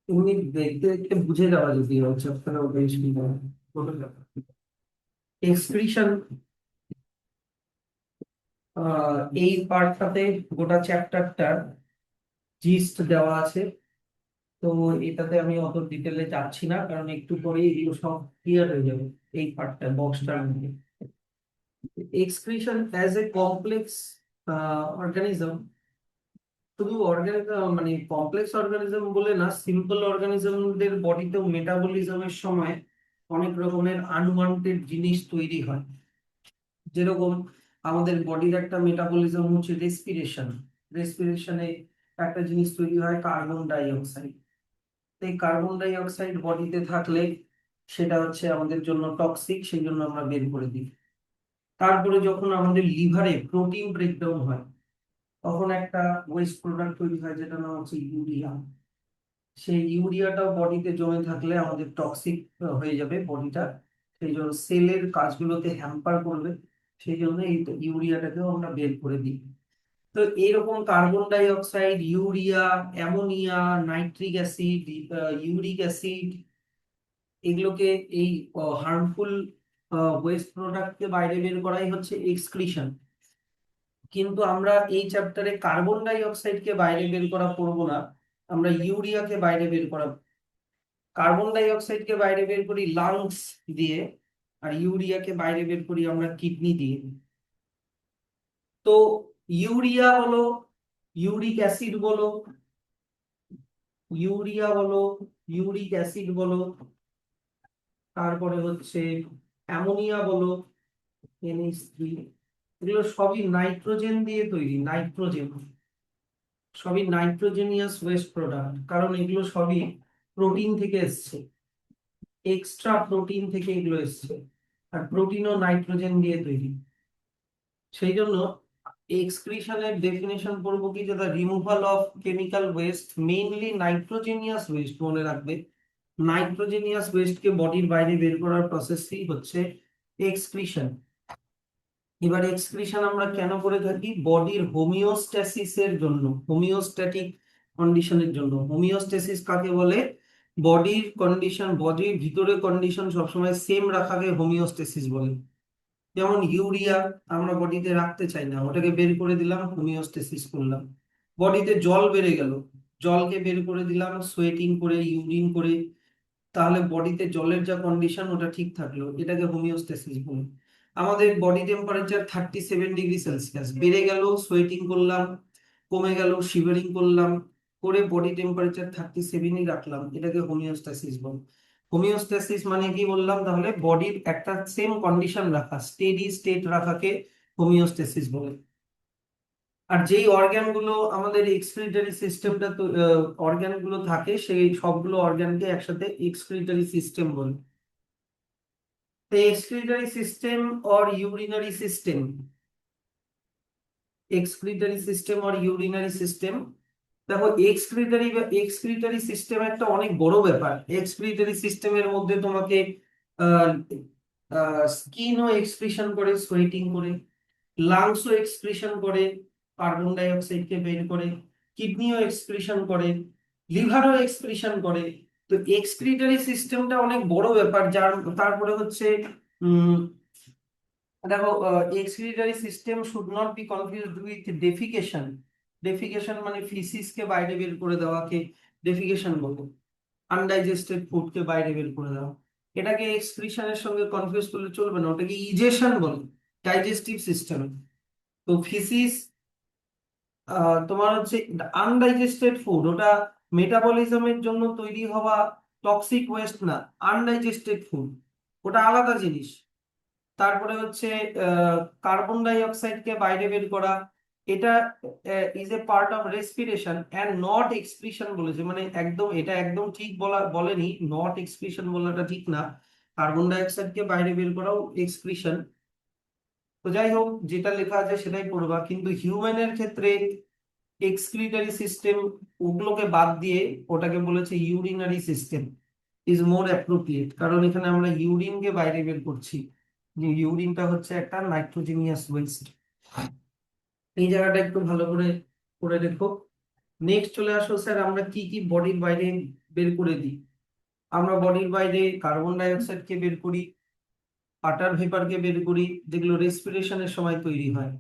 এমনি দেখতে দেখতে বুঝে যাওয়া যদি হচ্ছে আপনারা ওটাই সুবিধা এক্সক্রিশন। এই পার্টটাতে গোটা চ্যাপ্টারটা জিস্ট দেওয়া আছে। তো এটাতে আমি অত ডিটেলে যাচ্ছি না, কারণ একটু পরে এগুলো সব ক্লিয়ার হয়ে যাবে এই পার্টটা বক্সটার মধ্যে। Excretion as a complex organism, শুধু মানে কমপ্লেক্স অর্গানিজম বলে না, সিম্পল অর্গানিজমদের বডিতেও মেটাবলিজমের সময় অনেক রকমের আনওয়ান্টেড জিনিস তৈরি হয়। যেরকম আমাদের বডির একটা মেটাবলিজম হচ্ছে রেসপিরেশন। রেসপিরেশনে একটা জিনিস তৈরি হয় কার্বন ডাই অক্সাইড। এই কার্বন ডাই অক্সাইড বডিতে থাকলে সেটা হচ্ছে আমাদের জন্য টক্সিক, সেই জন্য আমরা বের করে দিই। তারপরে যখন আমাদের লিভারে প্রোটিন ব্রেকডাউন হয়, তখন একটা ওয়েস্ট প্রোডাক্ট তৈরি হয় যেটা নাম হচ্ছে ইউরিয়া। সেই ইউরিয়াটাও বডিতে জমে থাকলে আমাদের টক্সিক হয়ে যাবে বডিটা, সেই জন্য সেলের কাজগুলোতে হ্যাম্পার করবে। সেই জন্য এই ইউরিয়াটাকেও আমরা বের করে দিই। তো এইরকম carbon dioxide, urea, ammonia, nitric acid, uric acid, এগুলোকে এই হার্মফুল ওয়েস্ট প্রোডাক্টকে বাইরে বের করাই হচ্ছে এক্সক্রিশন। কিন্তু আমরা এই চ্যাপ্টারে কার্বন ডাই অক্সাইডকে বাইরে বের করা পড়বো না, আমরা ইউরিয়াকে বাইরে বের করা। কার্বন ডাই অক্সাইডকে বাইরে বের করি লাংস দিয়ে, আর ইউরিয়াকে বাইরে বের করি আমরা কিডনি দিয়ে। তো ইউরিয়া বলো, ইউরিক অ্যাসিড বলো, ইউরিয়া বলো, ইউরিক অ্যাসিড বলো, তারপরে হচ্ছে অ্যামোনিয়া বলো, NH3, এগুলো সবই নাইট্রোজেন দিয়ে তৈরি। নাইট্রোজেন সবই নাইট্রোজেনিয়াস ওয়েস্ট প্রোডাক্ট, কারণ এগুলো সবই প্রোটিন থেকে এসছে, এক্সট্রা প্রোটিন থেকে এগুলো এসছে। আর প্রোটিনও নাইট্রোজেন দিয়ে তৈরি। সেই জন্য এক্সক্রিশনের ডেফিনেশন পড়বো কি, যেটা removal of chemical waste mainly nitrogenous waste, মনে রাখবে। নাইট্রোজেনিয়াস ওয়েস্টকে বডির বাইরে বের করার প্রসেসই হচ্ছে এক্সক্রিশন। এবার এক্সক্রিশন আমরা কেন করে থাকি? বডির হোমিওস্ট্যাসিসের জন্য, হোমিওস্ট্যাটিক কন্ডিশনের জন্য। হোমিওস্ট্যাসিস কাকে বলে? বডির কন্ডিশন, বডির ভিতরে কন্ডিশন সবসময় সেম রাখাকে হোমিওস্ট্যাসিস বলে। যেমন ইউরিয়া আমরা বডিতে রাখতে চাই না, ওটাকে বের করে দিলাম, হোমিওস্ট্যাসিস করলাম। বডিতে জল বেড়ে গেল, জলকে বের করে দিলাম সোয়েটিং করে, ইউরিন করে, তাহলে বডিতে জলের যা কন্ডিশন ওটা ঠিক থাকলো, এটাকে হোমিওস্ট্যাসিস বলে। আমাদের বডি টেম্পারেচার 37 ডিগ্রি সেলসিয়াস, বেড়ে গেল সোয়েটিং করলাম, কমে গেল শিভারিং করলাম, করে বডি টেম্পারেচার 37ই রাখলাম, এটাকে হোমিওস্ট্যাসিস বলে। হোমিওস্ট্যাসিস মানে কি বললাম তাহলে? বডির একটা সেম কন্ডিশন রাখা, স্টেডি স্টেট রাখাকে হোমিওস্ট্যাসিস বলে। আর যেই অর্গানগুলো আমাদের এক্সক্রিটরি সিস্টেমটা, অর্গানগুলো থাকে, সেই সবগুলো অর্গানকে একসাথে এক্সক্রিটরি সিস্টেম বলে। তো excretory system or urinary system, excretory system or urinary system, দেখো এক্সক্রিটরি সিস্টেম একটা অনেক বড় ব্যাপার। এক্সক্রিটরি সিস্টেমের মধ্যে তোমাকে স্কিনও এক্সক্রিশন করে সোয়েটিং করে, লাংসও এক্সক্রিশন করে কার্বন ডাই অক্সাইডকে বের করে, কিডনিও এক্সক্রিশন করে, লিভারও এক্সক্রিশন করে। তো এক্সক্রিটরি সিস্টেমটা অনেক বড় ব্যাপার। যার তারপরে হচ্ছে উম দেখো, excretory system should not be confused with defecation. Defecation মানে ফিসিসকে বাইরে বের করে দেওয়াকে ডেফিকেশন বলে, আনডাইজেস্টেড ফুডকে বাইরে বের করে দেওয়া। এটাকে এক্সক্রিশনের সঙ্গে কনফিউজ করলে চলবে না, ওটাকে ইজেশন বলে, ডাইজেস্টিভ সিস্টেম। তো ফিসিস তোমার হচ্ছে আনডাইজেস্টেড ফুড, ওটা মেটাবলিজমের জন্য তৈরি হওয়া টক্সিক ওয়েস্ট না, আনডাইজেস্টেড ফুড ওটা আলাদা জিনিস। তারপরে হচ্ছে কার্বন ডাই অক্সাইডকে বাইরে বের করা, এটা is a part of respiration and not excretion বলেছে। মানে একদম এটা একদম ঠিক বলেনি, নট এক্সক্রিশন বলাটা ঠিক না। কার্বন ডাই অক্সাইডকে বাইরে বের করাও এক্সক্রিশন। তো যাই হোক, যেটা লেখা আছে সেটাই পড়বা। কিন্তু হিউম্যানের ক্ষেত্রে এক্সক্রিটরি সিস্টেম ওগুলোকে বাদ দিয়ে ওটাকে বলেছে urinary system is more appropriate, কারণ এখানে আমরা ইউরিনকে বাইরে বের করছি, যে ইউরিনটা হচ্ছে একটা নাইট্রোজেনিয়াস ওয়েস্ট। এই জায়গাটা একটু ভালো করে করে দেখো। নেক্সট চলে আসো স্যার, আমরা কি কি বডির বাইরে বের করে দিই? আমরা বডির বাইরে কার্বন ডাই অক্সাইডকে বের করি, ওয়াটার ভেপারকে বের করি যেগুলো রেসপিরেশনের সময় তৈরি হয়,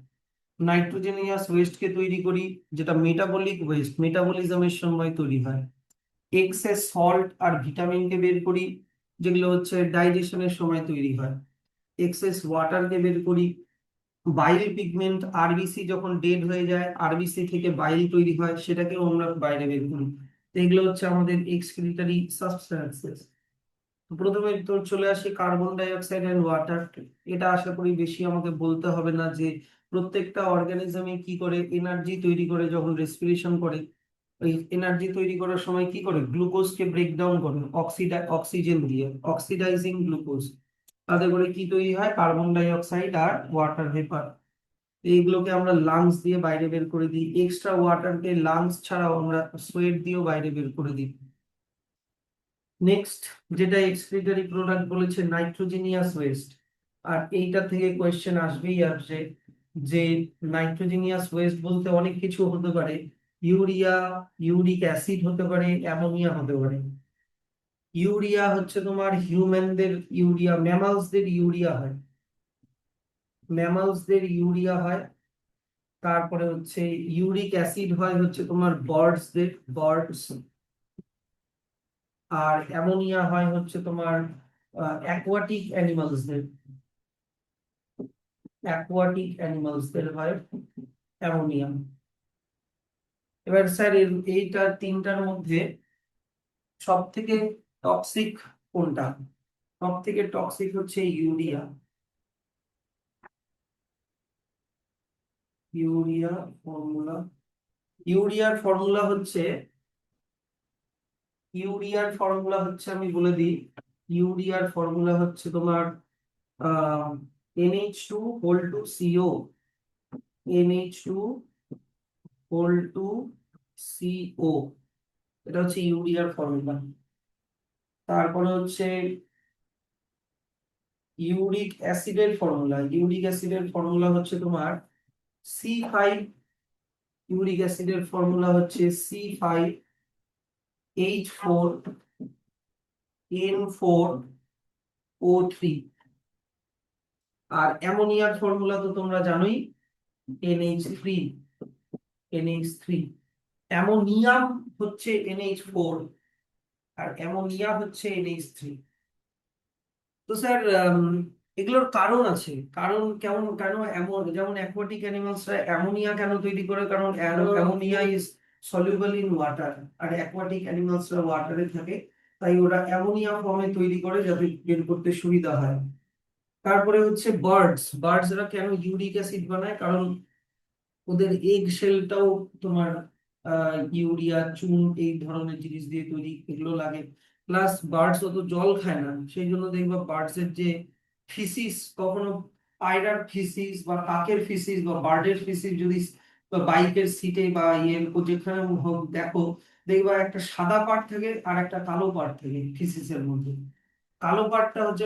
নাইট্রোজেনিয়াস ওয়েস্টকে তৈরি করি যেটা মেটাবলিক ওয়েস্ট, মেটাবলিজমের সময় তৈরি হয়, এক্সেস সল্ট আর ভিটামিনকে বের করি যেগুলো হচ্ছে ডাইজেশনের সময় তৈরি হয়, এক্সেস ওয়াটারকে বের করি, বাইল পিগমেন্ট আরবিসি যখন ডেড হয়ে যায় আরবিসি থেকে বাইল তৈরি হয় সেটাকেও আমরা বাইরে বের করি। তো এগুলো হচ্ছে আমাদের এক্সক্রিটরি সাবস্টেন্সেস। প্রথমে তো চলে আসি carbon dioxide and water. এটা আশা করি বেশি আমাকে বলতে হবে না যে প্রত্যেকটা অর্গানিজমে কি করে এনার্জি তৈরি করে যখন রেসপিরেশন করে, ওই এনার্জি তৈরি করার সময় কি করে গ্লুকোজকে ব্রেক ডাউন করে অক্সিজেন দিয়ে, অক্সিডাইজিং গ্লুকোজ, তাতে করে কি তৈরি হয় কার্বন ডাই অক্সাইড আর ওয়াটার ভেপার। এইগুলোকে আমরা লাংস দিয়ে বাইরে বের করে দিই, এক্সট্রা ওয়াটারকে লাংস ছাড়াও আমরা সোয়েট দিয়েও বাইরে বের করে দিই। নেক্সট যেটা এক্সক্রিটরি প্রোডাক্ট বলেছে নাইট্রোজেনিয়াস ওয়েস্ট, আর এইটা থেকে কোয়েশ্চেন আসবেই আসবে যে নাইট্রোজেনিয়াস ওয়েস্ট বলতে অনেক কিছু হতে পারে, ইউরিয়া, ইউরিক অ্যাসিড হতে পারে, অ্যামোনিয়া হতে পারে। ইউরিয়া হচ্ছে তোমার হিউম্যানদের ইউরিয়া, ম্যামালসদের ইউরিয়া হয়, ম্যামালসদের ইউরিয়া হয়। তারপরে হচ্ছে ইউরিক অ্যাসিড হয় হচ্ছে তোমার বার্ডসদের, বার্ডস। আর অ্যামোনিয়া হয় হচ্ছে তোমার অ্যাকোয়াটিক অ্যানিমালসদের, অ্যাকোয়াটিক অ্যানিমালসদের হয় অ্যামোনিয়া। এবার স্যার এইটা তিনটার মধ্যে সব থেকে টক্সিক কোনটা? সব থেকে টক্সিক হচ্ছে ইউরিয়া। ইউরিয়া ফর্মুলা, ইউরিয়ার ফর্মুলা হচ্ছে, ইউরিয়ার ফর্মুলা হচ্ছে আমি বলে দিই, ইউরিয়ার ফর্মুলা হচ্ছে তোমার NH2 whole two CO, NH2 whole two CO, এটা হচ্ছে ইউরিয়ার ফর্মুলা। তারপরে হচ্ছে ইউরিক অ্যাসিডের ফর্মুলা, ইউরিক অ্যাসিডের ফর্মুলা হচ্ছে তোমার C5, ইউরিক অ্যাসিডের ফর্মুলা হচ্ছে C5H4N4O3। আর অ্যামোনিয়ার ফর্মুলা তো তোমরা জানোই, NH3, NH3। অ্যামোনিয়াম হচ্ছে NH4 আর অ্যামোনিয়া হচ্ছে NH3। তো স্যার এগুলোর কারণ আছে, কারণ কেমন, কেন এমন, যেমন অ্যাকোয়াটিক অ্যানিমালসরা অ্যামোনিয়া কেন তৈরি করে, কারণ ammonia is soluble in water, আর অ্যাকোয়াটিক অ্যানিমালসরা ওয়াটারে থাকে, তাই ওরা অ্যামোনিয়া ফর্মে তৈরি করে যাতে বের করতে সুবিধা হয়। তারপরে হচ্ছে বার্ডসরা কেন ইউরিক অ্যাসিড বানায়, কারণ ওদের এগ শেলটাও তোমার ইউরিয়া, চুন এই ধরনের জিনিস দিয়ে তৈরি, এগুলো লাগে। প্লাস বার্ডস অত জল খায় না, সেই জন্য দেখবা বার্ডস এর যে ফিসিস, কখনো পায়রার ফিসিস বা কাকের ফিসিস বা বার্ডের ফিসিস যদি বা বাইকের সিটে বা যেখানে হোক দেখো, দেখবা একটা সাদা পার্ট থাকে আর একটা কালো পার্ট থাকে ফিসিসের মধ্যে। কালো পার্টটা হচ্ছে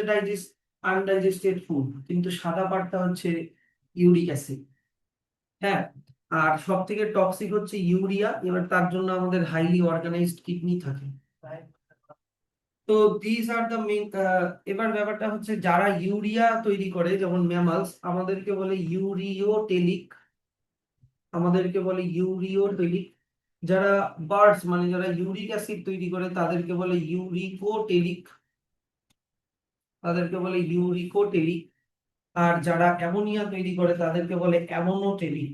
আনডাইজেস্টেড ফুড, কিন্তু সাদা পার্টটা হচ্ছে ইউরিক অ্যাসিড। হ্যাঁ, আর সব থেকে টক্সিক হচ্ছে ইউরিয়া, এবার তার জন্য আমাদের হাইলি অর্গানাইজড কিডনি থাকে। তো দিস আর দ্য মেইন। এবার ব্যাপারটা হচ্ছে যারা ইউরিয়া তৈরি করে যেমন ম্যামালস, আমাদেরকে বলে ইউরিওটেলিক, আমাদেরকে বলে ইউরিওটেলিক। যারা বার্ডস মানে যারা ইউরিক অ্যাসিড তৈরি করে তাদেরকে বলে ইউরিকোটেলিক, তাদেরকে বলে ইউরিকোটেলিক। আর যারা অ্যামোনিয়া তৈরি করে তাদেরকে বলে অ্যামোনোটেলিক,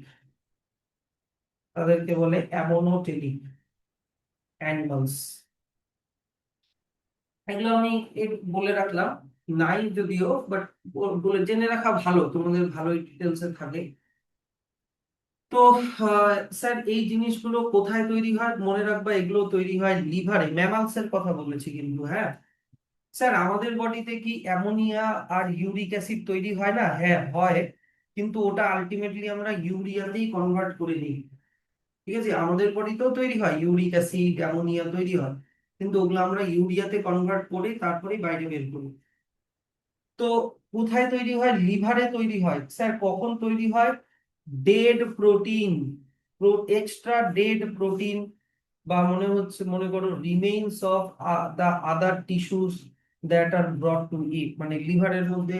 তাদেরকে বলে অ্যামোনোটেলিক অ্যানিমালস। এগুলো আমি বলে রাখলাম, নাই যদিও, বাট বলে জেনে রাখা ভালো, তোমাদের ভালোই ডিটেলসে থাকে। তো স্যার এই জিনিসগুলো কোথায় তৈরি হয় মনে রাখবা, এগুলো তৈরি হয় লিভারে, ম্যামালসের কথা বলেছি কিন্তু। হ্যাঁ স্যার, আমাদের বডিতে কি অ্যামোনিয়া আর ইউরিক অ্যাসিড তৈরি হয় না? হ্যাঁ হয়, কিন্তু ওটা আলটিমেটলি আমরা ইউরিয়াতেই কনভার্ট করে নিই। ঠিক আছে, আমাদের বডিতেও তৈরি হয় ইউরিক অ্যাসিড, অ্যামোনিয়া তৈরি হয়, কিন্তু ওগুলো আমরা ইউরিয়াতে কনভার্ট করে তারপরেই বাইরে বের করি। তো কোথায় তৈরি হয়? লিভারে তৈরি হয়। স্যার কখন তৈরি হয়? Dead protein, extra dead protein বা মনে করো remains of the other tissues that are brought to it, মানে লিভারের মধ্যে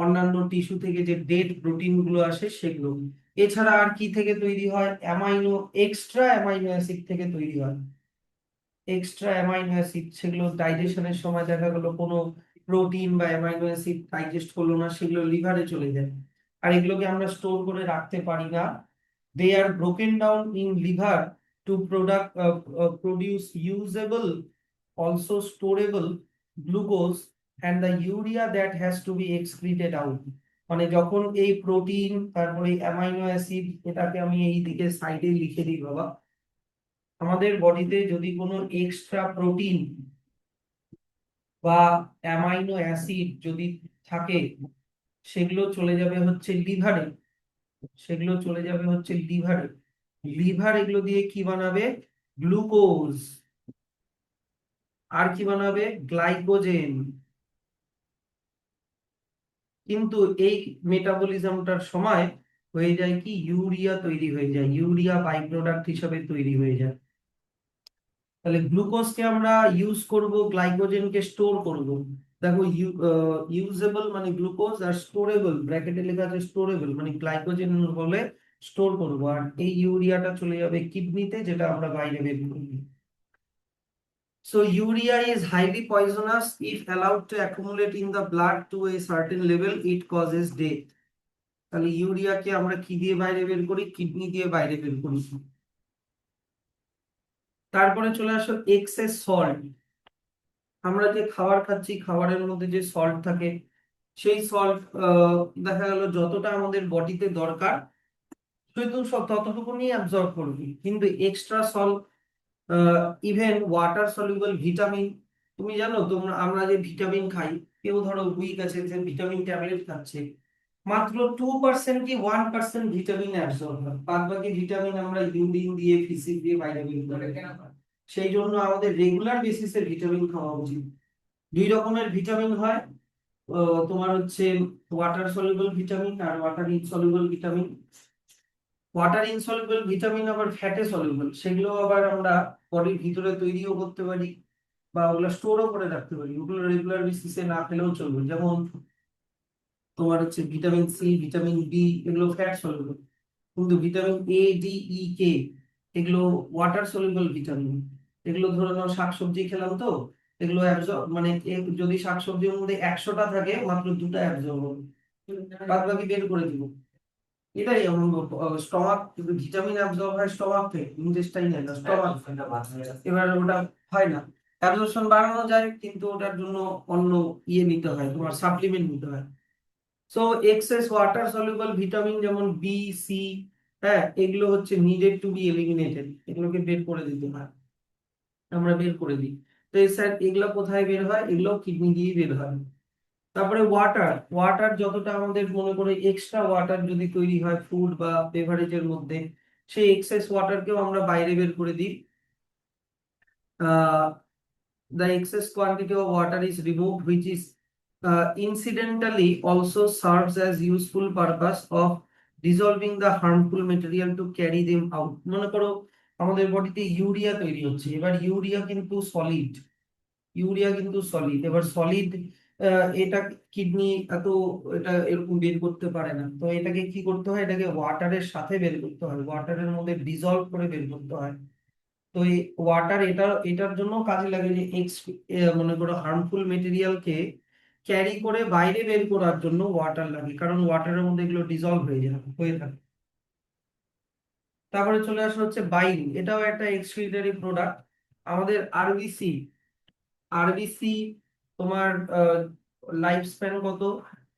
অন্যান্য টিস্যু থেকে যে ডেড প্রোটিন গুলো আসে সেগুলো। এছাড়া আর কি থেকে তৈরি হয়? এক্সট্রা অ্যামাইনো অ্যাসিড থেকে তৈরি হয়। এক্সট্রা অ্যামাইনো অ্যাসিড, সেগুলো ডাইজেশনের সময় দেখা গেলো কোনো প্রোটিন বা অ্যামাইনো অ্যাসিড ডাইজেস্ট করলো না, সেগুলো লিভারে চলে যায়। আর এগুলোকে আমরা স্টোর করে রাখতে পারি না। They are broken down in liver to produce usable, also storable glucose and the urea that has to be excreted out. মানে যখন এই প্রোটিন, তারপরে অ্যামাইনো অ্যাসিড, এটাকে আমি এই দিকে সাইডে লিখে দিই বাবা। আমাদের বডিতে যদি কোনো এক্সট্রা প্রোটিন বা অ্যামাইনো অ্যাসিড যদি থাকে, সেগুলো চলে যাবে হচ্ছে লিভারে। সেগুলো চলে যাবে হচ্ছে লিভারে। লিভার এগুলো দিয়ে কি বানাবে? গ্লুকোজ। আর কি বানাবে? গ্লাইকোজেন। কিন্তু এই মেটাবলিজমটার সময় হয়ে যায় কি, ইউরিয়া তৈরি হয়ে যায়, ইউরিয়া বাই প্রোডাক্ট হিসেবে তৈরি হয়ে যায়। তাহলে গ্লুকোজকে আমরা ইউজ করব, গ্লাইকোজেনকে স্টোর করব। দেখো, ইউজেবল মানে গ্লুকোজ, আর স্টোরেবল ব্র্যাকেটে লেখা আছে স্টোরেবল মানে গ্লাইকোজেন বলে স্টোর করব। আর এই ইউরিয়াটা চলে যাবে কিডনিতে, যেটা আমরা বাইরে বের করব। So urea is highly poisonous if allowed to accumulate in the blood to a certain level, it causes death. তাহলে ইউরিয়াকে আমরা কি দিয়ে বাইরে বের করি? কিডনি দিয়ে বাইরে বের করি। তারপরে চলে আসো এক্সেস সল্ট। আমরা যে খাবার খাচ্ছি, খাবারের মধ্যে যে সল্ট থাকে, সেই সল্ট দেখা গেল যতটা আমাদের বডিতে দরকার শুধু ততটুকু নিয়ে অ্যাবজর্ব করবি। কিন্তু extra salt, even water soluble vitamin, তুমি জানো তোমরা, আমরা যে ভিটামিন খাই, কেউ ধরো উইক আছে, যে ভিটামিন ট্যাবলেট খাচ্ছে, মাত্র 2% কি 1% ভিটামিন অ্যাবজর্ব হয়, বাদ বাকি ভিটামিন আমরা ইউরিন দিয়ে, ফিসিস দিয়ে বাইরে বের করে। সেই জন্য আমাদের রেগুলার বেসিসে ভিটামিন খাওয়া উচিত। দুই রকমের ভিটামিন হয়, তোমার হচ্ছে ওয়াটার সলিউবল ভিটামিন আর water insoluble vitamin. Water insoluble vitamin আবার ফ্যাটে সলিউবল, সেগুলো আবার আমরা বডির ভিতরে তৈরিও করতে পারি বা ওগুলো স্টোরও করে রাখতে পারি। ওগুলো রেগুলার বেসিসে না খেলেও চলবে। যেমন তোমার হচ্ছে ভিটামিন সি, ভিটামিন বি, এগুলো ফ্যাট সলিউবল। কিন্তু ভিটামিন এ, ডি, ই, কে এগুলো ওয়াটার সলিউবল ভিটামিন। এগুলো ধরে নাও শাকসবজি খেলাম তো, এগুলো অ্যাবজর্ব মানে যদি শাকসবজির মধ্যে 100টা থাকে, মাত্র 2টা অ্যাবজর্ব হবে, বাদ বাকি বের করে দিব। এটাই স্টমাক, ভিটামিন অ্যাবজর্ব হয় স্টমাক থেকে, ইন্টেস্টাইনে না, স্টমাক। এবার ওটা হয় না, অ্যাবজর্পশন বাড়ানো যায়, কিন্তু ওটার জন্য অন্য ইয়ে নিতে হয়, তোমার সাপ্লিমেন্ট নিতে হয়। So excess water soluble vitamin যেমন বি, সি, হ্যাঁ, এগুলো হচ্ছে নিডেড টু বি এলিমিনেটেড, এগুলোকে বের করে দিতে হয়, আমরা বের করে দিই। তো স্যার এগুলো কোথায় বের হয়? এগুলো কিডনি দিয়ে বের হয়। তারপরে ওয়াটার, ওয়াটার যতটা আমাদের মনে করে এক্সট্রা ওয়াটার যদি তৈরি হয় ফুড বা বেভারেজের মধ্যে, সেই এক্সেস ওয়াটারকেও আমরা বাইরে বের করে দিই। The excess quantity of water is removed, which is incidentally also serves as useful purpose of dissolving the harmful material to carry them out. মনে করো আমাদের বডিতে ইউরিয়া তৈরি হচ্ছে, এবার ইউরিয়া কিন্তু সলিড, ইউরিয়া কিন্তু সলিড। এবার সলিড, এটা কিডনি এত, এটা এরকম বের করতে পারে না, তো এটাকে কি করতে হয়? এটাকে ওয়াটারের সাথে বের করতে হয়, ওয়াটারের মধ্যে ডিজলভ করে বের করতে হয়। তো এই ওয়াটার এটার জন্য কাজে লাগে, যে মনে করো হার্মফুল মেটেরিয়ালকে ক্যারি করে বাইরে বের করার জন্য ওয়াটার লাগে, কারণ ওয়াটারের মধ্যে এগুলো ডিজলভ হয়ে থাকে। তারপরে চলে আসা হচ্ছে বাইল, এটাও একটা এক্সক্রিটরি প্রোডাক্ট। আমাদের আরবিসি, আরবিসি তোমার লাইফ স্প্যান কত?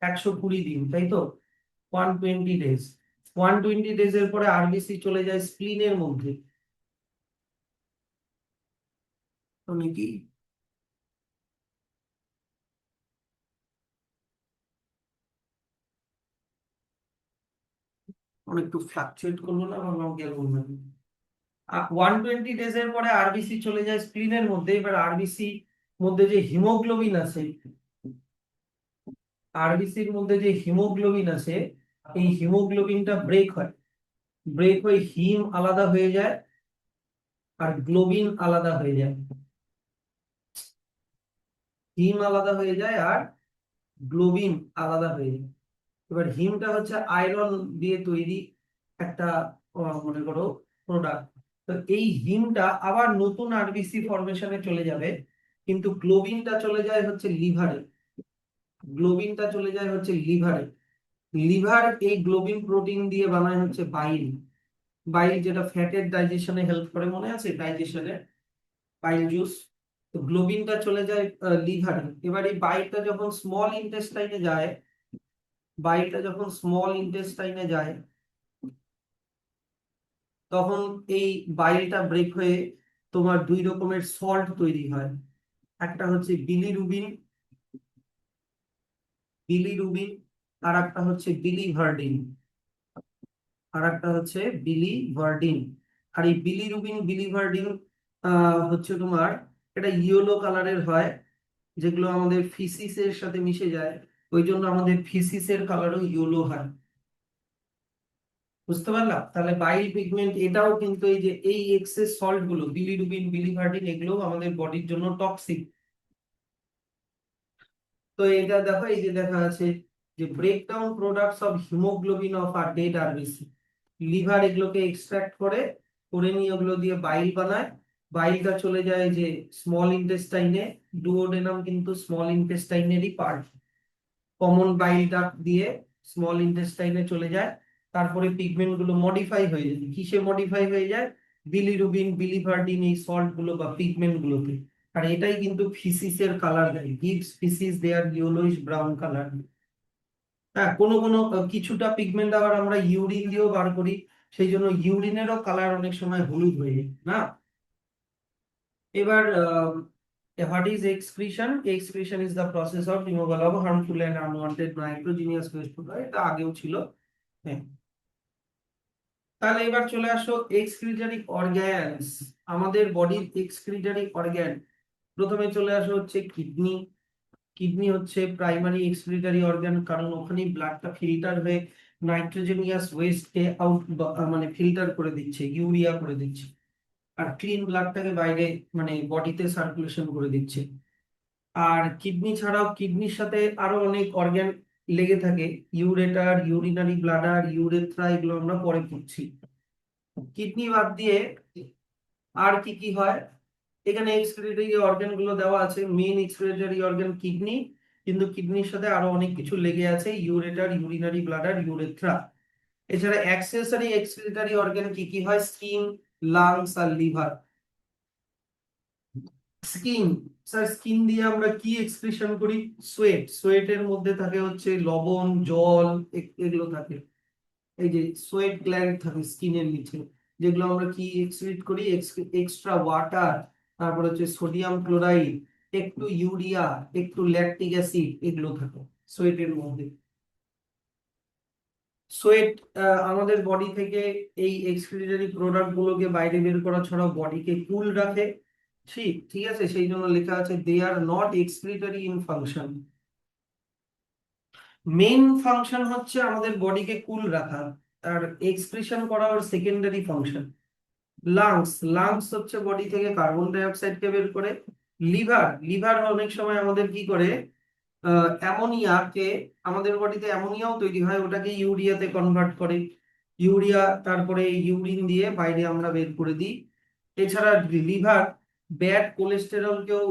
120 দিন, তাই তো? 120 ডেজ। 120 ডেজের পরে আরবিসি চলে যায় স্প্লিনের মধ্যে। মানে কি, একটু ফ্লাকচুয়েট করলো না, ভাবলাম গেল না। 120 ডেজের পরে আরবিসি চলে যায় স্প্লিনের মধ্যে। এবার আরবিসি মধ্যে যে হিমোগ্লোবিন আছে, আরবিসির মধ্যে যে হিমোগ্লোবিন আছে, এই হিমোগ্লোবিনটা ব্রেক হয়। ব্রেক হয়ে হিম আলাদা হয়ে যায় আর গ্লোবিন আলাদা হয়ে যায়। হিম আলাদা হয়ে যায় আর গ্লোবিন আলাদা হয়ে যায়। এবার হিমটা হচ্ছে আয়রন দিয়ে তৈরি একটা মনে করো প্রোডাক্ট। তো এই হিমটা আবার নতুন আরবিসি ফরমেশনে চলে যাবে, কিন্তু গ্লোবিনটা চলে যায় হচ্ছে লিভারে। গ্লোবিনটা চলে যায় হচ্ছে লিভারে। লিভার এই গ্লোবিন প্রোটিন দিয়ে বানায় হচ্ছে বাইল। বাইল যেটা ফ্যাটের ডাইজেশনে হেল্প করে, মনে আছে ডাইজেশনে, বাইল জুস। তো গ্লোবিনটা চলে যায় লিভারে। এবার এই বাইলটা যখন স্মল ইন্টেস্টাইনে যায়, বাইলটা যখন স্মল ইন্টেস্টাইনে যায়, তখন এই বাইলটা ব্রেক হয়ে তোমার দুই রকমের সল্ট তৈরি হয়। একটা হচ্ছে বিলিরুবিন, বিলিরুবিন, আর একটা হচ্ছে বিলিভার্ডিন, আর একটা হচ্ছে বিলিভার্ডিন। আর এই বিলিরুবিন বিলিভার্ডিন হচ্ছে তোমার, এটা ইয়েলো কালারের হয়, যেগুলো আমাদের ফিসিসের সাথে মিশে যায়, ওই জন্য আমাদের ফিসিসের কালারও ইয়েলো হয়। বুঝতে পারলাম? তাহলে বাইল পিগমেন্ট এটাও কিন্তু এই যে এই এক্সেস সল্ট গুলো বিলিরুবিন বিলিভার্ডিন এগুলো আমাদের বডির জন্য টক্সিক। তো এটা দেখো, এই যে দেখা আছে যে breakdown products of haemoglobin of our dead RBC. Liver এগুলোকে এক্সট্রাক্ট করে, করে নিয়ে ওগুলো দিয়ে বাইল বানায়। বাইলটা চলে যায় যে স্মল ইন্টেস্টাইনে। ডুওডেনাম কিন্তু স্মল ইন্টেস্টাইনেরই পার্ট। কমন বাইল ডাক্ট দিয়ে স্মল ইন্টেস্টাইনে চলে যায়। তারপরে পিগমেন্ট গুলো মডিফাই হয়ে যায়, কিসে মডিফাই হয়ে যায়? বিলিরুবিন বিলিভার্ডিন এই সল্ট গুলো বা পিগমেন্ট গুলোতে। আর এটাই কিন্তু ফিসিসের কালার দেয়, গিভস ফিসিস দেয়ার ইয়েলোইশ ব্রাউন কালার। হ্যাঁ, কোনো কোনো কিছুটা পিগমেন্ট আবার আমরা ইউরিন দিয়েও বার করি, সেই জন্য ইউরিনেরও কালার অনেক সময় হলুদ হয়ে যায় না। এবার what is excretion? Excretion is the process of removal of harmful and unwanted nitrogenous waste product. এটা আগেও ছিল। হ্যাঁ, তাহলে এবার চলে আসো এক্সক্রিটরি অর্গ্যানস। আমাদের বডির এক্সক্রিটরি অর্গ্যান, প্রথমে চলে আসো হচ্ছে কিডনি। কিডনি হচ্ছে প্রাইমারি এক্সক্রিটরি অর্গান, কারণ ওখানেই ব্লাডটা ফিল্টার হয়ে নাইট্রোজেনিয়াস ওয়েস্টকে আউট, মানে ফিল্টার করে দিচ্ছে, ইউরিয়া করে দিচ্ছে, আর ক্লিন ব্লাডটাকে বাইরে মানে বডিতে সার্কুলেশন করে দিচ্ছে। আর কিডনি ছাড়াও কিডনির সাথে আরো অনেক অর্গান লেগে থাকে, ইউরেটার, ইউরিনারি ব্লাডার, ইউরেথ্রা, এগুলো আমরা পরে পড়ছি। কিডনি বাদ দিয়ে আর কি কি হয়? এখানে এক্সক্রিটরি অর্গান গুলো দেওয়া আছে, মেইন এক্সক্রিটরি অর্গান কিডনি, কিন্তু কিডনির সাথে আরো অনেক কিছু লেগে আছে, ইউরেটার, ইউরিনারি ব্লাডার, ইউরেথ্রা। এছাড়া অ্যাক্সেসরি এক্সক্রিটরি অর্গান কি কি হয়? স্কিন, লাংস আর লিভার। স্কিন, স্যার স্কিন দিয়ে আমরা কি এক্সক্রিশন করি? সোয়েট। সোয়েটের মধ্যে থাকে হচ্ছে লবণ, জল, এগুলো থাকে। এই যে সোয়েট গ্ল্যান্ড থাকে স্কিনের নিচে, যেগুলো আমরা কি এক্সক্রিট করি? এক্সট্রা ওয়াটার, তারপর হচ্ছে সোডিয়াম ক্লোরাইড, একটু ইউরিয়া, একটু ল্যাকটিক অ্যাসিড, এগুলো থাকে সোয়েটের মধ্যে। সোয়েট আমাদের বডি থেকে এই এক্সক্রিটরি প্রোডাক্ট গুলোকে বাইরে বের করা ছাড়াও বডিকে কুল রাখে। ঠিক ঠিক আছে, সেই জন্য লেখা আছে they are not excretory in function. Main function হচ্ছে আমাদের বডিকে কুল রাখা, আর এক্সক্রিশন করা ওর সেকেন্ডারি ফাংশন। লাংস, লাংস হচ্ছে বডি থেকে কার্বন ডাই অক্সাইডকে বের করে। লিভার, লিভার অনেক সময় আমাদের কি করে, অ্যামোনিয়াকে, আমাদের বডিতে অ্যামোনিয়াও তৈরি হয়, ওটাকে ইউরিয়াতে কনভার্ট করে। ইউরিয়া তারপরে ইউরিন দিয়ে বাইরে আমরা বের করে দিই। এছাড়া লিভার ব্যাড কোলেস্টেরলকেও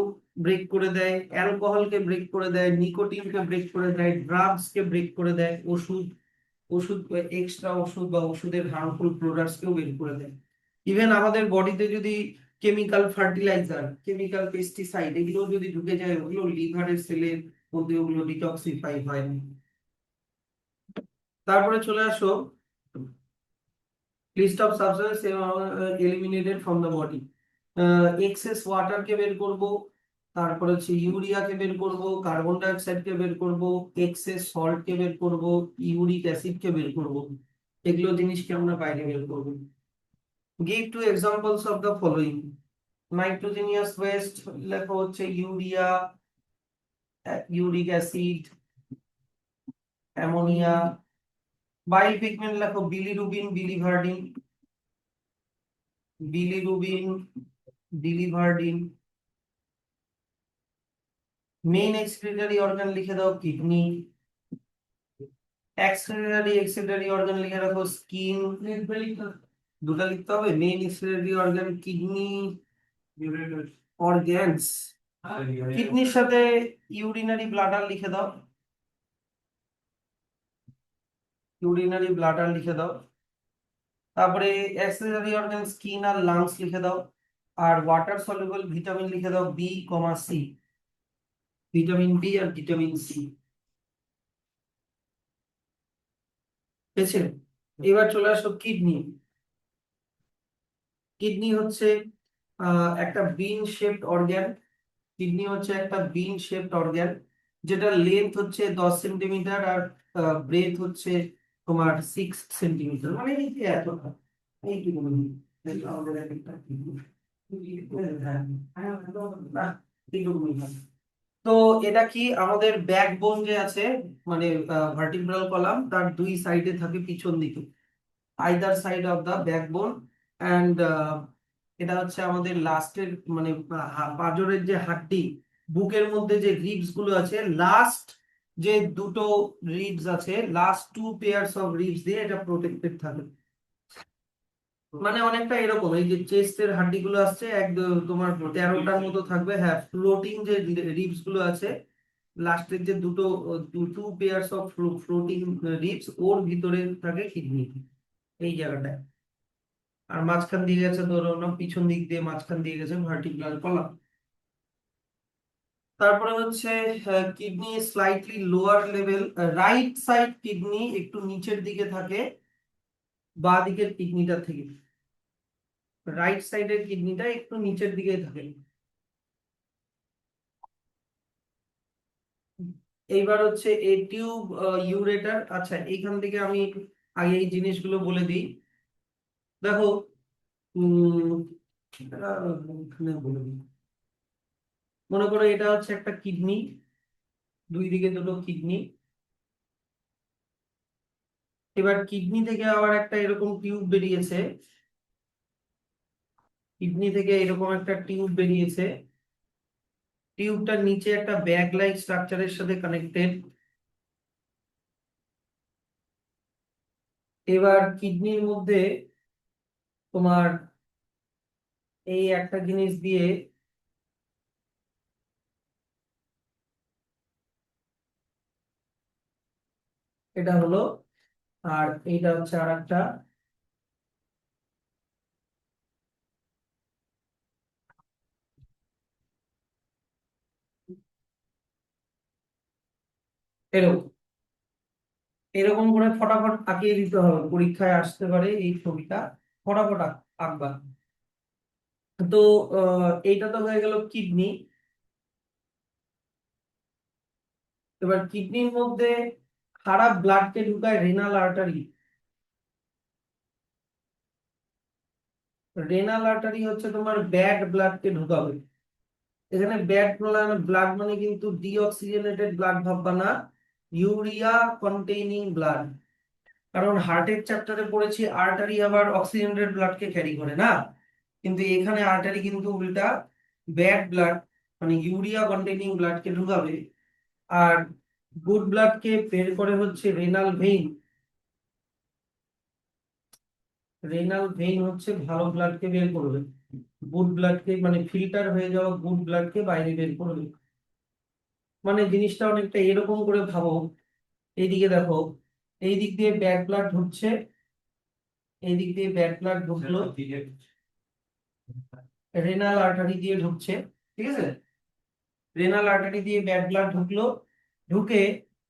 ব্রেক করে দেয়, অ্যালকোহলকে ব্রেক করে দেয়, নিকোটিনকে ব্রেক করে দেয়, ড্রাগসকে ব্রেক করে দেয়, ওষুধ, ওষুধ এক্সট্রা ওষুধ বা ওষুধের হার্মফুল প্রোডাক্টসকেও বের করে দেয়। ইভেন আমাদের বডিতে যদি কেমিক্যাল ফার্টিলাইজার, কেমিক্যাল পেস্টিসাইড এগুলো যদি ঢুকে যায়, ওগুলো লিভারের সেলের মধ্যে ওগুলো ডিটক্সিফাই হয় না। তারপরে চলে আসো list of substance eliminated from the body. Excess ওয়াটারকে বের করব, তারপরে হচ্ছে ইউরিয়াকে বের করব, কার্বন ডাই অক্সাইডকে বের করব, এক্সেস সল্টকে বের করব, ইউরিক অ্যাসিডকে বের করব। এগুলো জিনিসকে আমরা বাইরে বের করব। Give two examples of the following. Nitrogenous waste লেখা হচ্ছে urea, uric acid, ammonia, bile pigment লেখো bilirubin, biliverdin, bilirubin, biliverdin. Main excretory organ লিখে দাও কিডনি, এক্সক্রিটরি অর্গান লিখে রাখো স্কিন। দুটা লিখতে হবে, main excretory organ kidney, organs. কিডনির সাথে ইউরিনারি ব্লাডার লিখে দাও, ইউরিনারি ব্লাডার লিখে দাও। তারপরে অ্যাক্সিলারি অর্গান স্কিন আর লাংস লিখে দাও। আর ওয়াটার সলিউবল ভিটামিন লিখে দাও B comma C, vitamin B আর ভিটামিন সি। ঠিক আছে, এবার চলে আসো কিডনি। কিডনি হচ্ছে একটা বিন শেপড অর্গান। কিডনি হচ্ছে একটা বিন শেপড অর্গান, যেটা লেন্থ হচ্ছে 10 সেন্টিমিটার আর ব্রেথ হচ্ছে তোমার 6 সেন্টিমিটার, মানে এই যে এতটা, এইটুকু। আমাদের এক একটা kidney। হ্যাঁ, এইটুকুনি হয়। তো এটা কি আমাদের ব্যাকবোন যে আছে, মানে ভার্টিব্রাল কলাম, তার দুই সাইডে থাকে পিছন দিকে, either side of the backbone. And এটা হচ্ছে আমাদের লাস্টের মানে পাঁজরের যে হাড্ডি, বুকের মধ্যে যে রিবস গুলো আছে, লাস্ট যে দুটো রিবস আছে, লাস্ট 2 পেয়ার্স অফ রিবস দিয়ে এটা প্রোটেক্টেড থাকে। মানে অনেকটা এরকম, এই যে চেস্টের হাড্ডি গুলো আসছে তোমার 13টার মতো থাকবে, হ্যাঁ, ফ্লোটিং যে রিবস গুলো আছে, লাস্টের যে দুটো 2 পেয়ার্স অফ ফ্লোটিং রিবস, ওর ভিতরে থাকে কিডনি, এই জায়গাটায়। আর মাঝখান দিয়ে গেছে ধরো না, পিছন দিক দিয়ে মাঝখান দিয়ে গেছে ভার্টিব্রাল কলাম। তারপরে হচ্ছে kidney slightly lower level, right side kidney একটু নিচের দিকে থাকে বাঁ দিকের কিডনিটা থেকে, রাইট সাইডের কিডনিটা একটু নিচের দিকে থাকে। এইবার হচ্ছে এ টিউব ইউরেটার। আচ্ছা, এইখান থেকে আমি আগে এই জিনিসগুলো বলে দিই। দেখো, উম এখানে বলে দিই। মনে করো এটা হচ্ছে একটা কিডনি, দুই দিকে দুটো কিডনি। এবার কিডনি থেকে আবার একটা এরকম টিউব বেরিয়েছে, কিডনি থেকে এরকম একটা টিউব বেরিয়েছে, টিউবটার নিচে একটা ব্যাগ লাইক স্ট্রাকচারের সাথে কানেক্টেড। এবার কিডনির মধ্যে তোমার এই একটা জিনিস দিয়ে, এটা হলো, আর এইটা হচ্ছে আর একটা। এরকম এরকম করে ফটাফট আঁকিয়ে দিতে হবে, পরীক্ষায় আসতে পারে এই ছবিটা, ফটাফট আঁকবা। তো এইটা তো হয়ে গেল কিডনি। এবার কিডনির মধ্যে খারাপ ব্লাডকে ঢুকায় রেনাল আর্টারি। রেনাল আর্টারি হচ্ছে তোমার ব্যাড ব্লাডকে ঢুকাবে। এখানে ব্যাড ব্লাড মানে কিন্তু ডিঅক্সিজেনেটেড ব্লাড ভাববা না, ইউরিয়া কন্টেইনিং ব্লাড। কারণ হার্টের চ্যাপ্টারে পড়েছি আর্টারি আবার অক্সিজেনেটেড ব্লাডকে ক্যারি করে না, কিন্তু এখানে আর্টারি কিন্তু উল্টা ব্যাড ব্লাড মানে ইউরিয়া কন্টেইনিং ব্লাডকে ঢুকাবে। আর গুড ব্লাডকে বের করে হচ্ছে রেনাল ভেইন। রেনাল ভেইন হচ্ছে ভালো ব্লাডকে বের করবে, গুড ব্লাডকে মানে ফিল্টার হয়ে যাওয়া গুড ব্লাডকে বাইরে বের করবে। মানে জিনিসটা অনেকটা এরকম করে ভাবো, এইদিকে দেখো, এই দিক দিয়ে ব্যাড ব্লাড ঢুকছে, এই দিক দিয়ে ব্যাড ব্লাড ঢুকলো, রেনাল আর্টারি দিয়ে ঢুকছে, ঠিক আছে, রেনাল আর্টারি দিয়ে ব্যাড ব্লাড ঢুকলো, ঢুকে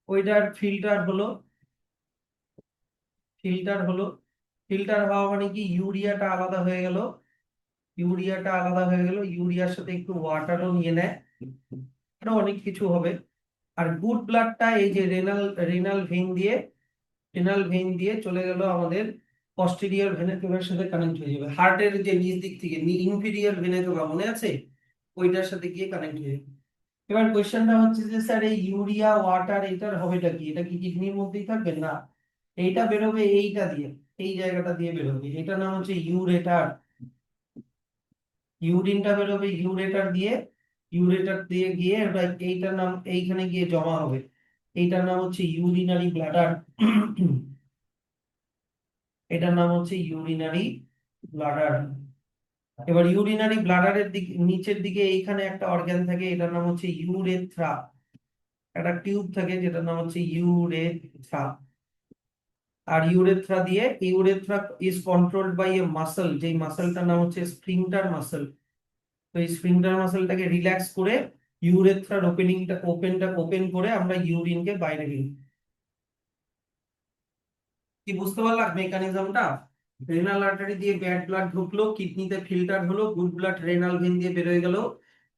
ওইটার ফিল্টার হলো, ফিল্টার হলো, ফিল্টার হওয়া মানে কি ইউরিয়াটা আলাদা হয়ে গেল, ইউরিয়াটা আলাদা হয়ে গেল, ইউরিয়ার সাথে একটু ওয়াটারও নিয়ে নেয়, আরো অনেক কিছু হবে। আর গুড ব্লাডটা এই যে রেনাল রেনাল ভেইন দিয়ে, রেনাল ভেইন দিয়ে চলে গেল আমাদের পস্টেরিয়র ভেনা কেভার সাথে কানেক্ট হয়ে যাবে, হার্টের যে নিচ দিক থেকে ইনফিরিয়র ভেনা কেভা মনে আছে, ওইটার সাথে গিয়ে কানেক্ট হয়ে যাবে। এবার কোয়েশ্চেনটা হচ্ছে যে স্যার এই ইউরিয়া ওয়াটার এটার হবেটা কি, এটা কি কিডনির মধ্যেই থাকবে না, এইটা বেরোবে এইটা দিয়ে, এই জায়গাটা দিয়ে বেরোবে, এটার নাম হচ্ছে ইউরেটার। ইউরিনটা বেরোবে ইউরেটার দিয়ে, ইউরেটার দিয়ে গিয়ে ওটা এইটার নাম এইখানে গিয়ে জমা হবে, এইটার নাম হচ্ছে ইউরিনারি ব্লাডার। এটার নাম হচ্ছে ইউরিনারি ব্লাডার। এবার ইউরিনারি ব্লাডারের দিকে নিচের দিকে এইখানে একটা অর্গান থাকে, এটার নাম হচ্ছে ইউরেথ্রা। একটা টিউব থাকে যেটার নাম হচ্ছে ইউরেথ্রা। আর ইউরেথ্রা দিয়ে, urethra is controlled by a muscle, যেই মাসলটার নাম হচ্ছে স্ফিংটার মাসল। তো এই স্ফিংটার মাসলটাকে রিল্যাক্স করে ইউরেথ্রার ওপেন করে আমরা ইউরিনকে বাইরে বের। কি বুঝতে পারলাম মেকানিজমটা? রেনাল আর্টারি দিয়ে ব্যাড ব্লাড ঢুকলো, কিডনিতে ফিল্টার হলো, গুড ব্লাড রেনাল ভেন দিয়ে বেরোয় গেল।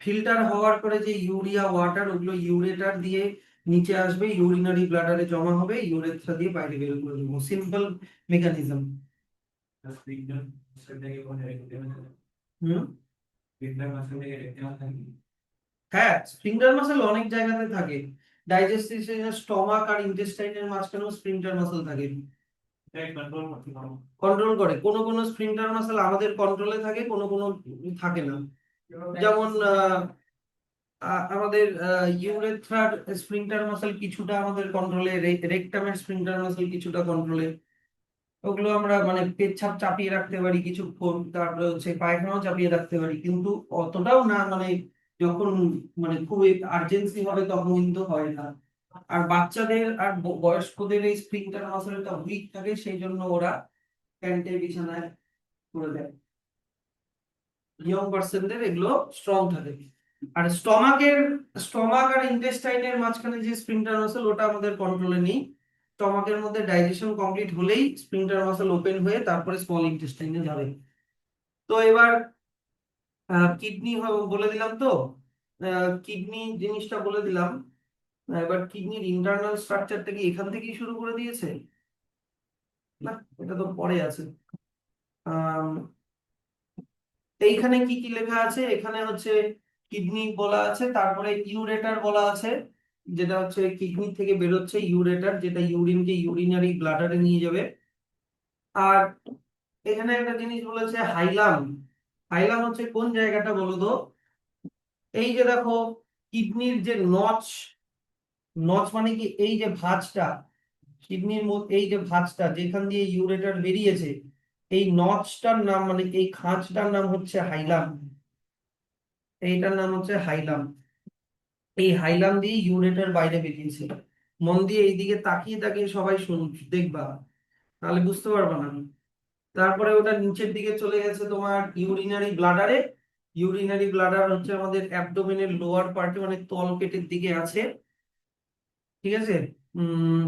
ফিল্টার হওয়ার পরে যে ইউরিয়া ওয়াটার, ওগুলো ইউরেটার দিয়ে নিচে আসবে, ইউরিনারি ব্লাডারে জমা হবে, ইউরেথ্রা দিয়ে বাইরে বের করে দেবো। Simple mechanism. হুম। হ্যাঁ, স্ফিংটার মাসল অনেক জায়গাতে থাকে। ডাইজেস্টিভ স্টমাক আর ইন্টেস্টাইনের মাঝখানেও স্ফিংটার মাসল থাকে, কন্ট্রোল করে। কোনো কোনো স্ফিংটার মাসল আমাদের কন্ট্রোলে থাকে, কোনো কোনো থাকে না। যেমন আমাদের ইউরেথ্রার স্ফিংটার মাসল কিছুটা আমাদের কন্ট্রোলে, রেকটামের স্ফিংটার মাসল কিছুটা কন্ট্রোলে। ওগুলো আমরা মানে পেচ্ছাপ চাপিয়ে রাখতে পারি কিছুক্ষণ, তারপরে হচ্ছে পায়খানাও চাপিয়ে রাখতে পারি, কিন্তু অতটাও না, মানে যখন মানে খুব আর্জেন্সি হবে তখন কিন্তু হয় না। আর বাচ্চাদের আর বয়স্কদের এই স্ফিংটার মাসলটা উইক থাকে, সেই জন্য ওরা প্যান্টে বিছানায় করে দেয়। ইয়ং পার্সনদের এগুলো স্ট্রং থাকে। আর স্টমাক আর ইন্টেস্টাইনের মাঝখানে যে স্ফিংটার মাসল, ওটা আমাদের কন্ট্রোলে নেই। স্টমাকের মধ্যে ডাইজেশন কমপ্লিট হলেই স্ফিংটার মাসল ওপেন হয়ে তারপরে স্মল ইন্টেস্টাইনে যাবে। তো এবার কিডনি বলে দিলাম তো, কিডনি জিনিসটা বলে দিলাম। এবার কিডনির ইন্টারনাল স্ট্রাকচারটা কি এখান থেকেই শুরু করে দিয়েছে? না, এটা তো পরে আছে। আহ এইখানে কি কি লেখা আছে? এখানে হচ্ছে কিডনি বলা আছে, তারপরে ইউরেটার বলা আছে, যেটা হচ্ছে কিডনি থেকে বেরোচ্ছে ইউরেটার, যেটা ইউরিনকে ইউরিনারি ব্লাডারে নিয়ে যাবে। আর এখানে একটা জিনিস বলেছে হাইলাম। হাইলাম হচ্ছে কোন জায়গাটা বলো তো? এই যে দেখো, কিডনির যে নচ, নচ মানে কি এই যে ভাঁজটা, কিডনির মধ্যে এই যে ভাঁজটা যেখান দিয়ে ইউরেটার বেরিয়েছে, এই নচটার নাম মানে এই খাঁজটার নাম হচ্ছে হাইলাম। এইটার নাম হচ্ছে হাইলাম। এই হাইলাম দিয়ে ইউরেটার বাইরে বেরিয়েছে। মন দিয়ে এইদিকে তাকিয়ে তাকিয়ে সবাই শুন, দেখবা, তাহলে বুঝতে পারবা না। তারপরে ওটা নিচের দিকে চলে গেছে তোমার ইউরিনারি ব্লাডারে। ইউরিনারি ব্লাডার হচ্ছে আমাদের অ্যাবডোমেনের লোয়ার পার্টে, মানে তল পেটের দিকে আছে। ঠিক আছে। উম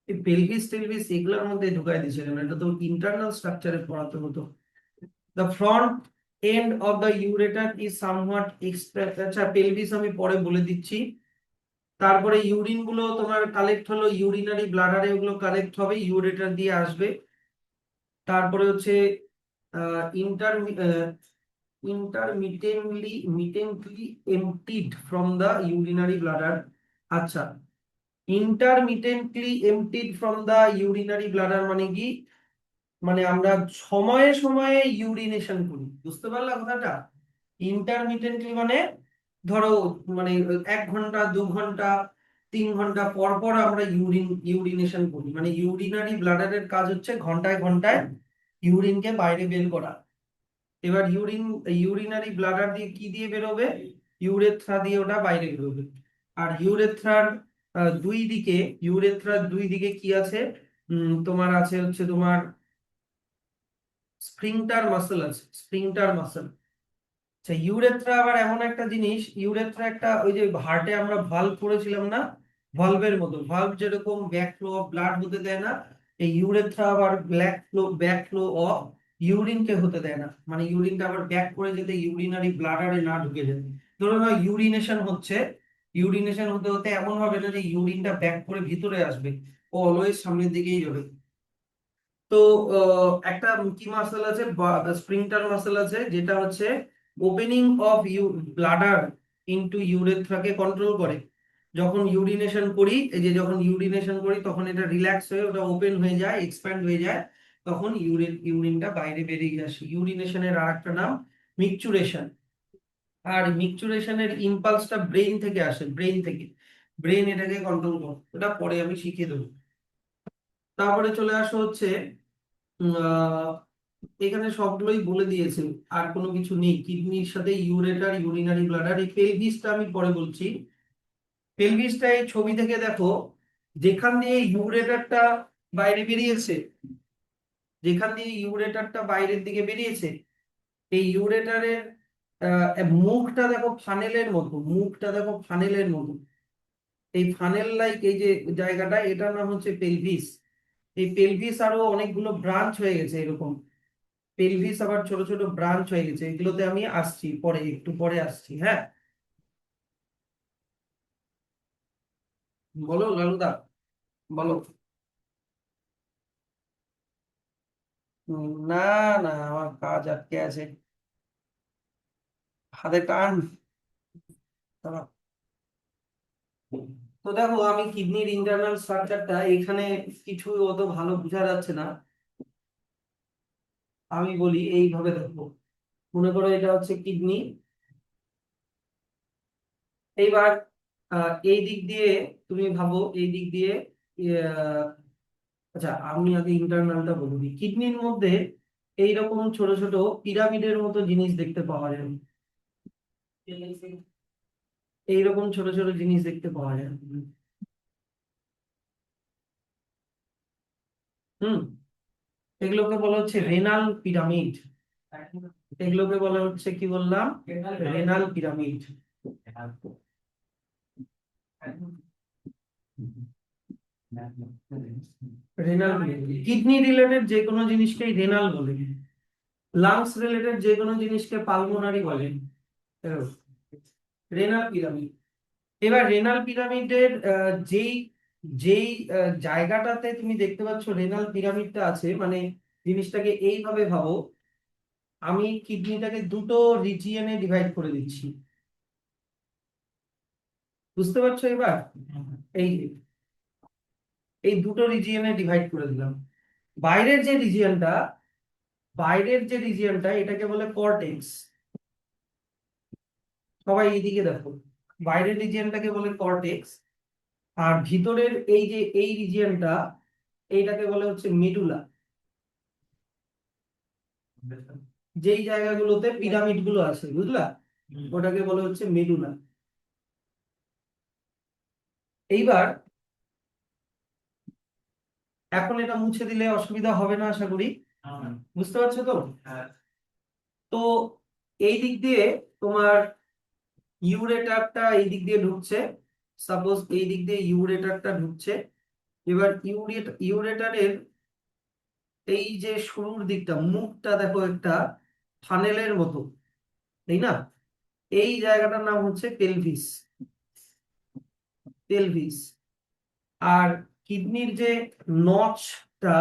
এই পেলভিস টেলভিস এগুলোর মধ্যে ঢুকাই দিচ্ছে কেন? এটা তো ইন্টারনাল স্ট্রাকচারে পড়াতে হতো। The front end of the ureter is somewhat extra. আচ্ছা, পেলভিস আমি পরে বলে দিচ্ছি। তারপরে ইউরিন গুলো তোমার কালেক্ট হলো ইউরিনারি ব্লাডারে, ওগুলো কালেক্ট হবে, ইউরেটার দিয়ে আসবে। তারপরে হচ্ছে intermittently emptied from the urinary bladder. আচ্ছা, intermittently emptied from the urinary bladder মানে কি? মানে আমরা সময়ে সময়ে ইউরিনেশন করি, বুঝতে পারলা কথাটা? ইন্টারমিটেন্টলি মানে ধরো, মানে 1 ঘন্টা 2 ঘন্টা 3 ঘন্টা পর পর আমরা ইউরিনেশন করি, মানে ইউরিনারি ব্লাডারের কাজ হচ্ছে ঘন্টায় ঘন্টায় ইউরিনকে বাইরে বের করা। এবার ইউরিনারি ব্লাডার দিয়ে কি দিয়ে বেরোবে? ইউরেথ্রা দিয়ে ওটা বাইরে বেরোবে। আর ইউরেথ্রার দুই দিকে কি আছে? তোমার আছে হচ্ছে তোমার স্ফিংটার মাসল আছে, স্ফিংটার মাসল। আচ্ছা, ইউরেথ্রা আবার এমন একটা জিনিস, ইউরেথ্রা একটা ওই যে হার্টে আমরা ভালভ করেছিলাম না, ভালভের মতো, ভালভ যেরকম ব্যাক ফ্লো অফ ব্লাড হতে দেয় না, এই ইউরেথ্রা আবার ব্যাক ফ্লো অফ ইউরিনকে হতে দেয় না, মানে ইউরিনটা আবার ব্যাক করে যেতে ইউরিনারি ব্লাডারে না ঢুকে যেতে। ধরুন ইউরিনেশন হচ্ছে, ইউরিনেশন হতে হতে এমন হবে না যে ইউরিনটা ব্যাক করে ভিতরে আসবে, ও অলওয়েজ সামনের দিকেই যাবে। তো একটা কি মাসল আছে, স্প্রিংটার মাসল আছে, যেটা হচ্ছে ওপেনিং অফ ব্লাডার ইনটু ইউরেথ্রাকে কন্ট্রোল করে। যখন ইউরিনেশন করি, এই যে যখন ইউরিনেশন করি তখন এটা রিল্যাক্স হয়ে ওটা ওপেন হয়ে যায়, এক্সপ্যান্ড হয়ে যায়, তখন ইউরিনটা বাইরে বেরিয়ে আসে। ইউরিনেশনের আর একটা নাম মিকচুরেশন। আর মিকচুরেশনের ইম্পালসটা ব্রেইন থেকে আসে, ব্রেইন থেকে। ব্রেইন এটাকে কন্ট্রোল করে, ওটা পরে আমি শিখিয়ে দেবো। তারপরে চলে আসো হচ্ছে আহ, এখানে সবগুলোই বলে দিয়েছে, আর কোনো কিছু নেই। কিডনির সাথে ইউরেটার, ইউরিনারি ব্লাডার, এই পেলভিসটা আমি পরে বলছি। পেলভিসটা এই ছবি থেকে দেখো, যেখান দিয়ে ইউরেটারটা বাইরে বেরিয়েছে, যেখান দিয়ে ইউরেটারটা বাইরের দিকে বেরিয়েছে, এই ইউরেটারের মুখটা দেখো ফানেলের মতো, মুখটা দেখো ফানেলের মতো। এই ফানেল লাইক এই যে জায়গাটা, এটার নাম হচ্ছে পেলভিস। এই পেলভিস আরো অনেকগুলো ব্রাঞ্চ হয়ে গেছে এরকম। পেলভিস আবার ছোট ছোট ব্রাঞ্চ হয়ে গেছে, এগুলোতে আমি আসছি পরে, একটু পরে আসছি, হ্যাঁ। বলো লালুদা, বলো। না, না, আমার কাজ আটকে আছে, হাতে টান। দাঁড়াও। তো দেখো, আমি কিডনির ইন্টারনাল স্ট্রাকচারটা এখানে কিছু অত ভালো বোঝা যাচ্ছে না, আমি বলি এইভাবে দেখো। মনে করো এটা হচ্ছে কিডনি। এইবার এই দিক দিয়ে তুমি ভাবো, এই দিক দিয়ে আহ, আচ্ছা, আমি আগে ইন্টারনালটা বলে দিই। কিডনির মধ্যে এইরকম ছোট ছোট পিরামিডের মতো জিনিস দেখতে পাওয়া যায়, এইরকম ছোট ছোট জিনিস দেখতে পাওয়া যায়। হুম। এগুলোকে বলা হচ্ছে রেনাল পিরামিড। এগুলোকে বলা হচ্ছে, কি বললাম, renal pyramid. Renal, kidney related যে কোনো জিনিসকেই রেনাল বলে, লাংস রিলেটেড যে কোনো জিনিসকে পালমোনারি বলে। Renal pyramid. এবার রেনাল পিরামিডের যেই যেই জায়গাটাতে তুমি দেখতে পাচ্ছ রেনাল পিরামিডটা আছে, মানে জিনিসটাকে এইভাবে ভাবো, আমি কিডনিটাকে দুটো রিজিয়নে ডিভাইড করে দিচ্ছি, বুঝতে পারছো এবার? এই এই দুটো রিজিয়নে ডিভাইড করে দিলাম। বাইরের যে রিজিয়নটা, বাইরের যে রিজিয়নটা এটাকে বলে কর্টেক্স। সবাই এইদিকে দেখো, বাইরের রিজিয়নটাকে বলে কর্টেক্স। আর ভিতরের এই যে এই রিজিয়নটা, এইটাকে বলে হচ্ছে মেডুলা। যেই জায়গাগুলোতে পিরামিড গুলো আছে, বুঝলা, ওটাকে বলে হচ্ছে মেডুলা। এইবার এখন এটা মুছে দিলে অসুবিধা হবে না আশা করি, বুঝতে পারছো তো? তো এই দিক দিয়ে তোমার ইউরেটারটা এই দিক দিয়ে ঢুকছে, সাপোজ এই দিক দিয়ে ইউরেটারটা ঢুকছে। এবার ইউরেটারের এই যে শুরুর দিকটা, মুখটা দেখো একটা ফানেলের মতো, তাই না? এই জায়গাটার নাম হচ্ছে পেলভিস, পেলভিস। আর কিডনির যে নচটা,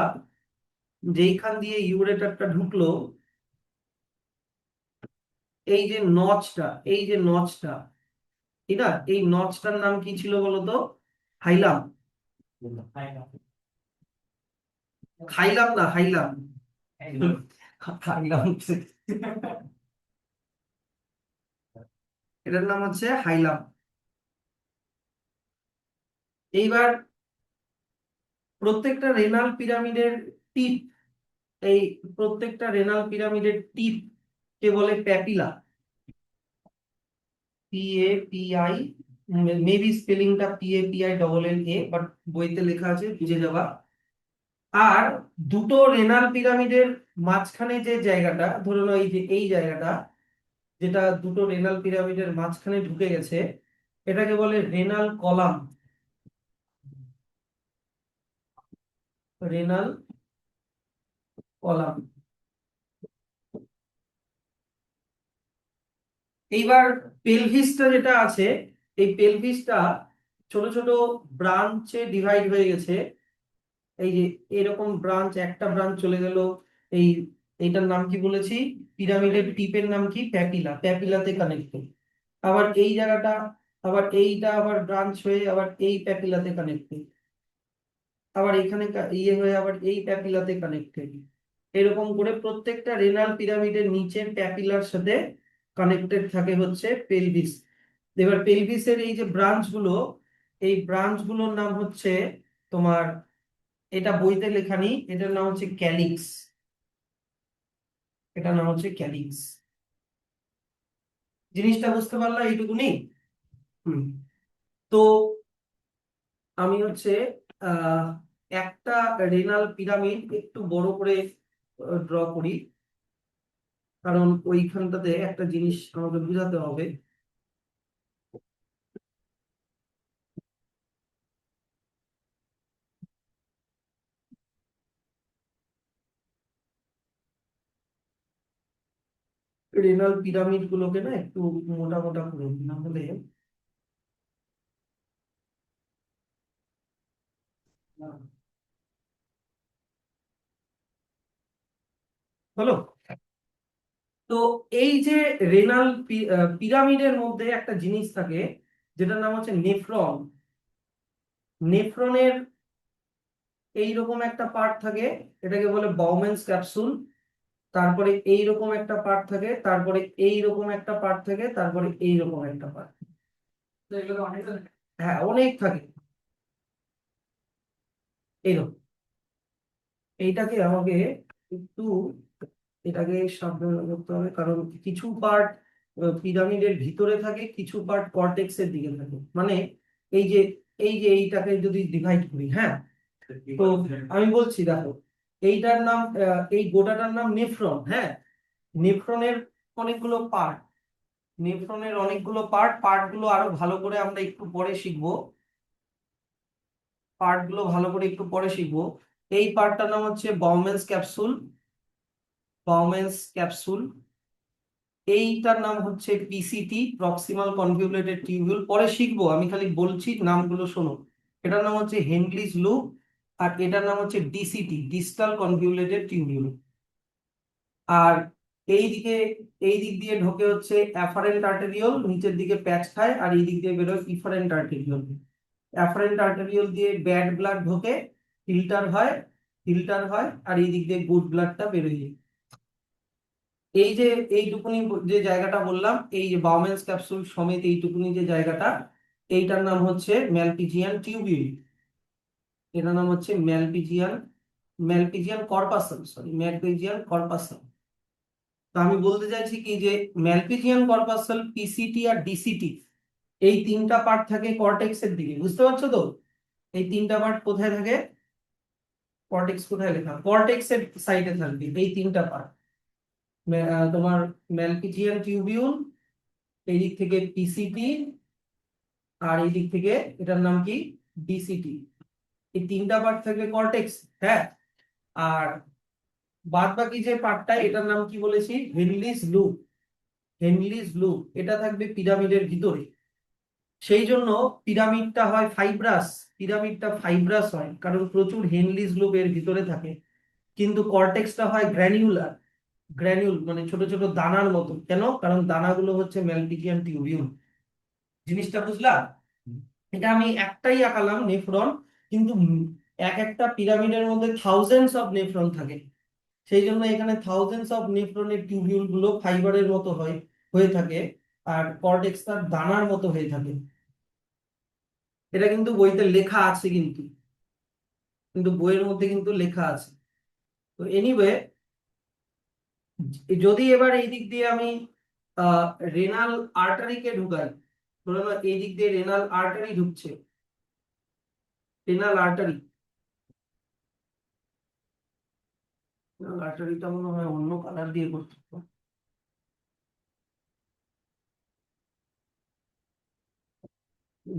যেইখান দিয়ে ইউরেটারটা ঢুকলো, এই যে নচটা, এই যে নচটা, ঠিক না, এই নচটার নাম কি ছিল বলতো? হাইলাম। খাইলাম না, হাইলাম। হাইলাম, এটার নাম হচ্ছে হাইলাম। এইবার প্রত্যেকটা রেনাল পিরামিডের টিপ, এই প্রত্যেকটা রেনাল পিরামিডের টিপ কে বলে প্যাপিলা। PAPI, মেবি স্পেলিংটা PAPI, বাট বইতে লেখা আছে, বুঝে যাবা। আর দুটো রেনাল পিরামিডের মাঝখানে যে জায়গাটা, ধরে নাও এই যে এই জায়গাটা, যেটা দুটো রেনাল পিরামিডের মাঝখানে ঢুকে গেছে, এটাকে বলে রেনাল কলাম। Renal column. এইবার পেলভিসটা যেটা আছে, এই পেলভিসটা ছোট ছোট ব্রাঞ্চে ডিভাইড হয়ে গেছে। এই যে এরকম ব্রাঞ্চ, একটা ব্রাঞ্চ চলে গেল এই, এইটার নাম কি বলেছি, পিরামিডের টিপের নাম কি, প্যাপিলা, প্যাপিলাতে কানেক্টেড। আবার এই জায়গাটা আবার এইটা আবার ব্রাঞ্চ হয়ে আবার এই প্যাপিলাতে কানেক্টেড, আবার এখানে ইয়ে হয়ে আবার এই প্যাপিলাতে কানেক্টেড। এরকম করে প্রত্যেকটা রেনাল পিরামিডের নিচের প্যাপিলার সাথে কানেক্টেড থাকে হচ্ছে পেলভিস। এবার পেলভিসের এই যে ব্রাঞ্চ গুলো, এই ব্রাঞ্চ গুলোর নাম হচ্ছে তোমার, এটা বইতে লেখা নেই, এটার নাম হচ্ছে ক্যালিক্স। এটার নাম হচ্ছে ক্যালিক্স। জিনিসটা বুঝতে পারলা এইটুকুনি? হুম। তো আমি হচ্ছে আহ একটা রেনাল পিরামিড একটু বড় করে ড্র করি, কারণ ওইখানটাতে একটা জিনিস আমাকে বোঝাতে হবে। রেনাল পিরামিড গুলোকে না একটু মোটা মোটা করে দিই, না হলে হলো। তো এই যে রেনাল পিরামিডের মধ্যে একটা জিনিস থাকে যেটার নাম হচ্ছে নেফ্রন। নেফ্রনের এইরকম একটা পার্ট থাকে, এটাকে বলে বাউম্যানস ক্যাপসুল। তারপরে এইরকম একটা পার্ট থাকে, তারপরে এইরকম একটা পার্ট থাকে, তারপরে এইরকম একটা পার্ট। হ্যাঁ, অনেক থাকে এইরকম। এইটাকে আমাকে একটু, এটাকে সাবধান করতে হবে, কারণ কিছু পার্ট পিরামিডের ভিতরে থাকে, কিছু পার্ট কর্টেক্সের দিকে থাকে। মানে এই যে এইটাকে যদি ডিভাইড করি, হ্যাঁ, তো আমি বলছি দেখো, এইটার নাম এই গোটাটার নাম নেফ্রন। হ্যাঁ, নেফ্রনের অনেকগুলো পার্ট, নেফ্রনের অনেকগুলো পার্ট, পার্টগুলো আরো ভালো করে আমরা একটু পরে শিখবো, পার্টগুলো ভালো করে একটু পরে শিখবো। এই পার্টটার নাম হচ্ছে বাউম্যানস ক্যাপসুল। বাউম্যানস ক্যাপসুল, এইটার নাম হচ্ছে পিসিটি, প্রক্সিমাল কনভিউলেটেড টিউবিউল। পরে শিখবো, আমি খালি বলছি নামগুলো শোনো। এটার নাম হচ্ছে হেনরিজ লুপ, আর এটার নাম হচ্ছে ডিসিটি, ডিস্টাল কনভিউলেটেড টিউবিউল। আর এই দিকে, এই দিক দিয়ে ঢোকে হচ্ছে অ্যাফারেন্ট আর্টেরিওল, নিচের দিকে প্যাচ খায়, আর এই দিক দিয়ে বেরোয় ইফারেন্ট আর্টেরিওল। অ্যাফারেন্ট আর্টেরিওল দিয়ে ব্যাড ব্লাড ঢোকে, ফিল্টার হয়, ফিল্টার হয়, আর এই দিক দিয়ে গুড ব্লাডটা বেরোয় যায়। এই যে এইটুকুনি যে জায়গাটা বললাম, এই যে বাউম্যানস ক্যাপসুল সমেত এইটুকুনি যে জায়গাটা, এইটার নাম হচ্ছে ম্যালপিজিয়ান টিউবিউল। এটার নাম হচ্ছে ম্যালপিজিয়ান, ম্যালপিজিয়ান কর্পাসাল, সরি ম্যালপিজিয়ান কর্পাসাল। তো আমি বলতে চাইছি কি যে ম্যালপিজিয়ান কর্পাসাল, পিসিটি আর ডিসিটি, এই তিনটা পার্ট থাকে কর্টেক্সের দিকে, বুঝতে পারছো তো? এই তিনটা পার্ট কোথায় থাকে? কর্টেক্স কোথায় লেখা, কর্টেক্সের সাইডে থাকবে এই তিনটা পার্ট। তোমার ম্যালপিজিয়ান টিউবিউল, এই দিক থেকে পিসিটি, আর এই দিক থেকে এটার নাম কি, ডিসিটি। এই তিনটা পার্ট থাকবে কর্টেক্স। হ্যাঁ, আর বাদ বাকি যে পার্টটা, এটার নাম কি বলেছি, হেনলিস লুপ। হেনলিস লুপ এটা থাকবে পিরামিডের ভিতরে। সেই জন্য পিরামিডটা হয় ফাইব্রাস, পিরামিডটা ফাইব্রাস হয় কারণ প্রচুর হেনলিস লুপ এর ভিতরে থাকে। কিন্তু কর্টেক্সটা হয় গ্র্যানিউলার, গ্র্যানিউল মানে ছোট ছোট দানার মতো। কেন? কারণ দানাগুলো হচ্ছে ম্যালপিজিয়ান টিউবিউল। জিনিসটা বুঝলা? এটা আমি একটাই আঁকালাম নেফ্রন, কিন্তু এক একটা পিরামিডের মধ্যে থাউজেন্ডস অফ নেফ্রন থাকে। সেই জন্য এখানে থাউজেন্ডস অফ নেফ্রনের টিউবিউল গুলো ফাইবারের মতো হয়, হয়ে থাকে, আর কর্টেক্স তার দানার মতো হয়ে থাকে। এটা কিন্তু বইতে লেখা আছে, কিন্তু কিন্তু বইয়ের মধ্যে কিন্তু লেখা আছে। তো এনিওয়ে, যদি এবার এই দিক দিয়ে আমি আহ রেনাল আর্টারিকে ঢুকাই, ধরে নাও এই দিক দিয়ে রেনাল আর্টারি ঢুকছে, রেনাল আর্টারি, রেনাল আর্টারিটা মনে হয় অন্য কালার দিয়ে করতে হবে,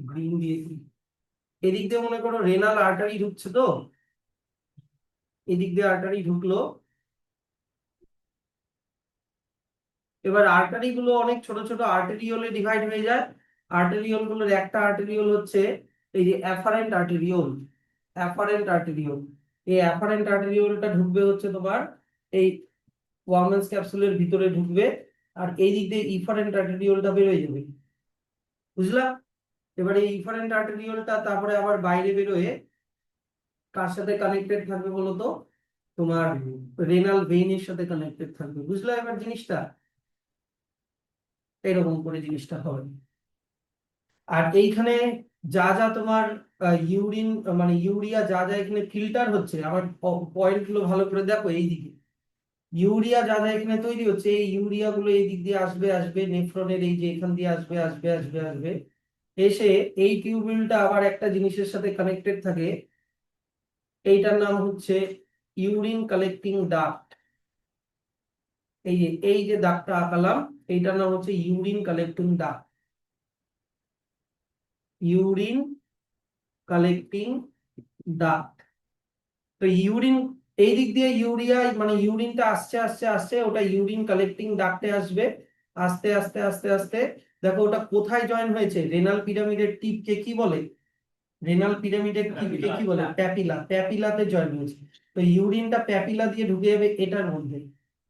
গ্রিন দিয়ে দিই। এদিক দিয়ে মনে করো রেনাল আর্টারি ঢুকছে, তো এদিক দিয়ে আর্টারি ঢুকলো। এবার আর্টারি গুলো অনেক ছোট ছোট আর্টেরিওলে ডিভাইড হয়ে যায়। আর্টেরিওল গুলোর একটা আর্টেরিওল হচ্ছে এই যে অ্যাফারেন্ট আর্টেরিওল, অ্যাফারেন্ট আর্টেরিওল। এই অ্যাফারেন্ট আর্টেরিওলটা ঢুকবে হচ্ছে তোমার এই ওয়ার্মেন্স ক্যাপসুলের ভিতরে ঢুকবে, আর এই দিক দিয়ে ইফারেন্ট আর্টেরিওলটা বেরোয় যাবে। বুঝলা? এবারে ইফারেন্ট আর্টেরিওলটা তারপরে আবার বাইরে বেরোয় কার সাথে কানেক্টেড থাকবে বলো তো, তোমার রেনাল ভেইনের সাথে কানেক্টেড থাকবে। বুঝলে এবার জিনিসটা এরকম করে জিনিসটা হবে। আর এইখানে যা যা তোমার ইউরিন মানে ইউরিয়া যা যা এখানে ফিল্টার হচ্ছে, আমার পয়েন্ট গুলো ভালো করে দেখো এইদিকে। ইউরিয়া যা যা এখানে তৈরি হচ্ছে, এই ইউরিয়া গুলো এই দিক দিয়ে আসবে আসবে নেফ্রনের এই যে এখান দিয়ে আসবে আসবে আসবে আসবে, এসে এই টিউবিলটা আবার একটা জিনিসের সাথে কানেক্টেড থাকে, এইটার নাম হচ্ছে ইউরিন কালেক্টিং ডাক্ট। এই যে দাগটা আঁকালাম, এইটার নাম হচ্ছে urine collecting duct. Urine collecting duct. তো ইউরিন এই দিক দিয়ে ইউরিয়া মানে ইউরিনটা আসছে আসছে আসছে, ওটা ইউরিন কালেক্টিং ডাক্টে আসবে, আস্তে আস্তে আস্তে আস্তে। দেখো ওটা কোথায় জয়েন হয়েছে, রেনাল পিরামিডের টিপকে কি বলে, রেনাল পিরামিডের টিপকে কি বলে, প্যাপিলা, প্যাপিলাতে জয়েন হয়েছে। তো ইউরিনটা প্যাপিলা দিয়ে ঢুকে যাবে এটার মধ্যে।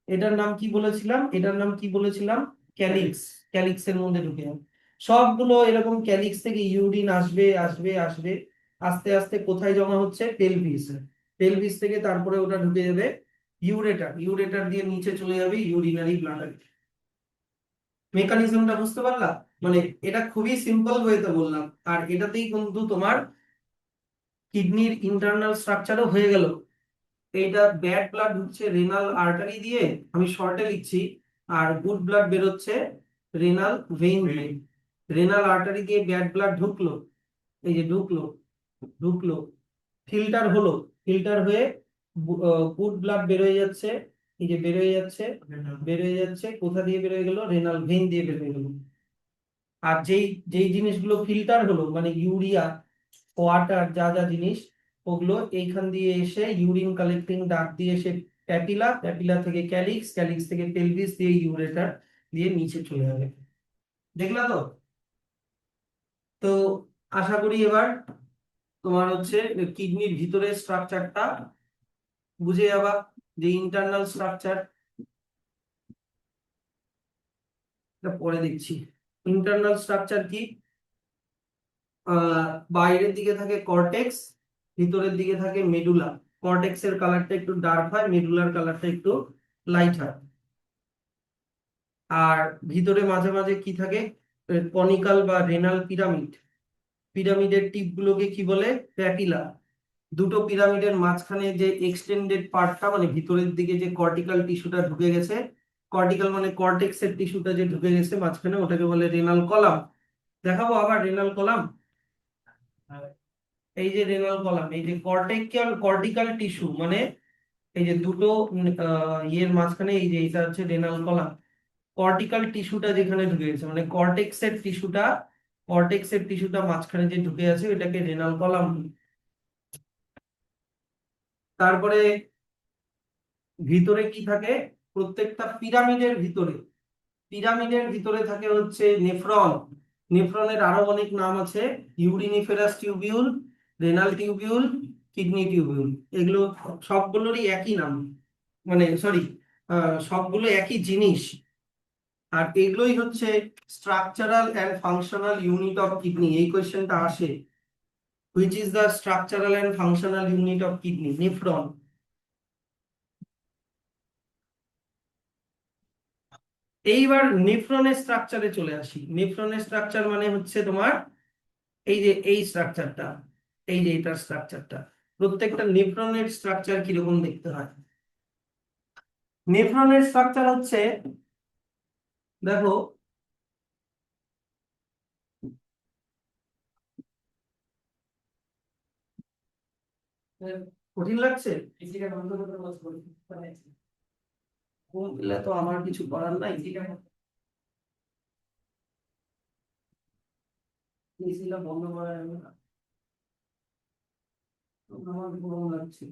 এটার নাম কি বলেছিলাম, এটার নাম কি বলেছিলাম, ক্যালিক্স। ক্যালিক্সের মধ্যে ঢুকে যাবে সবগুলো এরকম, ক্যালিক্স থেকে ইউরিন আসবে আসবে আসবে, আস্তে আস্তে কোথায় জমা হচ্ছে, পেলভিস। পেলভিস থেকে তারপরে ওটা ঢুকে যাবে ইউরেটার, ইউরেটার দিয়ে নিচে চলে যাবে ইউরিনারি ব্লাডার। মেকানিজমটা বুঝতে পারলা? মানে এটা খুবই সিম্পল ওয়েতে বললাম, আর এটাতেই কিন্তু তোমার কিডনির ইন্টারনাল স্ট্রাকচারও হয়ে গেল। এইটা ব্যাড ব্লাড ঢুকছে রেনাল আর্টারি দিয়ে, আমি শর্টে লিখছি, আর গুড ব্লাড বেরোচ্ছে রেনাল ভেইন দিয়ে। রেনাল আর্টারি দিয়ে ব্যাড ব্লাড ঢুকলো, এই যে ঢুকলো, ঢুকলো, ফিল্টার হলো, ফিল্টার হয়ে গুড ব্লাড বেরোয় যাচ্ছে, এই যে বেরোয় যাচ্ছে, বেরোয় যাচ্ছে, কোথা দিয়ে বেরোয় গেল, রেনাল ভেইন দিয়ে বেরোয় গেল। আর যেই যেই জিনিসগুলো ফিল্টার হলো মানে ইউরিয়া, ওয়াটার, যা যা জিনিস, ওগুলো এইখান দিয়ে এসে ইউরিন কালেক্টিং ডাক্ট দিয়ে এসে প্যাপিলা, প্যাপিলা থেকে ক্যালিক্স, ক্যালিক্স থেকে পেলভিস দিয়ে ইউরেটার দিয়ে নিচে চলে যাবে। দেখলা তো? তো আশা করি এবার তোমার হচ্ছে কিডনির ভিতরের স্ট্রাকচারটা বুঝে যাবা, যে ইন্টারনাল স্ট্রাকচার, পরে দেখছি। ইন্টারনাল স্ট্রাকচার কি, বাইরের দিকে থাকে কর্টেক্স, ভিতরের দিকে থাকে মেডুলা। কর্টেক্সের কালারটা একটু ডার্ক হয়, মেডুলার কালারটা একটু লাইট হয়। আর ভিতরে মাঝে মাঝে কি থাকে, কনিকাল বা রেনাল পিরামিড, পিরামিডের টিপ গুলোকে কি বলে, প্যাপিলা। দুটো পিরামিডের মাঝখানে যে এক্সটেন্ডেড পার্টটা মানে ভিতরের দিকে যে কর্টিক্যাল টিস্যুটা ঢুকে গেছে, কর্টিক্যাল মানে কর্টেক্সের টিস্যুটা যে ঢুকে গেছে মাঝখানে, ওটাকে বলে রেনাল কলাম। দেখাবো আবার রেনাল কলাম, এই যে রেনাল কলাম, এই যে কর্টিক্যাল, কর্টিক্যাল টিস্যু মানে এই যে দুটো ইয়ের মাঝখানে, এই যে এটা হচ্ছে রেনাল কলাম। কর্টিক্যাল টিস্যুটা যেখানে ঢুকে গেছে মানে কর্টেক্সের টিস্যুটা, কর্টেক্সের টিস্যুটা মাঝখানে যে ঢুকে আছে এটাকে রেনাল কলাম। তারপরে ভিতরে কি থাকে, প্রত্যেকটা পিরামিডের ভিতরে, পিরামিডের ভিতরে থাকে হচ্ছে নেফ্রন। নেফ্রনের আরো অনেক নাম আছে, uriniferous tubule, renal tubule, kidney tubule, এগুলো সবগুলোরই একই নাম, মানে সরি, সবগুলো একই জিনিস। আর এগুলোই হচ্ছে structural and functional unit of kidney. এই কোয়েশ্চেনটা আসে, which is the structural and functional unit of kidney, nephron. এইবার নেফ্রনের স্ট্রাকচারে চলে আসি। নেফ্রনের স্ট্রাকচার মানে হচ্ছে তোমার এই যে এই স্ট্রাকচারটা, এই যে এটার স্ট্রাকচারটা, প্রত্যেকটা নেফ্রনের স্ট্রাকচার কিরকম দেখতে হয়। নেফ্রনের স্ট্রাকচার হচ্ছে, দেখো, কঠিন লাগছে, ঘুম পেলে তো আমার কিছু করার নাই, এসিটা বন্ধ করা যাবে না, আমার গরম লাগছে।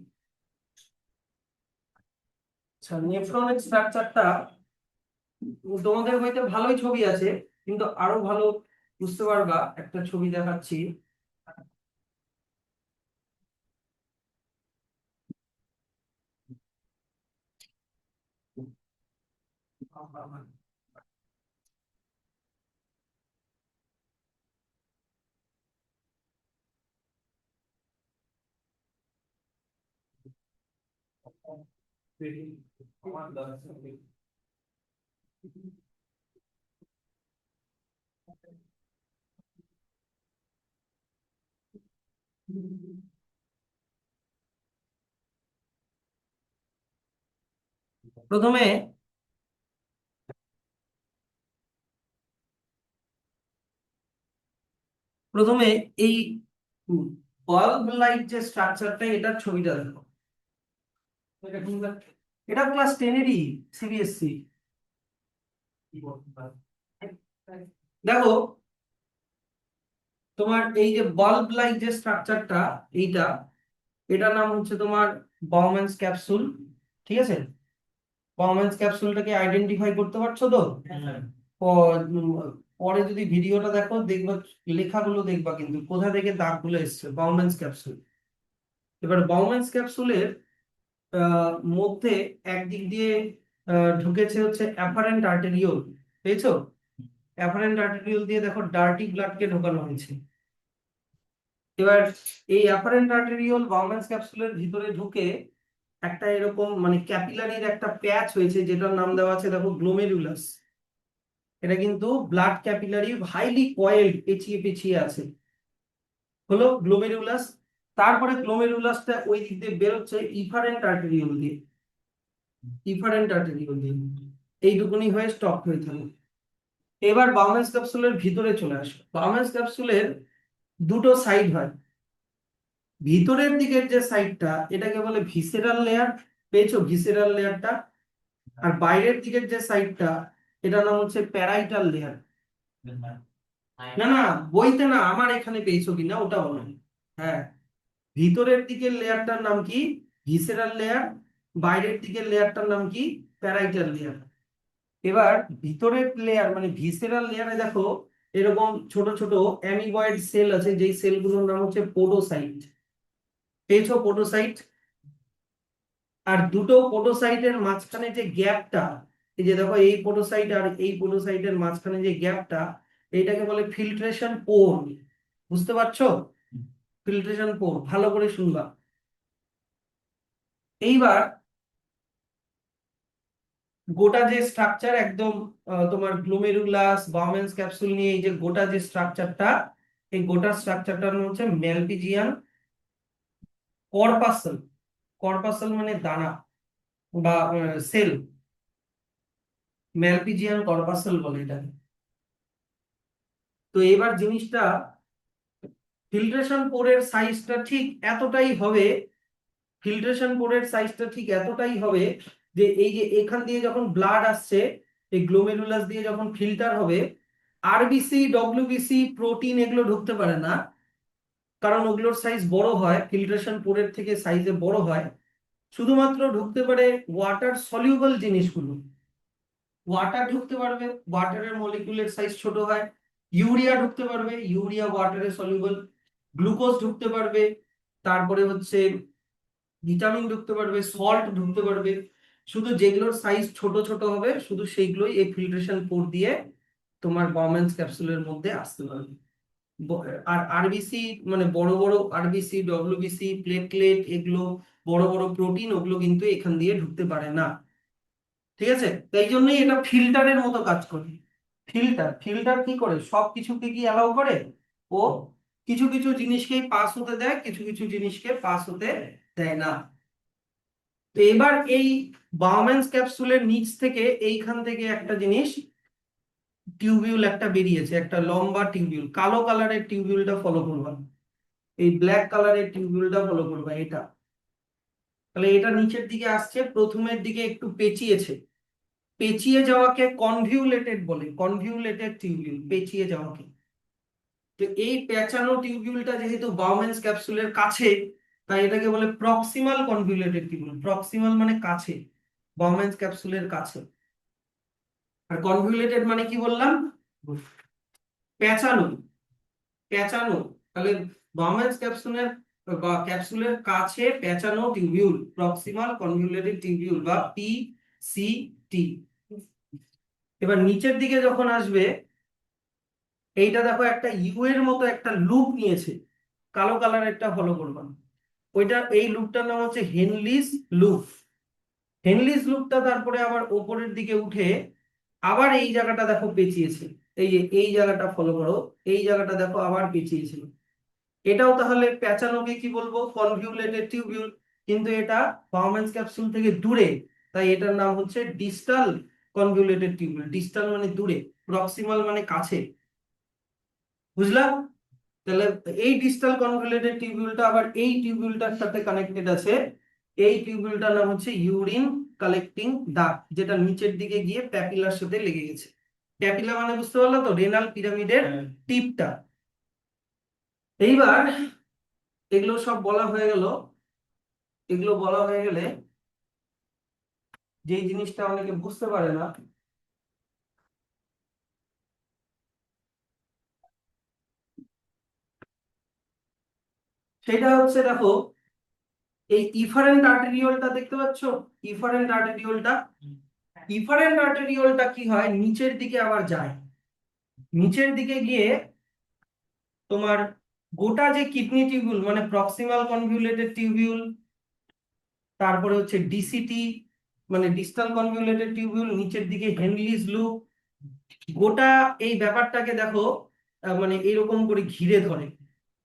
আচ্ছা, নেফ্রনের স্ট্রাকচারটা তোমাদের হয়তো ভালোই ছবি আছে, কিন্তু আরো ভালো বুঝতে পারবা, একটা ছবি দেখাচ্ছি। প্রথমে প্রথমে এই বাল্ব লাইট যে স্ট্রাকচারটা, এটার ছবিটা দেখো। এটা ক্লাস 10-এরই, সিবিএসসি। দেখো, তোমার এই যে বাল্ব লাইট যে স্ট্রাকচারটা, এইটা, এটার নাম হচ্ছে তোমার বাউম্যানস ক্যাপসুল। ঠিক আছে, বাউম্যানস ক্যাপসুলটাকে আইডেন্টিফাই করতে পারছো তো? উম, পরে যদি ভিডিওটা দেখো, দেখবা লেখাগুলো দেখবা কিন্তু কোথা থেকে দাগগুলো এসছে, বাউম্যানস ক্যাপসুল। এবার বাউম্যানস ক্যাপসুলের মধ্যে একদিক দিয়ে ঢুকেছে হচ্ছে অ্যাফারেন্ট আর্টেরিওল, পেয়েছো? অ্যাফারেন্ট আর্টেরিওল দিয়ে দেখো ডার্টি ব্লাডকে ঢোকানো হয়েছে। এবার এই অ্যাফারেন্ট আর্টেরিওল বাউম্যানস ক্যাপসুলের ভিতরে ঢুকে একটা এরকম মানে ক্যাপিলারির একটা প্যাচ হয়েছে, যেটার নাম দেওয়া আছে দেখো গ্লোমেরুলাস। এটা কিন্তু ব্লাড ক্যাপিলারি হাইলি কয়েলড, পেঁচিয়ে পেঁচিয়ে আছে, হলো গ্লোমেরুলাস। তারপরে গ্লোমেরুলাসটা ওই দিক দিয়ে বেরোচ্ছে ইফারেন্ট আর্টেরিওল দিয়ে, ইফারেন্ট আর্টেরিওল দিয়ে এইটুকুনি হয়ে স্টপ হয়ে থাকে। এবার বাউম্যানস ক্যাপসুলের ভিতরে চলে আসে। বাউম্যানস ক্যাপসুলের দুটো সাইড হয়। ভিতরের দিকের যে সাইডটা, এটাকে বলে ভিসেরাল লেয়ার, পেয়েছো ভিসেরাল লেয়ারটা? আর বাইরের দিকের যে সাইডটা, এটার নাম হচ্ছে প্যারাইটাল লেয়ার। না না, বইতে না, আমার এখানে পেয়েছো কিনা ওটা বলো। হ্যাঁ, ভিতরের দিকের লেয়ারটার নাম কি? Visceral layer. বাইরের দিকের লেয়ারটার নাম কি? Parietal layer. এবার ভিতরের লেয়ার মানে ভিসেরাল লেয়ারে দেখো এরকম ছোট ছোট অ্যামিবয়েড সেল আছে, যেই সেলগুলোর নাম হচ্ছে পোডোসাইট। পেয়েছো পোডোসাইট? আর দুটো পোডোসাইটের মাঝখানে যে গ্যাপটা, এই যে দেখো এই পোডোসাইট আর এই পোডোসাইটের মাঝখানে যে গ্যাপটা, এইটাকে বলে ফিল্ট্রেশন পোর। বুঝতে পারছো? ফিল্ট্রেশন পোর, ভালো করে শুনবা। এইবার গোটা যে স্ট্রাকচার একদম তোমার গ্লোমেরুলাস বাউম্যানস ক্যাপসুল নিয়ে এই যে গোটা যে স্ট্রাকচারটা, এই গোটা স্ট্রাকচারটার নাম হচ্ছে ম্যালপিজিয়ান কর্পাসল। কর্পাসল মানে দানা বা সেল, ম্যালপিজিয়ান কর্পাসল বলে এটাকে। তো এবার জিনিসটা, ফিল্ট্রেশন পোরের সাইজটা ঠিক এতটাই হবে, ফিল্ট্রেশন পোরের সাইজটা ঠিক এতটাই হবে যে এই যে এখান দিয়ে যখন ব্লাড আসছে, এই গ্লোমেরুলাস দিয়ে যখন ফিল্টার হবে, আরবিসি ডব্লিউবিসি প্রোটিন এগুলো ঢুকতে পারে না, কারণ ওগুলোর সাইজ বড় হয়, ফিল্ট্রেশন পোরের থেকে সাইজে বড় হয়। শুধুমাত্র ঢুকতে পারে ওয়াটার সলিউবল জিনিসগুলো। ওয়াটার ঢুকতে পারবে, ওয়াটারের মলিকুলের সাইজ ছোট হয়। ইউরিয়া ঢুকতে পারবে, ইউরিয়া ওয়াটারে সলিউবল। গ্লুকোজ ঢুকতে পারবে, তারপরে হচ্ছে ভিটামিন ঢুকতে পারবে, সল্ট ঢুকতে পারবে। শুধু যেগুলোর সাইজ ছোট ছোট হবে, শুধু সেইগুলোই এই ফিল্ট্রেশন পোর দিয়ে তোমার বাউম্যানস ক্যাপসুলের মধ্যে আসতে পারবে। আর আরবিসি মানে বড় বড় আরবিসি ডব্লিউবিসি প্লেটলেট এগুলো, বড় বড় প্রোটিন, ওগুলো কিন্তু এখান দিয়ে ঢুকতে পারে না। ঠিক আছে, তাই জন্যই এটা ফিল্টারের মতো কাজ করে। ফিল্টার ফিল্টার কি করে, সব কিছুকে কি অ্যালাউ করে? ও কিছু কিছু জিনিসকেই পাস হতে দেয়, কিছু কিছু জিনিসকে পাস হতে দেয় না। তো এবার এই বাউম্যানস ক্যাপসুলের নিচ থেকে এইখান থেকে একটা জিনিস টিউবিউল একটা বেরিয়েছে, একটা লম্বা টিউবিউল, কালো কালারের টিউবিউলটা ফলো করবা, এই ব্ল্যাক কালারের টিউবিউলটা ফলো করবা। এটা তাহলে এটা নিচের দিকে আসছে, প্রথমের দিকে একটু পেঁচিয়েছে, পেঁচিয়ে যাওয়াকে কনভিউলেটেড বলে, কনভিউলেটেড টিউবিউল, পেঁচিয়ে যাওয়াকে। তো এই পেঁচানো টিউবিউলটা যেহেতু বাউম্যানস ক্যাপসুলের কাছে, তাই এটাকে বলে প্রক্সিমাল কনভিউলেটেড টিউবিউল। প্রক্সিমাল মানে কাছে, বাউম্যানস ক্যাপসুলের কাছে। আর কনভিউলেটেড মানে কি বললাম? পেঁচানো, পেঁচানো। তাহলে বাউম্যানস ক্যাপসুলের বা ক্যাপসুলের কাছে পেঁচানো টিউবিউল, প্রক্সিমাল কনভিউলেটেড টিউবিউল বা পিসিটি। এবার নিচের দিকে যখন আসবে, এইটা দেখো একটা ইউ এর মতো একটা লুপ নিয়েছে, কালো কালার একটা ফলো করবা। ওইটা এই লুপটার নাম হচ্ছে হেনলিস লুপ। হেনলিস লুপটা তারপরে আবার ওপরের দিকে উঠে আবার এই জায়গাটা দেখো পেঁচিয়েছে, এই যে এই জায়গাটা ফলো করো, এই জায়গাটা দেখো আবার পেঁচিয়েছিল। এটাও তাহলে প্যাঁচানোকে কি বলবো, কনভিউলেটেড টিউবিউল, কিন্তু এটা বাউম্যান্স ক্যাপসুল থেকে দূরে, তাই এটার নাম হচ্ছে ডিস্টাল কনভিউলেটেড টিউবিউল। ডিস্টাল মানে দূরে, প্রক্সিমাল মানে কাছে, বুঝলাম? তাহলে এই ডিস্টাল কনভলিউটেড টিউবিউলটা আবার এই টিউবিউলটার সাথে কানেক্টেড আছে। এই টিউবিউলটার নাম হচ্ছে ইউরিন কালেক্টিং ডাক্ট, যেটা নিচের দিকে গিয়ে প্যাপিলার সাথে লেগে গেছে। প্যাপিলা মানে বুঝতে পারলো তো, রেনাল পিরামিডের টিপটা। এইবার এগুলো সব বলা হয়ে গেল, এগুলো বলা হয়ে গেলে যে জিনিসটা অনেকে বুঝতে পারে না, সেটা হচ্ছে দেখো, এই ইফারেন্ট আর্টেরিওলটা দেখতে পাচ্ছ, ইফারেন্ট আর্টেরিওলটা, ইফারেন্ট আর্টেরিওলটা কি হয়, নিচের দিকে আবার যায়। নিচের দিকে গিয়ে তোমার গোটা যে কিডনি টিউবিউল মানে প্রক্সিমাল কনভিউলেটেড টিউবিউল, তারপরে হচ্ছে ডিসিটি মানে ডিস্টাল কনভিউলেটেড টিউবিউল, নিচের দিকে হেনলিস লুপ, গোটা এই ব্যাপারটাকে দেখো মানে এরকম করে ঘিরে ধরে।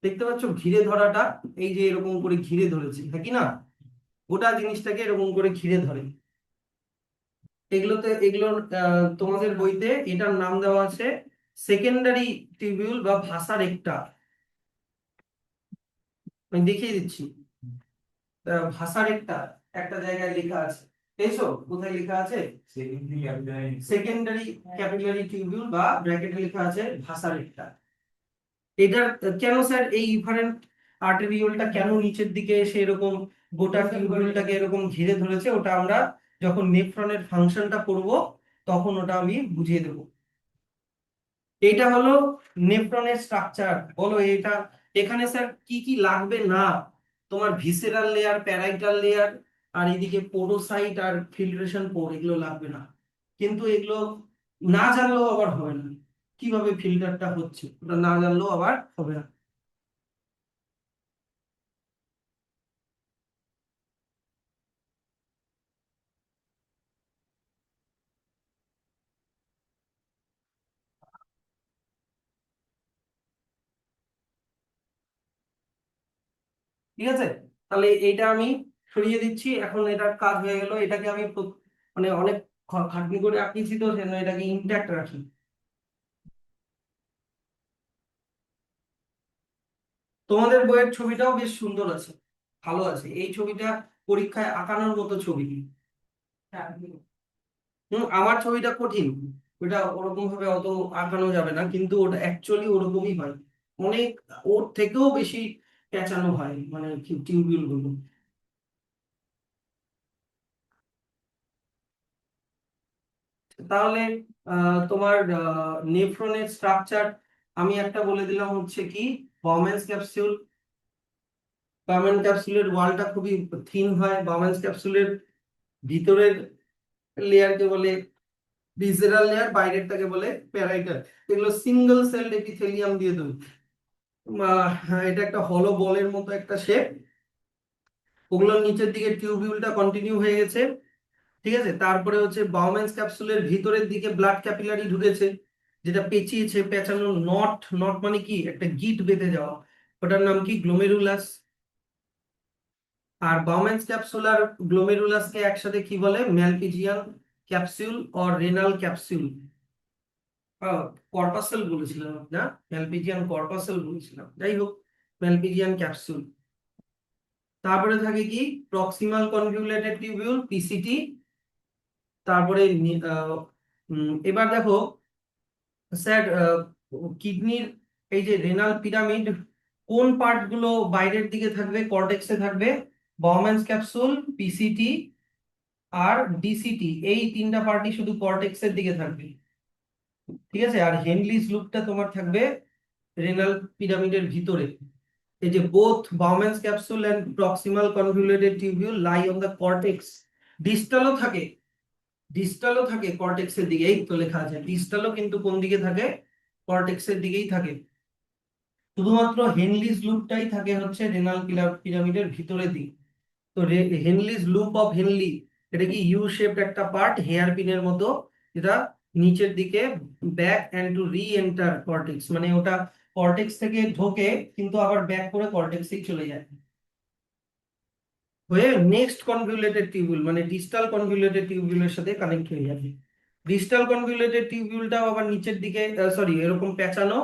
দেখতে পাচ্ছ ঘিরে ধরাটা, এই যে এরকম করে ঘিরে ধরেছে, হ্যাঁ কি না? গোটা জিনিসটাকে এরকম করে ঘিরে ধরে। এগুলোতে এগুলো তোমাদের বইতে এটার নাম দেওয়া আছে সেকেন্ডারি টিউবিউল বা ভাসা রেক্টা। আমি দেখিয়ে দিচ্ছি, ভাষার একটা একটা জায়গায় লেখা আছে, পেয়েছো? কোথায় লেখা আছে? সেকেন্ডারি ক্যাপিলারি টিউবিউল বা ব্র্যাকেটে লেখা আছে ভাষার একটা। এটার কেন স্যার এই ইনফারেন্ট আর্টেরিওলটা কেন নিচের দিকে এসে এরকম গোটা টিউবিউলটাকে এরকম ঘিরে ধরেছে, ওটা আমরা যখন নেফ্রনের ফাংশনটা করব তখন ওটা আমি বুঝিয়ে দেবো। এটা হলো নেফ্রনের স্ট্রাকচার। বলো এটা, এখানে স্যার কি কি লাগবে না, তোমার ভিসেরাল লেয়ার, প্যারাইটাল লেয়ার, আর এদিকে পোরোসাইট আর ফিল্ট্রেশন পোর, এগুলো লাগবে না। কিন্তু এগুলো না জানলেও আবার হবে না, কিভাবে ফিল্টারটা হচ্ছে ওটা না জানলেও আবার হবে না। ঠিক আছে, তাহলে এইটা আমি সরিয়ে দিচ্ছি, এখন এটার কাজ হয়ে গেল। এটাকে আমি মানে অনেক খাটনি করে আঁকিয়েছি, তো সেজন্য এটাকে ইনট্যাক্ট রাখি। তোমাদের বইয়ের ছবিটাও বেশ সুন্দর আছে, ভালো আছে এই ছবিটা, পরীক্ষায় আঁকানোর মতো ছবি। আমার ছবিটা কঠিন, ওটা ওরকম ভাবে অত আঁকানো যাবে না, কিন্তু ওটা অ্যাকচুয়ালি ওরকমই হয়, অনেক ওর থেকেও বেশি পেঁচানো হয় মানে টিউবিউল গুলো। তাহলে তোমার নেফ্রনের স্ট্রাকচার আমি একটা বলে দিলাম হচ্ছে কি, বাউম্যান্স ক্যাপসুল। বাউম্যান্স ক্যাপসুলের ওয়ালটা খুবই থিন হয়, বাউম্যান্স ক্যাপসুলের ভিতরের লেয়ারকে বলে ভিসেরাল লেয়ার, বাইরেরটাকে বলে প্যারাইটাল। এগুলো সিঙ্গেল সেল এপিথেলিয়াম দিয়ে তৈরি। এটা একটা হলো বলের মতো একটা শেপ। ওগুলোর নিচের দিকে টিউবিউলটা কন্টিনিউ হয়ে গেছে। ঠিক আছে, তারপরে হচ্ছে বাউম্যান্স ক্যাপসুলের ভিতরের দিকে ব্লাড ক্যাপিলারি ঢুকেছে, যেটা পেঁচিয়েছে, পেঁচানো নট, নট মানে কি একটা গিট বেঁধে যাওয়া, ওটার নাম কি গ্লোমেরুলাস। আর বাউম্যান্স ক্যাপসুল আর গ্লোমেরুলাসকে একসাথে কি বলে, Malpighian capsule or renal capsule. Corpuscle বলেছিলাম না, ম্যালপিজিয়ান কর্পাসেল বলেছিলাম, যাই হোক, ম্যালপিজিয়ান ক্যাপসুল। তারপরে থাকে কি প্রক্সিমাল কনভিউলেটেড টিউবিউল পিসিটি। তারপরে এবার দেখো স্যার, কিডনির এই যে রেনাল পিরামিড, কোন পার্ট গুলো বাইরের দিকে থাকবে, কর্টেক্সে থাকবে? বাউম্যান্স ক্যাপসুল, পিসিটি আর ডিসিটি, এই তিনটা পার্টই শুধু কর্টেক্সের দিকে থাকবে। ঠিক আছে, আর হেনলিস লুপটা তোমার থাকবে রেনাল পিরামিডের ভিতরে। এই যে both Bowman's capsule and proximal convoluted tubule lie on the cortex. ডিস্টালও থাকে, ডিস্টালও থাকে কর্টেক্সের দিকে, এই তো লেখা আছে ডিস্টালও, কিন্তু কোন দিকে থাকে, কর্টেক্সের দিকেই থাকে। শুধুমাত্র হেনলিস লুপটাই থাকে হচ্ছে রেনাল পিরামিডের ভিতরের দিকে। তো হেনলিস লুপ অফ হেনলি এটা কি ইউ শেপড একটা পার্ট হেয়ার পিনের মতো, যেটা নিচের দিকে back and to re enter cortex, মানে ওটা কর্টেক্স থেকে ঢোকে কিন্তু আবার ব্যাক করে কর্টেক্সেই চলে যায়, হয়ে নেক্সট কনভলিউটেড টিউবিউল মানে ডিস্টাল কনভলিউটেড টিউবিউলের সাথে কানেক্ট হয়ে যাবে। ডিস্টাল কনভলিউটেড টিউবিউলটাও আবার নিচের দিকে, সরি এরকম পেঁচানো,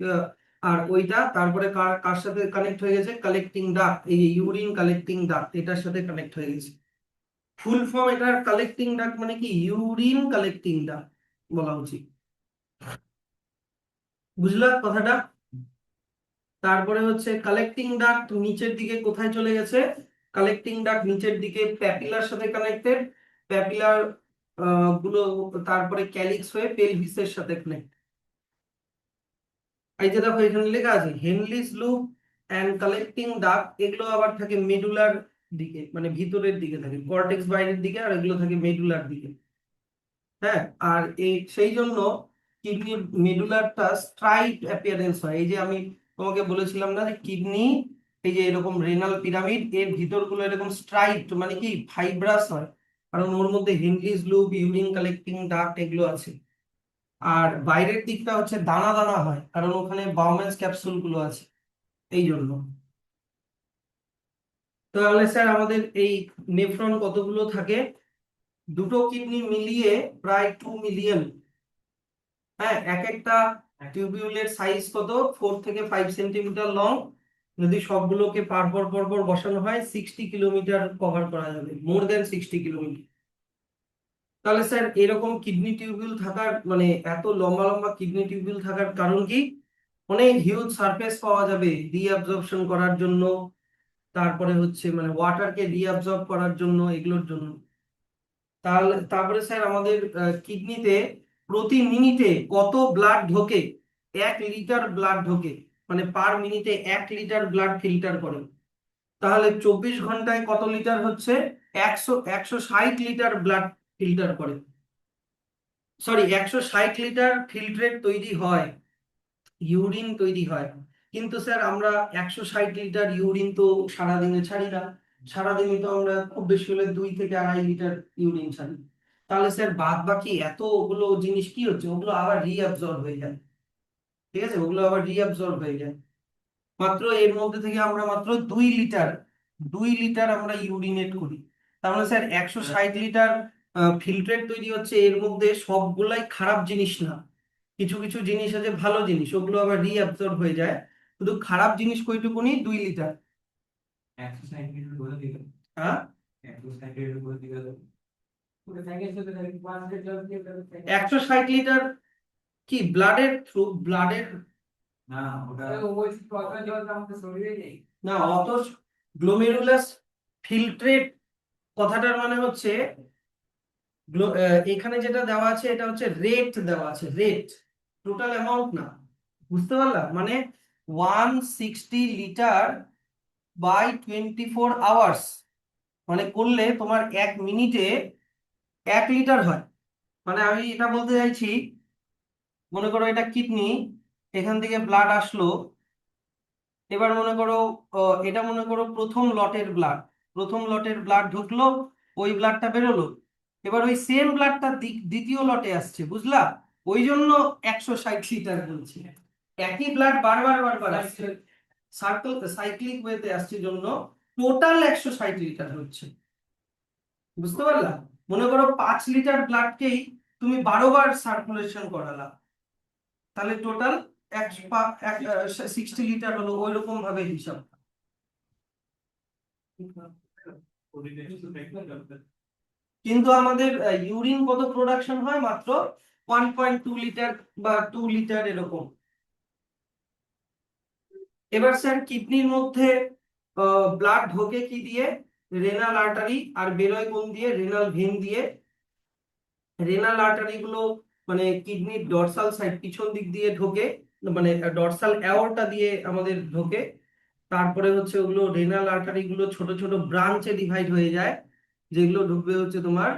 আহ, আর ওইটা তারপরে কার কার সাথে কানেক্ট হয়ে গেছে, কালেক্টিং ডাক্ট, এই ইউরিন কালেক্টিং ডাক্ট এটার সাথে কানেক্ট হয়ে গেছে। ফুল ফর্ম এটার কালেক্টিং ডাক্ট মানে কি, ইউরিন কালেক্টিং ডাক্ট বলা উচিত। বুঝলা কথাটা? তারপরে হচ্ছে কালেক্টিং ডাক্ট নিচের দিকে কোথায় চলে গেছে, কালেক্টিং ডাক্ট নিচের দিকে প্যাপিলার সাথে কানেক্টেড, প্যাপিলার গুলো তারপরে ক্যালিক্স হয়ে পেলভিসের সাথে কানেক্ট। এই যে দেখো এখানে লেখা আছে হেনলিস লুপ অ্যান্ড কালেক্টিং ডাক্ট, এগুলো আবার থাকে মেডুলার দিকে, মানে ভিতরের দিকে থাকে, কর্টেক্স বাইরের দিকে, আর এগুলো থাকে মেডুলার দিকে। হ্যাঁ, আর এই সেই জন্য কিডনির মেডুলারটা স্ট্রাইপ অ্যাপিয়ারেন্স হয়। এই যে আমি তোমাকে বলেছিলাম না যে কিডনি, এই যে এরকম রেনাল পিরামিড, এর ভিতরগুলো এরকম স্ট্রাইপ মানে কি ফাইব্রাস হয়, কারণ ওর মধ্যে Henry's loop, urine collecting duct এগুলো আছে। আর বাইরের দিকটা হচ্ছে দানা দানা হয়, কারণ ওখানে বাউম্যান্স ক্যাপসুল গুলো আছে, এই জন্য। তাহলে স্যার আমাদের এই নেফ্রন কতগুলো থাকে, দুটো কিডনি মিলিয়ে প্রায় 2 মিলিয়ন। হ্যাঁ, এক একটা টিউবিউলের সাইজ কত, 4 থেকে 5 সেন্টিমিটার লং। যদি সবগুলোকে পর পর বসানো হয় 60 কিলোমিটার কভার করা যাবে, মোর দেন 60 কিলোমিটার। তাহলে স্যার এরকম কিডনি টিউবিউল থাকার মানে এত লম্বা লম্বা কিডনি টিউবিউল থাকার কারণ কি, অনেক হিউজ সারফেস পাওয়া যাবে রিঅ্যাবজর্পশন করার জন্য, তারপরে হচ্ছে মানে ওয়াটারকে রিঅ্যাবজর্ব করার জন্য, এগুলোর জন্য। তাহলে তারপরে স্যার আমাদের কিডনিতে প্রতি মিনিটে কত ব্লাড ঢোকে, 1 লিটার ব্লাড ঢোকে, মানে পার মিনিটে 1 লিটার ব্লাড ফিল্টার করে। তাহলে 24 ঘন্টায় কত লিটার হচ্ছে, 160 লিটার ব্লাড ফিল্টার করে, সরি 160 লিটার ফিল্ট্রেট তৈরি হয়, ইউরিন তৈরি হয়। কিন্তু স্যার আমরা 160 লিটার ইউরিন তো সারাদিনে ছাড়ি না, সারাদিনে তো আমরা খুব বেশি হলে 2 থেকে 2.5 লিটার ইউরিন ছাড়ি। তাহলে স্যার বাদ বাকি এতগুলো জিনিস কি হচ্ছে, ওগুলো আবার রিঅ্যাবজর্ব হয়ে যায়, ঠিক আছে, ওগুলো আবার রিঅ্যাবজর্ব হয়ে যায়। মাত্র এর মধ্যে থেকে আমরা মাত্র 2 লিটার, 2 লিটার আমরা ইউরিনেট করি। তার মানে স্যার 160 লিটার ফিল্ট্রেট তৈরি হচ্ছে, এর মধ্যে সবগুলাই খারাপ জিনিস না, কিছু কিছু জিনিস আছে ভালো জিনিস, ওগুলো আবার রিঅ্যাবজর্ব হয়ে যায়। শুধু খারাপ জিনিস কয়টুকুনি, 2 লিটার। 160 মিটার বলে দিল। হ্যাঁ, 160 মিটার বলে দিল। পুরো সাইকেল সাথে 160 লিটার কি ব্লাডের থ্রু, ব্লাডের না ওটা ওই কথা জল আমাদের শরীরে নেই। না, অত গ্লোমেরুলাস ফিল্ট্রেট কথাটার মানে হচ্ছে এখানে যেটা দেওয়া আছে এটা হচ্ছে রেট দেওয়া আছে, রেট, টোটাল অ্যামাউন্ট না। বুঝতে পারলাম, মানে 160 লিটার বাই 24 আওয়ার্স মানে করলে তোমার 1 মিনিটে 1 লিটার হয়। মানে আমি এটা বলতে চাইছি, মনে করো এটা কিডনি, এখান থেকে ব্লাড আসলো, এবার মনে করো এটা মনে করো প্রথম লটের ব্লাড ঢুকলো, ওই ব্লাডটা বেরোলো, এবার ওই সেম ব্লাডটা দ্বিতীয় লটে আসছে, বুঝলা? ওই জন্য 160 লিটার বলছি, একই ব্লাড বারবার বারবার আসছে, সাইক্লিক ওয়েতে আসছে জন্য টোটাল 160 লিটার হচ্ছে। বুঝতে পারলা? মনে করো 5 লিটার ব্লাডকেই তুমি 12 বার সার্কুলেশন করালা, তাহলে টোটাল 60 লিটার হলো, ওই রকম ভাবে হিসাব। কিন্তু আমাদের ইউরিন কত প্রোডাকশন হয়, মাত্র 1.2 লিটার বা 2 লিটার এরকম। এবার স্যার কিডনির মধ্যে ব্লাড ঢোকে কি দিয়ে, রেনাল আর্টারি, আর বেরোয় কোন দিয়ে, রেনাল ভেন দিয়ে। রেনাল আর্টারি গুলো মানে কিডনির ডর্সাল সাইড পিছন দিক দিয়ে ঢোকে, মানে ডর্সাল অ্যাওর্টা দিয়ে আমাদের ঢোকে। তারপরে হচ্ছে ওগুলো রেনাল আর্টারি গুলো ছোট ছোট ব্রাঞ্চে ডিভাইড হয়ে যায়, যেগুলো ঢুকবে হচ্ছে তোমার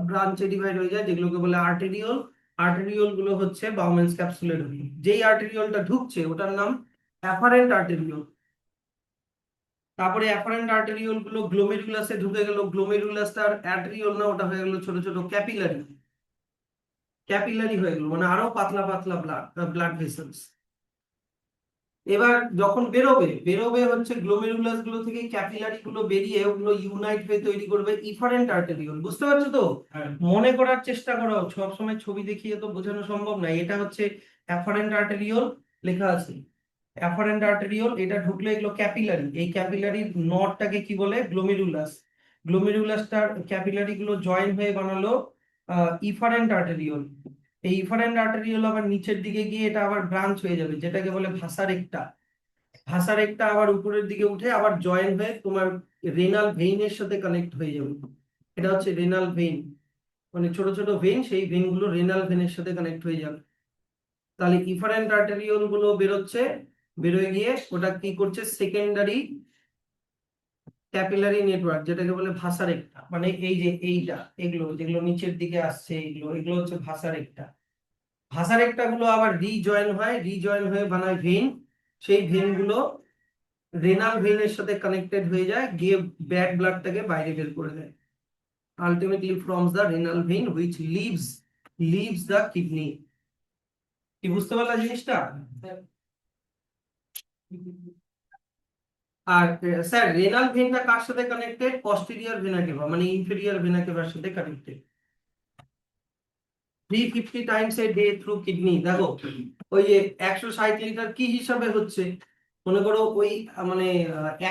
ব্রাঞ্চে ডিভাইড হয়ে যায়, যেগুলোকে বলে আর্টেরিওল। আর্টেরিওল গুলো হচ্ছে বাউমেন্স ক্যাপসুলে ঢুকে, যেই আর্টেরিওলটা ঢুকছে ওটার নাম অ্যাফারেন্ট আর্টেরিওল। তারপরে অ্যাফারেন্ট আর্টেরিওল গুলো গ্লোমেরুলাসে ঢুকে গেল, গ্লোমেরুলাসটার অ্যার্টেরিওল না, ওটা হয়ে গেল ছোট ছোট ক্যাপিলারি, ক্যাপিলারি হয়ে গেল, মানে আরো পাতলা পাতলা ব্লাড ভেসেলস। এবার যখন বেরোবে বেরোবে হচ্ছে গ্লোমেরুলাস গুলো থেকে ক্যাপিলারি গুলো বেরিয়ে ওগুলো ইউনাইট হয়ে তৈরি করবে ইফারেন্ট আর্টেরিওল। বুঝতে পারছো তো? মনে করার চেষ্টা করো, সবসময় ছবি দেখিয়ে তো বোঝানো সম্ভব নয়। এটা হচ্ছে অ্যাফারেন্ট আর্টেরিওল, লেখা আছে অ্যাফারেন্ট আর্টেরিওল, এটা ঢুকলে এগুলো ক্যাপিলারি, এই ক্যাপিলারির নটটাকে কি বলে? গ্লোমেরুলাস। গ্লোমেরুলাসটার ক্যাপিলারি গুলো জয়েন হয়ে বানালো ইফারেন্ট আর্টেরিওল। এই ইফারেন্ট আর্টেরিওল আবার নিচের দিকে গিয়ে এটা আবার ব্রাঞ্চ হয়ে যাবে, যেটাকে বলে ভাসা রেক্টা। ভাসা রেক্টা আবার উপরের দিকে উঠে আবার জয়েন হয়ে তোমার রেনাল ভেইনের সাথে কানেক্ট হয়ে যাবে। এটা হচ্ছে রেনাল ভেইন, মানে ছোট ছোট ভেইন, সেই ভেইন গুলো রেনাল ভেইনের সাথে কানেক্ট হয়ে যাবে। তাহলে ইফারেন্ট আর্টেরিওল গুলো বেরোচ্ছে, বেরোয় গিয়ে ওটা কি করছে? সেকেন্ডারি ক্যাপিলারি নেটওয়ার্ক, যেটাকে বলে ভাসা রেক্টা, মানে এই যে এইটা, এগুলো যেগুলো নিচের দিকে আসছে, এগুলো এগুলো হচ্ছে ভাসা রেক্টা। ভাসা রেক্টা গুলো আবার রিজয়েন হয়, রিজয়েন হয়ে বানায় ভেইন। সেই ভেইন গুলো রেনাল ভেইনের সাথে কানেক্টেড হয়ে যায়, গিয়ে ব্যাড ব্লাডটাকে বাইরে বের করে দেয়। Ultimately forms the renal vein which leaves the kidney. কি বুঝতে পারলা জিনিসটা? আর স্যার, রেনাল ভেইনটা কার সাথে কানেক্টেড? পস্টেরিয়র ভেনা কেভা, মানে ইনফেরিয়র ভেনা কেভার সাথে connected. 350 Times a day through kidney. দেখো ওই যে 160 লিটার কি হিসাবে হচ্ছে? মনে করো ওই মানে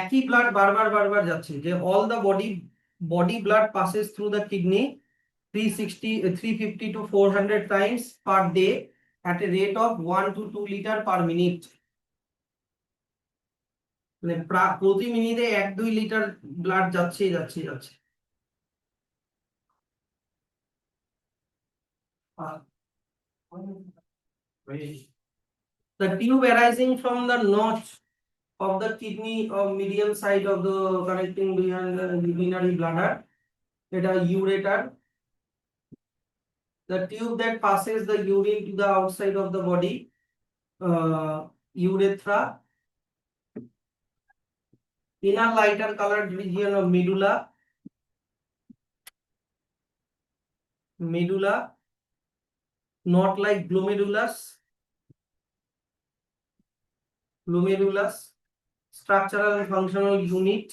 একই ব্লাড বারবার বারবার যাচ্ছে, যে all the body blood passes through the kidney 350 to 400 times per day at a rate of 1 to 2 litre per minute. মানে প্রতি মিনিটে 1-2 লিটার ব্লাড যাচ্ছে যাচ্ছে যাচ্ছে। The tube arising from the notch of the kidney of medial side of the connecting behind the urinary bladder, এটা ureter. The tube that passes the urine to the outside of the body, urethra. Inner lighter colored region of medulla, not like glomerulus. Structural and functional unit,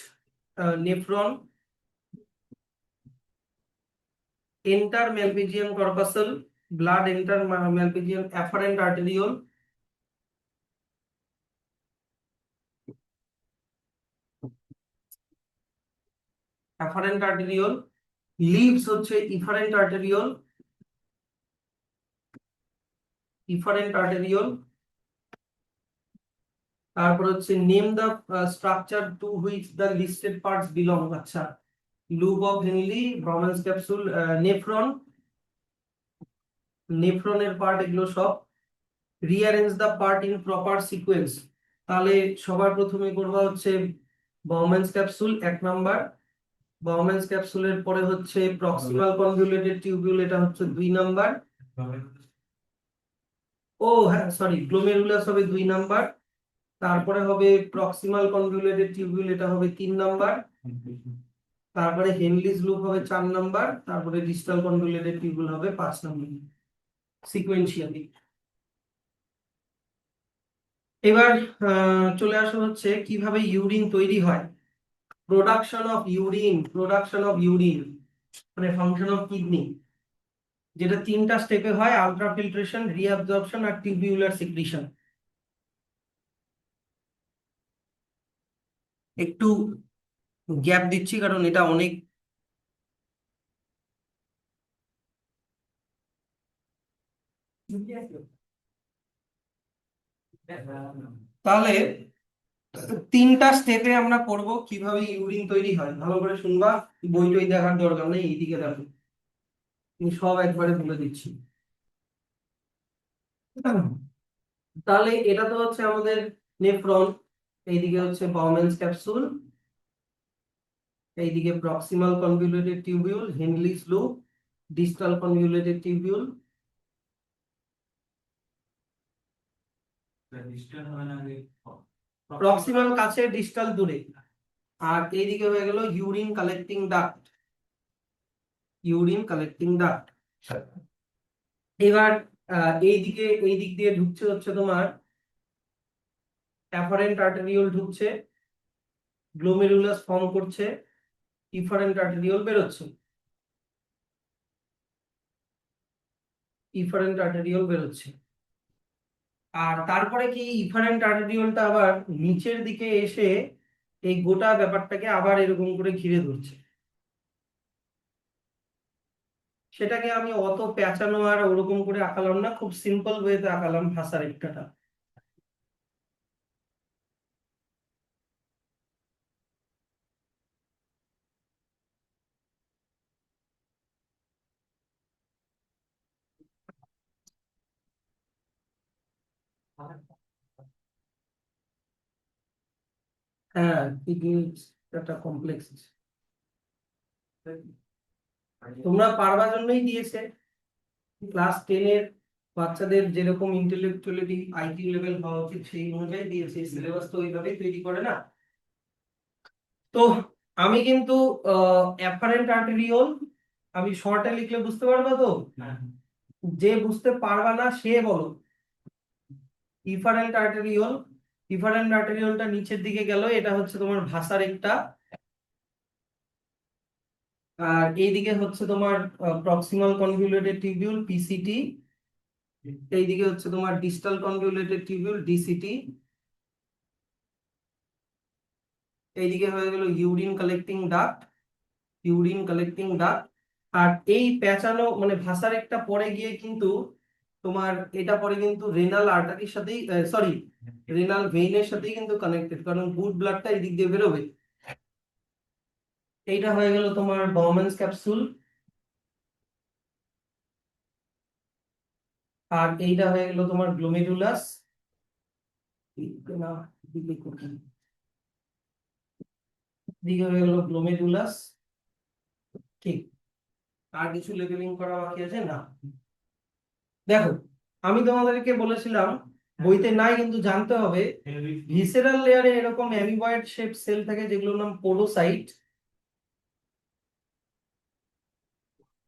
nephron. Enter Malpighian corpuscle, blood enter Malpighian afferent arteriole. Afferent arteriole leaves হচ্ছে efferent arteriole। তারপর হচ্ছে name the structure to which the listed parts belong. আচ্ছা, loop of Henle, Bowman's capsule, নেফ্রনের part, এগুলো সব। Rearrange the part in proper sequence. তাহলে সবার প্রথমে করবা হচ্ছে বাউম্যান্স ক্যাপসুল 1 নাম্বার। বাউম্যান্স ক্যাপসুলের পরে হচ্ছে প্রক্সিমাল কনভলিউটেড টিউবিউল, এটা হচ্ছে 2 নাম্বার। ও হ্যাঁ সরি, গ্লোমেরুলাস হবে 2 নাম্বার। তারপরে হবে প্রক্সিমাল কনভলিউটেড টিউবিউল, এটা হবে 3 নাম্বার। তারপরে হেনলিস লুপ হবে 4 নাম্বার। তারপরে ডিস্টাল কনভলিউটেড টিউবিউল হবে 5 নাম্বার, সিকোয়েন্সিয়ালি। এবার চলে আসা হচ্ছে কিভাবে ইউরিন তৈরি হয়। প্রোডাকশন অফ ইউরিন মানে ফাংশন অফ কিডনি, যেটা 3টা স্টেপে হয়: আলট্রাফিল্ট্রেশন, রিঅ্যাবজর্পশন আর টিউবিউলার সিক্রিশন। একটু গ্যাপ দিচ্ছি কারণ এটা অনেক। তাহলে 3টা স্টেপে আমরা পড়বো কিভাবে ইউরিন তৈরি হয়। ভালো করে শুনবা, বই টই দেখার দরকার নেই, এইদিকে দেখো, আমি সব একবারে বলে দিচ্ছি। তাহলে এটা তো হচ্ছে আমাদের নেফ্রন, এইদিকে হচ্ছে বাউম্যান্স ক্যাপসুল, এইদিকে proximal convoluted tubule, Henle's loop, distal convoluted tubule. Proximal কাছে, ডিস্টাল দূরে। আর এইদিকে হয়ে গেল urine collecting duct. Urine collecting duct. এবার এইদিকে এই দিক দিয়ে ঢুকছে হচ্ছে তোমার অ্যাফারেন্ট আর্টেরিওল ঢুকছে, গ্লোমেরুলাস ফর্ম করছে, ইফারেন্ট আর্টেরিওল বেরোচ্ছে, ইফারেন্ট আর্টেরিওল বেরোচ্ছে। আর তারপরে কি ইফারেন্ট আর্টেরিওলটা আবার নিচের দিকে এসে এই গোটা ব্যাপারটাকে আবার এরকম করে ঘিরে ধরছে। সেটাকে আমি অত প্যাঁচানো আর ওরকম করে আঁকালাম না, খুব সিম্পল ওয়েতে আঁকালাম ভাষার রেখাটা। হ্যাঁ, কিডনি একটা কমপ্লেক্স আছে, তোমরা পারবার জন্যই দিয়েছে। ক্লাস 10 এর বাচ্চাদের যেরকম ইন্টেলেকচুয়ালি আইকিউ লেভেল হওয়া উচিত সেই অনুযায়ী দিয়েছে, সিলেবাস তো ওইভাবেই তৈরি করে না। তো আমি কিন্তু অ্যাফারেন্ট আর্টেরিওল আমি শর্টে লিখলে বুঝতে পারবা তো? যে বুঝতে পারবা না সে বলো। ইফারেন্ট আর্টেরিওল, ইফারেন্ট আর্টেরিওলটা নিচের দিকে গেল, এটা হচ্ছে তোমার ভাষার একটা। আর এইদিকে হচ্ছে তোমার প্রক্সিমাল কনভলিউটেড টিউবিউল পিসিটি, এইদিকে হচ্ছে তোমার ডিস্টাল কনভলিউটেড টিউবিউল ডিসিটি, এইদিকে হয়ে গেল urine collecting duct, urine collecting duct. আর এই প্যাঁচানো মানে ভাষার একটা পরে গিয়ে কিন্তু তোমার এটা পরে কিন্তু রেনাল আর্টারির সাথেই, সরি, রেনাল ভেইনের সাথেই কিন্তু কানেক্টেড, কারণ গুড ব্লাডটা এই দিক দিয়ে বেরোবে। এইটা হয়ে গেল তোমার বাউম্যানস ক্যাপসুল, আর এইটা হয়ে গেল তোমার গ্লোমেরুলাস। দিকে হয়ে গেল গ্লোমেরুলাস। ঠিক, আর কিছু লেবেলিং করা বাকি আছে না? দেখো, আমি তোমাদেরকে বলেছিলাম বইতে নাই কিন্তু জানতে হবে, ভিসেরাল লেয়ারে এরকম অ্যামিবয়েড শেপ সেল থাকে যেগুলোর নাম পোডোসাইট।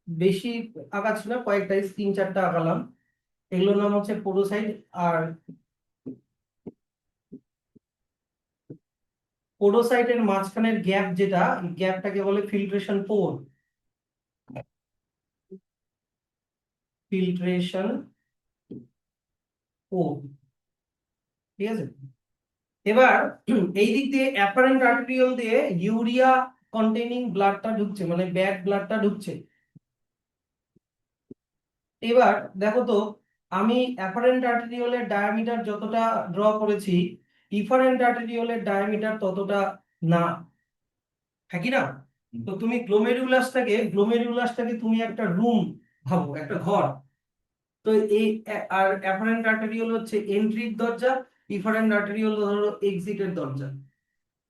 বেশি আঁকা ছিল না, কয়েকটা 3-4টা আঁকালাম। এগুলোর নাম হচ্ছে পোডোসাইট। আর পোডোসাইটের মাঝখানের গ্যাপ, যেটা গ্যাপটাকে বলে ফিল্ট্রেশন পোর। ফিল্ট্রেশন পোর, ঠিক আছে। এবার এই দিক দিয়ে অ্যাপারেন্ট আর্টেরিওল দিয়ে ইউরিয়া কন্টেইনিং ব্লাডটা ঢুকছে, মানে ব্যাড ব্লাডটা ঢুকছে। এবার দেখো তো, আমি অ্যাপারেন্ট আর্টেরিওলের ডায়ামিটার যতটা ড্র করেছি, ইফারেন্ট আর্টেরিওলের ডায়ামিটার ততটা না, থাকি না? তো তুমি গ্লোমেরুলাসটাকে তুমি একটা রুম ভাবো, একটা ঘর। তো এই আর অ্যাপারেন্ট আর্টেরিওল হচ্ছে এন্ট্রির দরজা, ইফারেন্ট আর্টেরিওল ধরো এক্সিটের দরজা।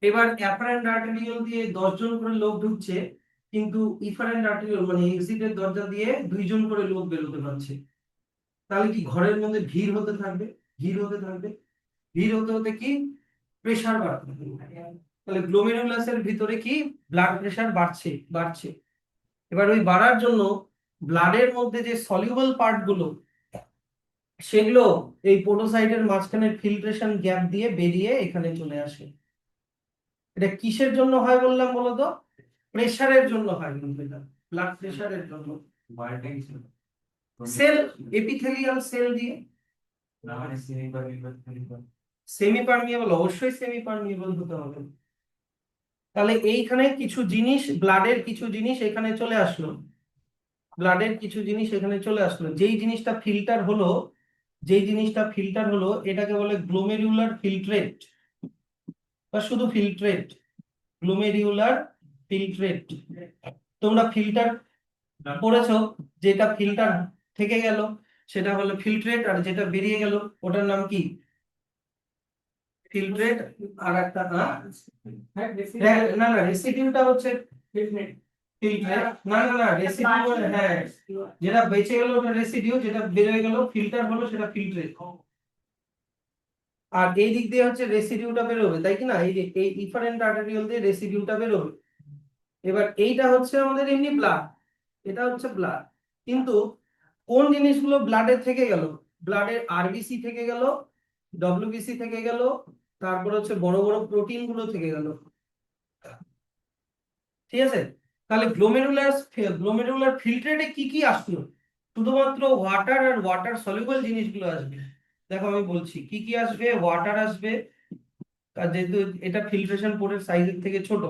এবার অ্যাপারেন্ট আর্টেরিওল দিয়ে 10 জন করে লোক ঢুকছে, কিন্তু ইফারেন্ট আর্টেরিওল মানে এক্সিটের দরজা দিয়ে 2 জন করে লোক বেরোতে পারছে। তাহলে কি ঘরের মধ্যে ভিড় হতে থাকবে, ভিড় হতে থাকবে, ভিড় হতে হতে কি প্রেসার বাড়তে থাকবে। তাহলে গ্লোমেরুলাসের ভিতরে কি ব্লাড প্রেসার বাড়ছে বাড়ছে। এবার ওই বাড়ার জন্য ব্লাডের মধ্যে যে সলিউবল পার্ট গুলো, সেগুলো এই পোডোসাইটের মাঝখানে ফিল্ট্রেশন গ্যাপ দিয়ে বেরিয়ে এখানে চলে আসে। এটা কিসের জন্য হয় বললাম বলো তো? প্রেসারের জন্য হয়, কিন্তু এটা ব্লাড প্রেসারের জন্য। সেল, এপিথেলিয়াল সেল দিয়ে। সেমি পারমিয়েবল, অবশ্যই সেমি পারমিয়েবল হতে হবে। তাহলে এইখানে কিছু জিনিস, ব্লাডের কিছু জিনিস এখানে চলে আসলো, ব্লাডের কিছু জিনিস এখানে চলে আসলো। যেই জিনিসটা ফিল্টার হলো, যেই জিনিসটা ফিল্টার হলো এটাকে বলে গ্লোমেরুলার ফিল্ট্রেট, বা শুধু ফিল্ট্রেট, গ্লোমেরুলার ফিল্ট্রেট। তোমরা ফিল্টার পড়েছো, যেটা ফিল্টার থেকে গেল সেটা হলো ফিল্ট্রেট, আর যেটা বেরিয়ে গেল ওটার নাম কি? ফিল্ট্রেট। আর একটা না না, রেসিডিউটা হচ্ছে ফিল্ট্রেট। না না না, রেসিডিউ, হ্যাঁ, যেটা বেঁচে গেল ওটা রেসিডিউ, যেটা বেরিয়ে গেল ফিল্টার হলো সেটা ফিল্ট্রেট। আর এই দিক দিয়ে হচ্ছে রেসিডিউটা বেরোবে, তাই কি না? এই যে এই ইফারেন্ট আর্টেরিওল দিয়ে রেসিডিউটা বেরোবে। এবার এইটা হচ্ছে আমাদের এমনি ব্লাড, এটা হচ্ছে ব্লাড। কিন্তু কোন জিনিসগুলো ব্লাডে থেকে গেল? ব্লাডের আরবিসি থেকে গেল, ডব্লিউবিসি থেকে গেল, তারপর হচ্ছে বড় বড় প্রোটিন গুলো থেকে গেল। ঠিক আছে, তাহলে গ্লোমেরুলার ফিল্ট্রেটে কি কি আসলো? শুধুমাত্র ওয়াটার আর ওয়াটার সলিউবল জিনিসগুলো আসবে। দেখো আমি বলছি কি কি আসবে। ওয়াটার আসবে, আর যেহেতু এটা ফিল্ট্রেশন পোরের সাইজের থেকে ছোট।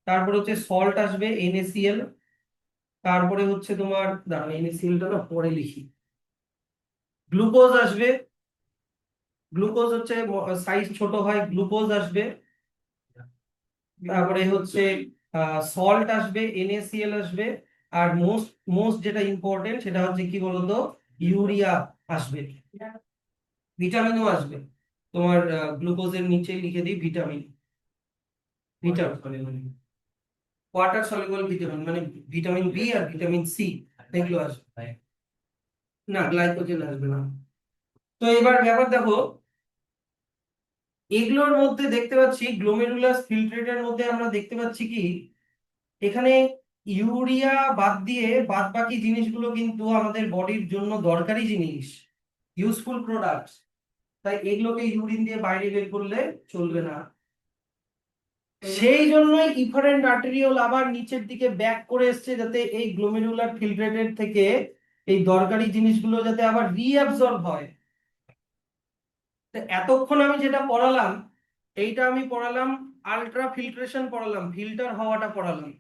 তারপর হচ্ছে সল্ট আসবে, NaCl। তারপরে হচ্ছে তোমার, দাঁড়াও NaCl-টা না পরে লিখি। গ্লুকোজ আসবে, গ্লুকোজ হচ্ছে সাইজ ছোট হয়, গ্লুকোজ আসবে। তারপরে হচ্ছে সল্ট আসবে, NaCl আসবে। আর মোস্ট মোস্ট যেটা ইম্পর্টেন্ট সেটা হচ্ছে কি বলতো, ইউরিয়া আসবে। ভিটামিনও আসবে। তোমার গ্লুকোজের নিচে লিখে দিই vitamin. Vitamin water soluble vitamin মানে ভিটামিন বি আর ভিটামিন সি, এগুলো আসবে। না, গ্লাইকোজেন আসবে না। তো এবার ব্যাপার দেখো, এগুলোর মধ্যে দেখতে পাচ্ছি গ্লোমেরুলাস ফিল্ট্রেটের মধ্যে আমরা দেখতে পাচ্ছি কি, এখানে ইউরিয়া বাদ দিয়ে বাদ বাকি জিনিসগুলো কিন্তু আমাদের বডির জন্য দরকারি জিনিস, ইউজফুল প্রোডাক্টস। তাই এগুলোকে ইউরিন দিয়ে বাইরে বের করলে চলবে না। সেই জন্যই ইফারেন্ট আর্টেরিওল আবার নিচের দিকে ব্যাক করে এসছে, যাতে এই গ্লোমেরুলার ফিল্ট্রেটের থেকে এই দরকারি জিনিসগুলো যাতে আবার রিঅ্যাবজর্ব হয়। তো এতক্ষণ আমি যেটা পড়ালাম, এইটা আমি পড়ালাম আলট্রা ফিল্ট্রেশন, পড়ালাম ফিল্টার হওয়াটা পড়ালাম।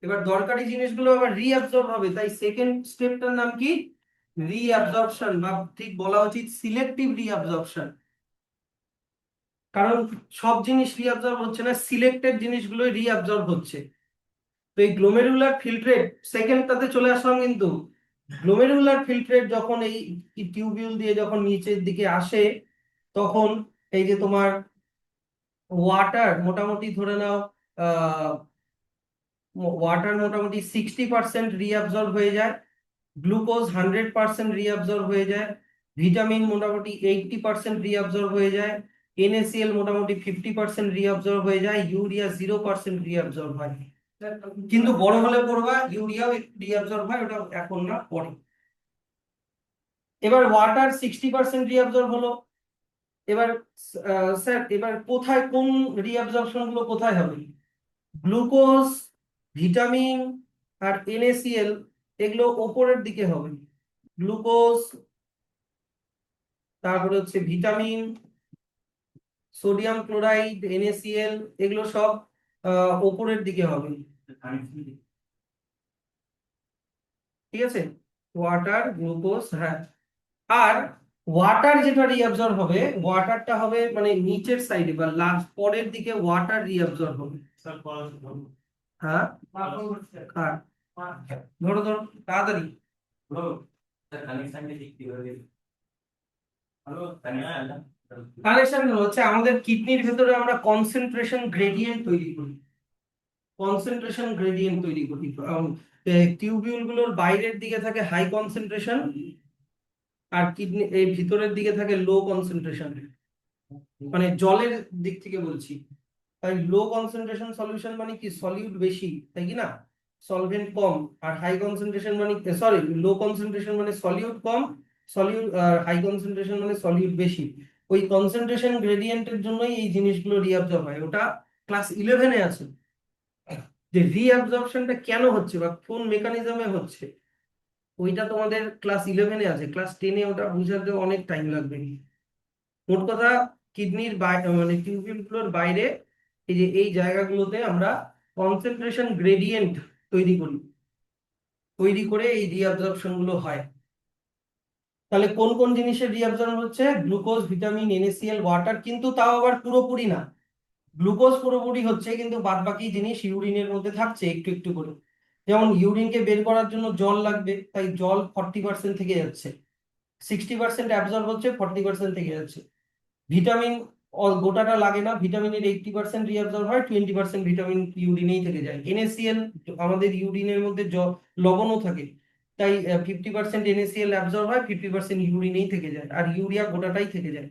এবার দরকারি জিনিসগুলো আবার রিঅ্যাবজর্ব হবে, তাই সেকেন্ড স্টেপটার নাম কি, রিঅ্যাবজর্পশন, বা ঠিক বলা উচিত সিলেক্টিভ রিঅ্যাবজর্পশন। কারণ সব জিনিস রিঅ্যাবজর্ব হচ্ছে না, সিলেক্টেড জিনিসগুলো রিঅ্যাবজর্ব হচ্ছে। তো এই গ্লোমেরুলার ফিল্ট্রেট সেকেন্ডটাতে চলে আসলাম। কিন্তু গ্লোমেরুলার ফিল্ট্রেট যখন এই টিউবিউল দিয়ে যখন নিচের দিকে আসে, তখন এই যে তোমার ওয়াটার মোটামুটি ধরে নাও, ওয়াটার মোটামুটি 60% রিঅ্যাবজর্ব হয়ে যায়, গ্লুকোজ 100% রিঅ্যাবজর্ব হয়ে যায়, ভিটামিন মোটামুটি 80% রিঅ্যাবজর্ব হয়ে যায়, NaCl মোটামুটি 50% রিঅ্যাবজর্ব হয়ে যায়, ইউরিয়া 0% রিঅ্যাবজর্ব হয়। কিন্তু বড় হলে পড়বা ইউরিয়াও একটু রিঅ্যাবজর্ব হয়, ওটা এখন না, পরে। এবার ওয়াটার 60% রিঅ্যাবজর্ব হলো। এবার স্যার এবার কোথায় কোন রিঅ্যাবজর্পশন গুলো কোথায় হবে? গ্লুকোজ, ভিটামিন আর NaCl এগুলো ওপরের দিকে হবে। গ্লুকোজ, তারপরে হচ্ছে ভিটামিন, সোডিয়াম ক্লোরাইড, NaCl এগুলো সব ওপরের দিকে হবে। ঠিক আছে, ওয়াটার, গ্লুকোজ, হ্যাঁ। আর ওয়াটার যেটা রিঅ্যাবজর্ব হবে, ওয়াটারটা হবে মানে নিচের সাইডে বা লাস্ট পরের দিকে ওয়াটার রিঅ্যাবজর্ব হবে। হ্যাঁ, কার? ধরো ধরো তাড়াতাড়ি। কানেকশন হচ্ছে আমাদের কিডনির ভেতরে আমরা কনসেন্ট্রেশন গ্রেডিয়েন্ট তৈরি করি, কনসেন্ট্রেশন গ্রেডিয়েন্ট তৈরি করি। টিউবিউল গুলোর বাইরের দিকে থাকে হাই কনসেন্ট্রেশন, আর কিডনি এই ভিতরের দিকে থাকে লো কনসেন্ট্রেশন। মানে জলের দিক থেকে বলছি। তাই লো কনসেন্ট্রেশন সলিউশন মানে কি, সলিউট বেশি, তাই কি না, সলভেন্ট কম। আর হাই কনসেন্ট্রেশন মানে, সরি, লো কনসেন্ট্রেশন মানে সলিউট কম, সলিউট, আর হাই কনসেন্ট্রেশন মানে সলিউট বেশি। ওই কনসেন্ট্রেশন গ্রেডিয়েন্টের জন্যই এই জিনিসগুলো রিঅ্যাবজর্ব হয়। ওটা ক্লাস 11-এ আছে, যে রিঅ্যাবজর্পশনটা কেন হচ্ছে বা কোন মেকানিজমে হচ্ছে, ওইটা তোমাদের ক্লাস 11-এ আছে। ক্লাস 10-এ ওটা বুঝাতে অনেক টাইম লাগবে। মোট কথা, কিডনির মানে টিউবিউলগুলোর বাইরে এই যে এই জায়গাগুলোতে আমরা কনসেন্ট্রেশন গ্রেডিয়েন্ট তৈরি করি, তৈরি করে এই রিঅ্যাবজর্পশন গুলো হয়। তাহলে কোন কোন জিনিসের রিঅ্যাবজর্ব হচ্ছে? Glucose, vitamin, NaCl, water. কিন্তু তাও আবার পুরোপুরি না। গ্লুকোজ পুরোপুরি হচ্ছে, কিন্তু বাদ বাকি জিনিস ইউরিনের মধ্যে থাকছে একটু একটু করে। যেমন ইউরিনকে বের করার জন্য জল লাগবে, তাই জল 40% থেকে যাচ্ছে, 60% অ্যাবজর্ব হচ্ছে, 40% থেকে যাচ্ছে। ভিটামিন গোটাটা লাগে না, ভিটামিনের 80% রিঅ্যাবজর্ব হয়, 20% ভিটামিন ইউরিনেই থেকে যায়। NaCl আমাদের ইউরিনের মধ্যে লবণও থাকে, তাই 50% NaCl অ্যাবজর্ব হয়, 50% ইউরিনেই থেকে যায়, আর ইউরিয়া গোটাটাই থেকে যায়।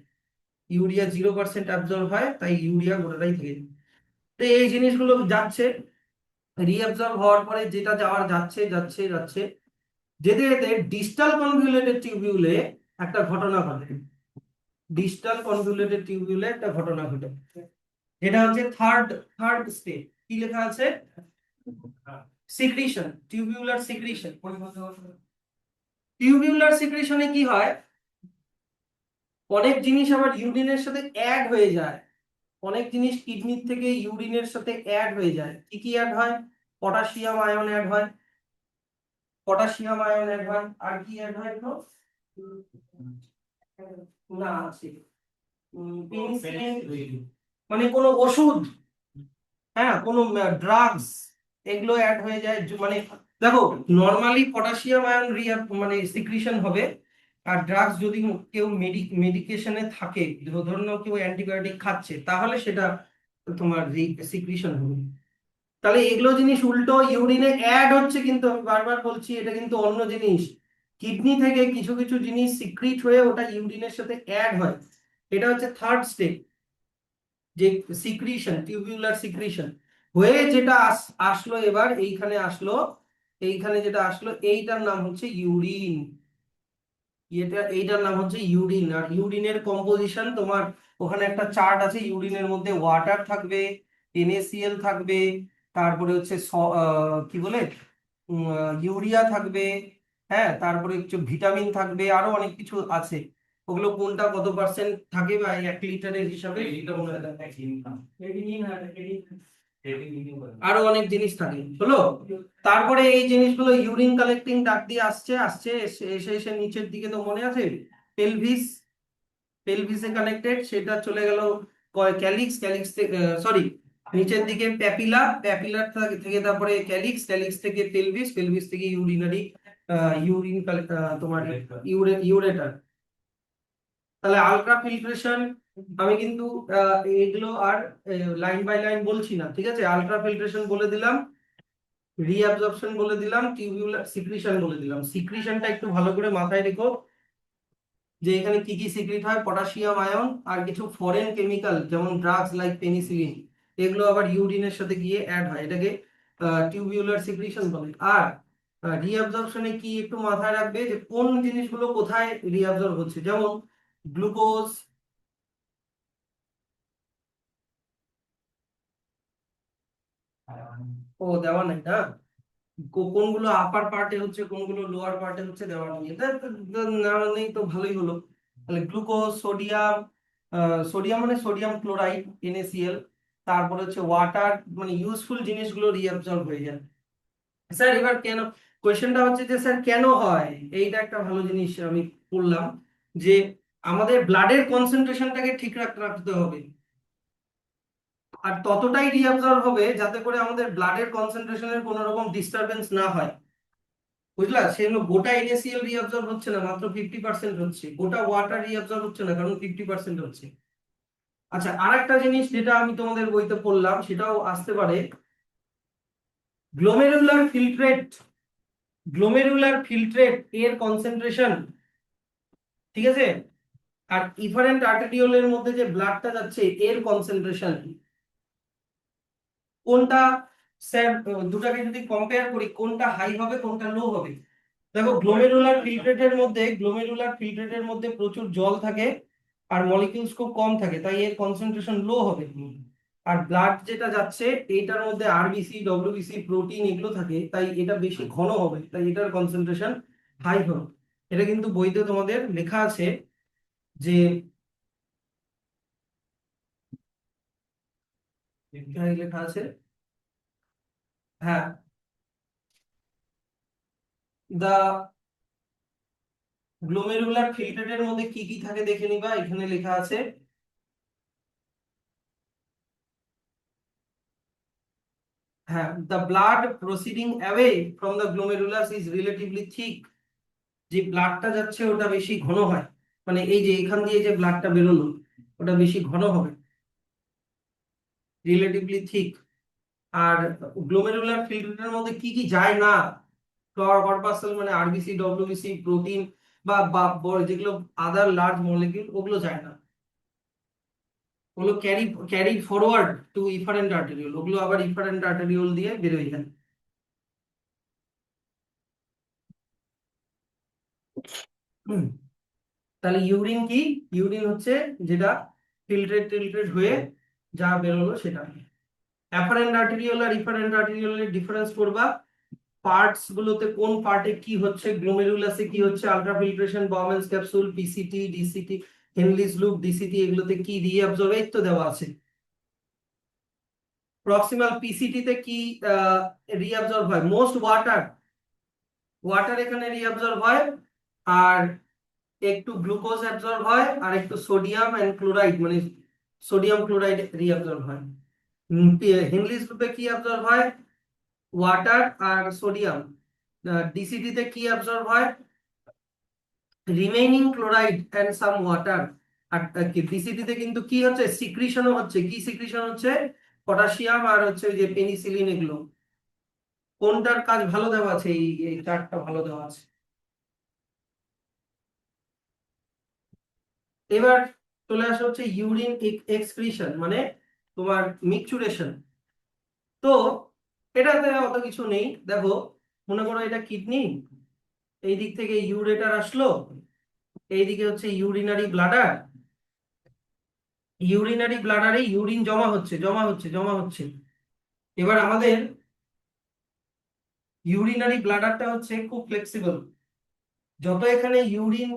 ইউরিয়া 0% অ্যাবজর্ব হয়, তাই ইউরিয়া গোটাটাই থেকে যায়। তো এই জিনিসগুলো যাচ্ছে, রিঅ্যাবজর্ব হওয়ার পরে যেটা যাওয়ার যাচ্ছে যাচ্ছে যাচ্ছে, যেতে যেতে ডিস্টাল কনভলিউটেড টিউবিউলে একটা ঘটনা ঘটে। ডিস্টাল কনভলিউটেড টিউবিউলে একটা ঘটনা ঘটে, যেটা হচ্ছে থার্ড থার্ড স্টেপ। কি লেখা আছে? Secretion, tubular secretion. টিউবিউলার সিক্রিশনে কি হয়, অনেক জিনিস আবার ইউরিনের সাথে অ্যাড হয়ে যায়। অনেক জিনিস কিডনির থেকে ইউরিনের সাথে অ্যাড হয়ে যায়। কি কি অ্যাড হয়? পটাশিয়াম আয়ন অ্যাড হয়, পটাশিয়াম আয়ন অ্যাড হয়। আর কি অ্যাড হয় তো? না আছে পেনিসিলিন, মানে কোনো ওষুধ, হ্যাঁ কোনো ড্রাগস, এগুলো অ্যাড হয়ে যায়। মানে দেখো, নর্মালি পটাশিয়াম আয়ন মানে সিক্রিশন হবে। আর ড্রাগস যদি কেউ মেডিকেশনে থাকে, ধরে নাও কেউ অ্যান্টিবায়োটিক খাচ্ছে, তাহলে সেটা তোমার সিক্রিশন হবে। তাহলে এগুলো জিনিস উল্টো ইউরিনে অ্যাড হচ্ছে, কিন্তু আমি বারবার বলছি এটা কিন্তু অন্য জিনিস। কিডনি থেকে কিছু কিছু জিনিস সিক্রিট হয়ে ওটা ইউরিনের সাথে অ্যাড হয়। এটা হচ্ছে থার্ড স্টেপ, যে সিক্রিশন, টিউবিউলার সিক্রিশন হয়ে যেটা আসলো এবার এইখানে আসলো। এইখানে যেটা আসলো এইটার নাম হচ্ছে ইউরিন। এইটার নাম হচ্ছে ইউরিন। আর ইউরিনের কম্পোজিশন তোমার ওখানে একটা চার্ট আছে। ইউরিনের মধ্যে ওয়াটার থাকবে, NaCl থাকবে, তারপরে হচ্ছে কি বলে ইউরিয়া থাকবে, হ্যাঁ, তারপরে হচ্ছে ভিটামিন থাকবে, আরো অনেক কিছু আছে। ওগুলো কোনটা কত পার্সেন্ট থাকে বা 1 লিটারের হিসাবে এটা মনে হয়। আরো অনেক জিনিস থাকে, হলো। তারপরে এই জিনিসগুলো ইউরিন কালেক্টিং ডাক দিয়ে আসছে আসছে এসে এসে এসে নিচের দিকে তো মনে আছে পেলভিস, পেলভিসে কানেক্টেড, সেটা চলে গেল ক্যালিক্স, ক্যালিক্স থেকে সরি নিচের দিকে প্যাপিলা, প্যাপিলার থেকে তারপরে ক্যালিক্স, ক্যালিক্স থেকে পেলভিস, পেলভিস থেকে ইউরিনারি ইউরিন তোমার ইউরেটার। তাহলে আলট্রা ফিল্ট্রেশন আমি কিন্তু এগুলো আর লাইন বাই লাইন বলছি না, ঠিক আছে? আলট্রা ফিল্ট্রেশন বলে দিলাম, রিঅ্যাবজর্পশন বলে দিলাম, টিউবিউলার সিক্রিশন বলে দিলাম। সিক্রিশনটা একটু ভালো করে মাথায় রেখো, যে এখানে কি কি সিক্রিট হয়, পটাশিয়াম আয়ন আর কিছু ফরেন কেমিক্যাল যেমন ড্রাগস লাইক পেনিসিলিন, এগুলো আবার ইউরিনের সাথে গিয়ে অ্যাড হয়, এটাকে টিউবিউলার সিক্রিশন বলে। আর রিঅ্যাবজর্পশনে কি একটু মাথায় রাখবে, যে কোন জিনিসগুলো কোথায় রিঅ্যাবজর্ব হচ্ছে, যেমন গ্লুকোজ, ও দেওয়া নাই না, কোনগুলো আপার পার্টে হচ্ছে কোনগুলো লোয়ার পার্টে হচ্ছে দেওয়া নেই, এটা না নেই তো ভালোই হলো। তাহলে গ্লুকোজ, সোডিয়াম, সোডিয়াম মানে সোডিয়াম ক্লোরাইড, NaCl, তারপরে হচ্ছে ওয়াটার, মানে ইউজফুল জিনিসগুলো রিঅ্যাবজর্ব হয়ে যায়। স্যার এবার কেন, কোয়েশ্চেনটা হচ্ছে যে স্যার কেন হয়, এইটা একটা ভালো জিনিস আমি বললাম, যে আমাদের ব্লাডের কনসেন্ট্রেশনটাকে ঠিক রাখতে হবে। আর ততটাই রিঅ্যাবজর্ব হবে যাতে করে আমাদের ব্লাডের কনসেন্ট্রেশনের কোনো রকম ডিস্টারবেন্স না হয়, বুঝলা? সেজন্য গোটা NaCl রিঅ্যাবজর্ব হচ্ছে না, মাত্র 50% হচ্ছে। গোটা ওয়াটার রিঅ্যাবজর্ব হচ্ছে না, কারণ 50% হচ্ছে। আচ্ছা, আরেকটা জিনিস যেটা আমি তোমাদের বইতে পড়লাম, সেটাও আসতে পারে, গ্লোমেরুলার ফিল্ট্রেট, গ্লোমেরুলার ফিল্ট্রেট এর কনসেন্ট্রেশন, ঠিক আছে? আর ইফারেন্ট আর্টেরিওলের মধ্যে যে ব্লাডটা যাচ্ছে এর কনসেন্ট্রেশন কোনটা, স্যার দুটাকে যদি কম্পেয়ার করি কোনটা হাই হবে কোনটা লো হবে? দেখো, গ্লোমেরুলার ফিল্ট্রেটের মধ্যে প্রচুর জল থাকে আর মলিকিউলস খুব কম থাকে, তাই এর কনসেন্ট্রেশন লো হবে। আর ব্লাড যেটা যাচ্ছে এইটার মধ্যে RBC, WBC, প্রোটিন এগুলো থাকে, তাই এটা বেশি ঘন হবে, তাই এটার কনসেন্ট্রেশন হাই হবে। এটা কিন্তু বইতে তোমাদের লেখা আছে, যে এখানে লেখা আছে, হ্যাঁ, দা গ্লোমেরুলার ফিল্ট্রেটের মধ্যে কি কি থাকে দেখে নিবা, এখানে লেখা আছে। হ্যাঁ, the blood proceeding away from the glomerulus is relatively thick, যে ব্লাডটা যাচ্ছে ওটা বেশি ঘন হয়, মানে এই যে এখান দিয়ে যে ব্লাডটা বেরোলো ওটা বেশি ঘন হবে, রিলেটিভলি থিক। আর গ্লোমেরুলার ফিল্টারের মধ্যে কি কি যায় না, কর্পাসেল মানে RBC, WBC, প্রোটিন বা যেগুলো আদার লার্জ মলিকিউল, ওগুলো যায় না। ওগুলো ক্যারি ফরওয়ার্ড টু ইফারেন্ট আর্টেরিওল, ওগুলো আবার ইফারেন্ট আর্টেরিওল দিয়ে বেরোয় যায়। হুম। তাহলে ইউরিন কি? ইউরিন হচ্ছে যেটা ফিল্ট্রেট হয়ে যা বেরোলো সেটা। অ্যাফারেন্ট আর্টেরিওল আর ইফারেন্ট আর্টেরিওলের ডিফারেন্স করবা, পার্টস গুলোতে কোন পার্টে কি হচ্ছে, গ্লোমেরুলাসে কি হচ্ছে, আলট্রাফিল্ট্রেশন, বাউম্যানস ক্যাপসুল, পিসিটি, ডিসিটি, হেনলিস লুপ, ডিসিটি, এগুলোতে কি রিঅ্যাবজর্ব, এই তো দেওয়া আছে। প্রক্সিমাল পিসিটি তে কি রিঅ্যাবজর্ব হয়? মোস্ট ওয়াটার, ওয়াটার এখানে রিঅ্যাবজর্ব হয়, আর একটু গ্লুকোজ অ্যাবজর্ব হয়, আর একটু সোডিয়াম এন্ড ক্লোরাইড মানে সোডিয়াম ক্লোরাইড রিঅ্যাবজর্ব হয়। হেনলিস লুপে কি অ্যাবজর্ব হয়? ওয়াটার আর সোডিয়াম। ডিসিটি তে কি অ্যাবজর্ব হয়? Remaining chloride and some water. আর ডিসিটি তে কিন্তু কি হচ্ছে, সিক্রিশনও হচ্ছে। কি সিক্রিশন হচ্ছে? পটাশিয়াম আর হচ্ছে ওই যে পেনিসিলিন, এগুলো। কোনটার কাজ ভালো দেওয়া আছে? এই এই চারটা ভালো দেওয়া আছে। এবার চলে আসা হচ্ছে ইউরিন এক্সক্রিশন, মানে তোমার মিকচুরেশন। তো এটাতে অত কিছু নেই, দেখো, মনে করো এটা কিডনি, এই দিক থেকে ইউরেটার আসলো, এইদিকে হচ্ছে ইউরিনারি ব্লাডার। ইউরিনারি ব্লাডারে ইউরিন জমা হচ্ছে। এবার আমাদের ইউরিনারি ব্লাডারটা হচ্ছে খুব ফ্লেক্সিবল। যত এখানে ইউরিন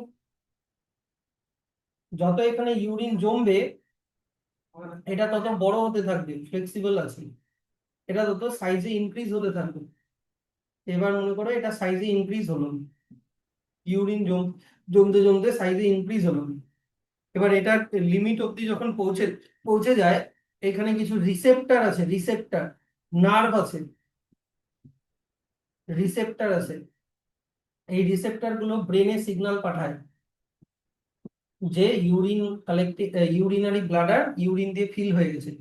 যত এখানে ইউরিন জমবে, এটা তত বড় হতে থাকবে, ফ্লেক্সিবল আছে। এটা তত সাইজে ইনক্রিজ হতে থাকবে। এবার মনে করো এটা সাইজে ইনক্রিজ হলো, ইউরিন জমতে জমতে সাইজে ইনক্রিজ হলো। এবার এটার লিমিট অবধি যখন পৌঁছে পৌঁছে যায়, এখানে কিছু রিসেপ্টর আছে, নার্ভ আছে, রিসেপ্টর আছে। এই রিসেপ্টর গুলো ব্রেনে সিগন্যাল পাঠায় যে urine collecting, urinary bladder urine দিয়ে ফিল হয়ে গেছে।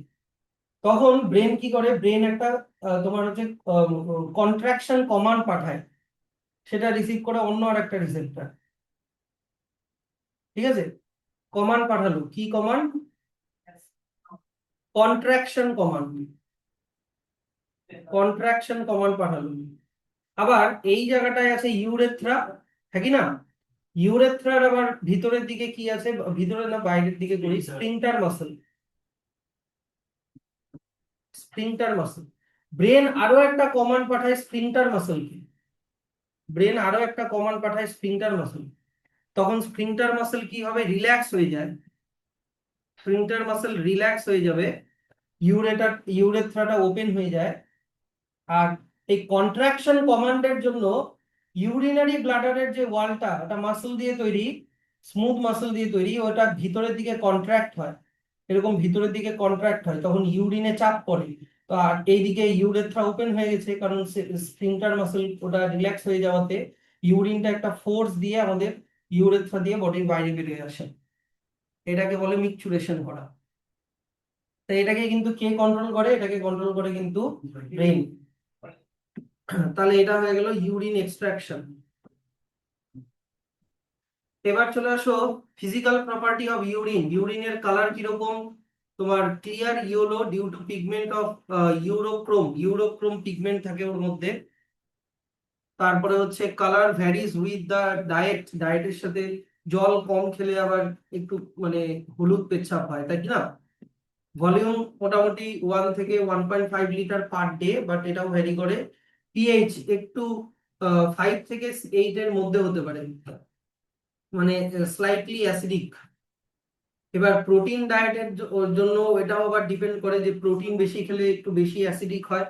তখন ব্রেন কি করে? ব্রেন একটা তোমার হচ্ছে কন্ট্রাকশন কমান্ড পাঠায়, সেটা রিসিভ করে অন্য আর একটা রিসেপ্টর। ঠিক আছে? কমান্ড পাঠালো, কি command? Contraction command, contraction command পাঠালো। আবার এই জায়গাটায় আছে ইউরেথ্রা, হ্যাঁ কি না? ইউরেথ্রার আবার ভিতরের দিকে কি আছে? ভিতরে না বাইরের দিকে করি, sphincter muscle, sphincter muscle. Brain আরো একটা কমান্ড পাঠায় স্ফিংটার মাসলকে, ব্রেন আরো একটা কমান্ড পাঠায় স্ফিংটার মাসল। তখন স্ফিংটার মাসল কি হবে? রিল্যাক্স হয়ে যায়, স্ফিংটার মাসল রিল্যাক্স হয়ে যাবে, ইউরেথ্রাটা ওপেন হয়ে যায়। আর এই কন্ট্রাকশন কমান্ডের জন্য ইউরিনারি ব্লাডারের যে ওয়ালটা, ওটা মাসল দিয়ে তৈরি, স্মুথ মাসল দিয়ে তৈরি, ওটা ভিতরের দিকে কন্ট্রাক্ট হয়, এরকম ভিতরের দিকে কন্ট্রাক্ট হয়, তখন ইউরিনে চাপ পড়ে। তো আর এইদিকে ইউরেথ্রা ওপেন হয়ে গেছে, কারণ স্ফিংটার মাসল ওটা রিল্যাক্স হয়ে যাওয়াতে ইউরিনটা একটা ফোর্স দিয়ে আমাদের ইউরেথ্রা দিয়ে বডির বাইরে বেরিয়ে আসে। এটাকে বলে মিকচুরেশন করা। তো এটাকে কিন্তু কে কন্ট্রোল করে? এটাকে কন্ট্রোল করে কিন্তু ব্রেন। তাহলে এটা হয়ে গেল ইউরিন এক্সট্রাকশন। এবার চলে আসো ফিজিক্যাল প্রপার্টি অফ ইউরিন। ইউরিনের কালার কিরকম? তোমার clear yellow due to pigment of urochrome pigment থাকে ওর মধ্যে। তারপরে হচ্ছে কালার ভ্যারিজ উইথ দা ডায়েটের সাথে জল কম খেলে আবার একটু মানে হলুদ পেচ্ছাপ হয়, তাই কি না? ভলিউম মোটামুটি 1 থেকে 1.5 লিটার পার ডে, বাট এটাও ভ্যারি করে। পিএইচ একটু 5 থেকে 8 এর মধ্যে হতে পারে, মানে স্লাইটলি অ্যাসিডিক। এবার প্রোটিন ডায়েটের জন্য এটাও আবার ডিপেন্ড করে যে প্রোটিন বেশি খেলে একটু বেশি অ্যাসিডিক হয়,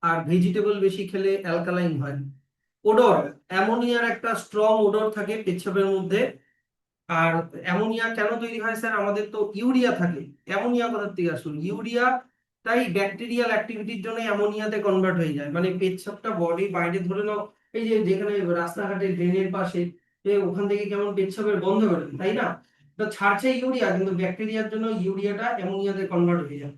আর ভেজিটেবল বেশি খেলে অ্যালকালাইন হয়। ওডর, অ্যামোনিয়ার একটা স্ট্রং ওডর থাকে পেচ্ছাপের মধ্যে। আর অ্যামোনিয়া কেন তৈরি হয় স্যার? আমাদের তো ইউরিয়া থাকে, অ্যামোনিয়া কোথা থেকে আসলো? ইউরিয়া তাই ব্যাকটেরিয়াল অ্যাক্টিভিটির জন্য অ্যামোনিয়াতে কনভার্ট হয়ে যায়। মানে পেচ্ছাপটা বডি বাইরে ধরে নাও, এই যে যেখানে রাস্তাঘাটে ড্রেনের পাশে, ওখান থেকে কেমন পেচ্ছাপের গন্ধ বেরোয়, তাই না? তো ছাড়ছে ইউরিয়া, কিন্তু ব্যাকটেরিয়ার জন্য ইউরিয়াটা অ্যামোনিয়াতে কনভার্ট হয়ে যায়।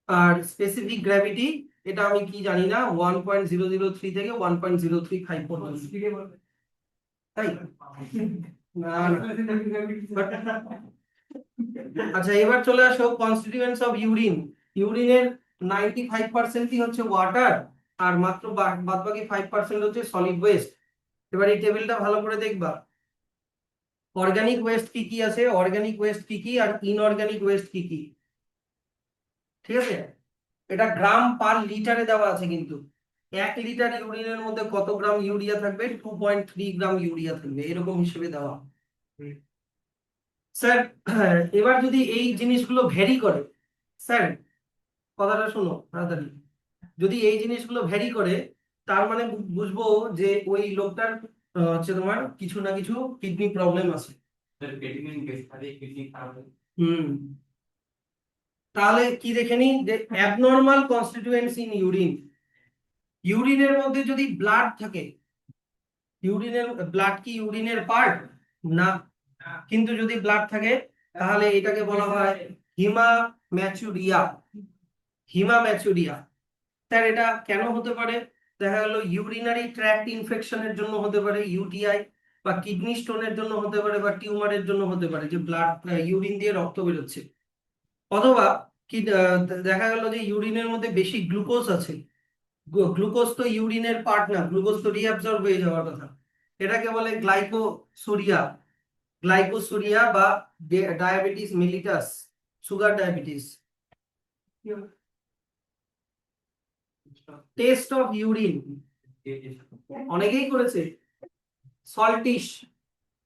আর স্পেসিফিক গ্র্যাভিটি, এটা আমি কি জানি না, 1.003 থেকে 1.035 পর্যন্ত, তাই না? না, না। আচ্ছা, এবার চলে আসো কনস্টিটিউয়েন্টস অফ ইউরিন। ইউরিনের 95%ই হচ্ছে ওয়াটার, আর মাত্র বাদ বাকি 5% হচ্ছে সলিড ওয়েস্ট। এবার এই টেবিলটা ভালো করে দেখবা, অর্গানিক ওয়েস্ট কি কি আছে, অর্গানিক ওয়েস্ট কি কি, আর ইনঅর্গানিক ওয়েস্ট কি কি। ঠিক আছে, এটা গ্রাম পার লিটারে দেওয়া আছে কিন্তু। 1 লিটার ইউরিনের মধ্যে কত গ্রাম ইউরিয়া থাকবে, 2.3 গ্রাম ইউরিয়া থাকবে, এরকম হিসেবে দেওয়া। স্যার, এবার যদি এই জিনিসগুলো ভ্যারি করে, স্যার কথাটা শোনো তাড়াতাড়ি, যদি এই জিনিসগুলো ভ্যারি করে, তার মানে বুঝবো যে ওই লোকটার হচ্ছে তোমার কিছু না কিছু কিডনি প্রবলেম আছে। হুম, তাহলে কি দেখে নি, যে অ্যাবনর্মাল কনস্টিটিউয়েন্টস ইন ইউরিন। ইউরিনের মধ্যে যদি ব্লাড থাকে, ইউরিনের ব্লাড কি ইউরিনের পার্ট না, কিন্তু যদি ব্লাড থাকে তাহলে এটাকে বলা হয় হিমাম্যাচুরিয়া। হিমাম্যাচুরিয়া, স্যার এটা কেন হতে পারে? দেখা গেল ইউরিনারি ট্র্যাক্ট ইনফেকশনের জন্য হতে পারে, ইউটিআই, বা কিডনি স্টোনের জন্য হতে পারে, বা টিউমারের জন্য হতে পারে, যে ব্লাড ইউরিন দিয়ে রক্ত বেরোচ্ছে। অথবা কি দেখা গেল যে ইউরিনের মধ্যে বেশি গ্লুকোজ আছে। গ্লুকোজ তো ইউরিনের পার্ট না, গ্লুকোজ তো রিঅ্যাবজর্ব হয়ে যাওয়ার কথা। এটাকে বলে গ্লাইকোসুরিয়া। গ্লাইকোসুরিয়া বা diabetes mellitus, sugar diabetes. Test of urine অনেকেই করেছে, সল্টিশ।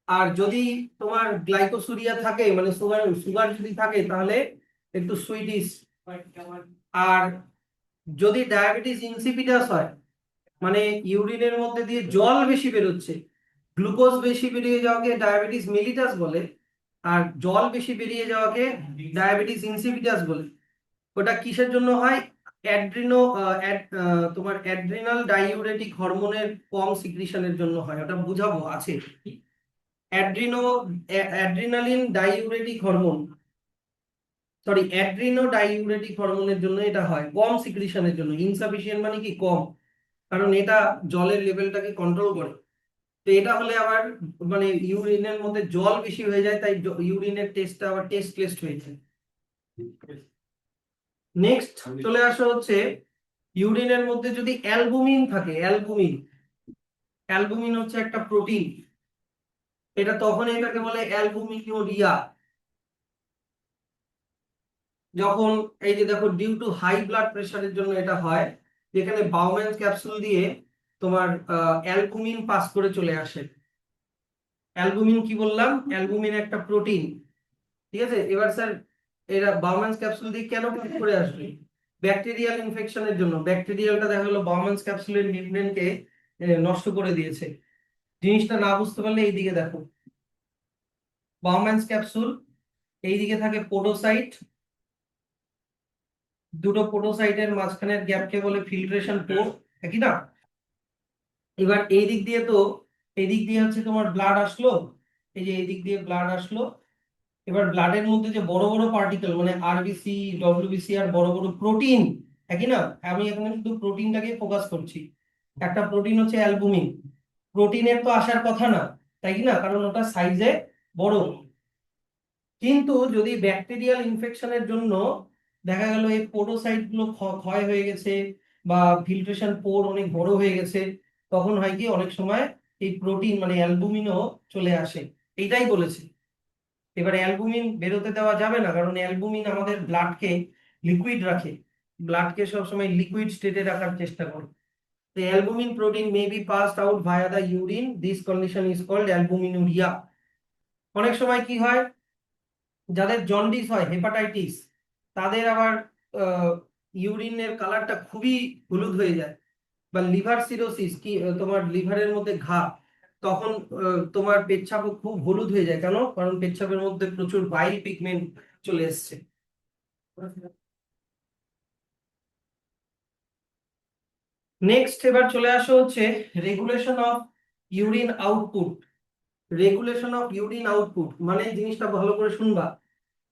আর যদি তোমার গ্লাইকোসুরিয়া থাকে, মানে সুগার সুগার যদি থাকে, তাহলে একটু সুইটিশ। আর যদি ডায়াবেটিস ইনসিপিটাস হয়, মানে ইউরিনের মধ্যে দিয়ে জল বেশি বেরোচ্ছে, গ্লুকোজ বেশি বেরিয়ে যাওয়াকে ডায়াবেটিস মেলিটাস বলে, আর জল বেশি বেরিয়ে যাওয়াকে ডায়াবেটিস ইনসিপিটাস বলে। ওটা কিসের জন্য হয়? তোমার অ্যাড্রিনাল ডাইউরেটিক হরমোনের কম সিক্রিশনের জন্য হয়, ওটা বুঝাবো আছে। Adrenaline diuretic hormone, sorry Adreno diuretic হরমোনের জন্য এটা হয়, কম সিক্রিশনের জন্য। ইনসাফিসিয়েন্ট মানে কি কম, কারণ এটা জলের লেভেলটাকে কন্ট্রোল করে। তো এটা হলে আবার মানে ইউরিনের মধ্যে জল বেশি হয়ে যায়, তাই ইউরিনের টেস্টটা আবার টেস্টলেস হয়ে যায়। নেক্সট চলে আসা হচ্ছে, ইউরিনের মধ্যে যদি অ্যালবুমিন থাকে, অ্যালবুমিন, অ্যালবুমিন হচ্ছে একটা প্রোটিন, এটা তখন এটাকে বলে অ্যালবুমিনুরিয়া। যখন এই যে দেখো, ডিউ টু হাই ব্লাড প্রেশারের জন্য এটা হয়, যেখানে বাউম্যানস ক্যাপসুল দিয়ে তোমার অ্যালবুমিন পাস করে চলে আসে। অ্যালবুমিন কি বললাম, অ্যালবুমিন একটা প্রোটিন। ঠিক আছে, এবার স্যার এরা বাউম্যানস ক্যাপসুল দিয়ে কেন পাস করে আসবে? ব্যাকটেরিয়াল ইনফেকশনের জন্য। ব্যাকটেরিয়ালটা দেখা গেলো বাউম্যানস ক্যাপসুলের মেমব্রেনকে নষ্ট করে দিয়েছে। জিনিসটা না বুঝতে পারলে এইদিকে দেখো, বাউম্যানস ক্যাপসুল, এইদিকে থাকে পোডোসাইট, দুটো পোডোসাইটের মাঝখানের গ্যাপকে বলে ফিল্ট্রেশন পোর, একই না? এবার এই দিক দিয়ে তো, এই দিক দিয়ে হচ্ছে তোমার ব্লাড আসলো, এই যে এই দিক দিয়ে ব্লাড আসলো। এবার ব্লাডের মধ্যে যে বড় বড় পার্টিকেল, মানে আরবিসি, ডব্লিউবিসি, আর বড় বড় প্রোটিন, একই না? আমি এখানে শুধু প্রোটিনটাকে ফোকাস করছি। একটা প্রোটিন হচ্ছে অ্যালবুমিন। প্রোটিনের তো আসার কথা না, তাই কি না? কারণ ওটা সাইজে বড়। কিন্তু যদি ব্যাকটেরিয়াল ইনফেকশনের জন্য দেখা গেল এই পোডোসাইট গুলো ক্ষয় হয়ে গেছে, বা ফিল্ট্রেশন পোর অনেক বড় হয়ে গেছে, তখন হয় কি অনেক সময় এই প্রোটিন মানে অ্যালবুমিনও চলে আসে। এইটাই বলেছে। এবার অ্যালবুমিন বেরোতে দেওয়া যাবে না, কারণ অ্যালবুমিন আমাদের ব্লাডকে লিকুইড রাখে, ব্লাডকে সবসময় লিকুইড স্টেটে রাখার চেষ্টা করে। The albumin protein may be passed out via the urine. This condition is called albuminuria. অনেক সময় কি হয়, যাদের জন্ডিস হয়, হেপাটাইটিস, তাদের আবার ইউরিনের কালারটা খুবই হলুদ হয়ে যায়। বা লিভার সিরোসিস, কি তোমার লিভারের মধ্যে ঘা, তখন তোমার পেচ্ছাপও খুব হলুদ হয়ে যায়। কেন? কারণ পেচ্ছাপের মধ্যে প্রচুর বাইল পিগমেন্ট চলে এসছে। নেক্সট এবার চলে আসা হচ্ছে regulation of urine output. Regulation of urine output মানে, জিনিসটা ভালো করে শুনবা,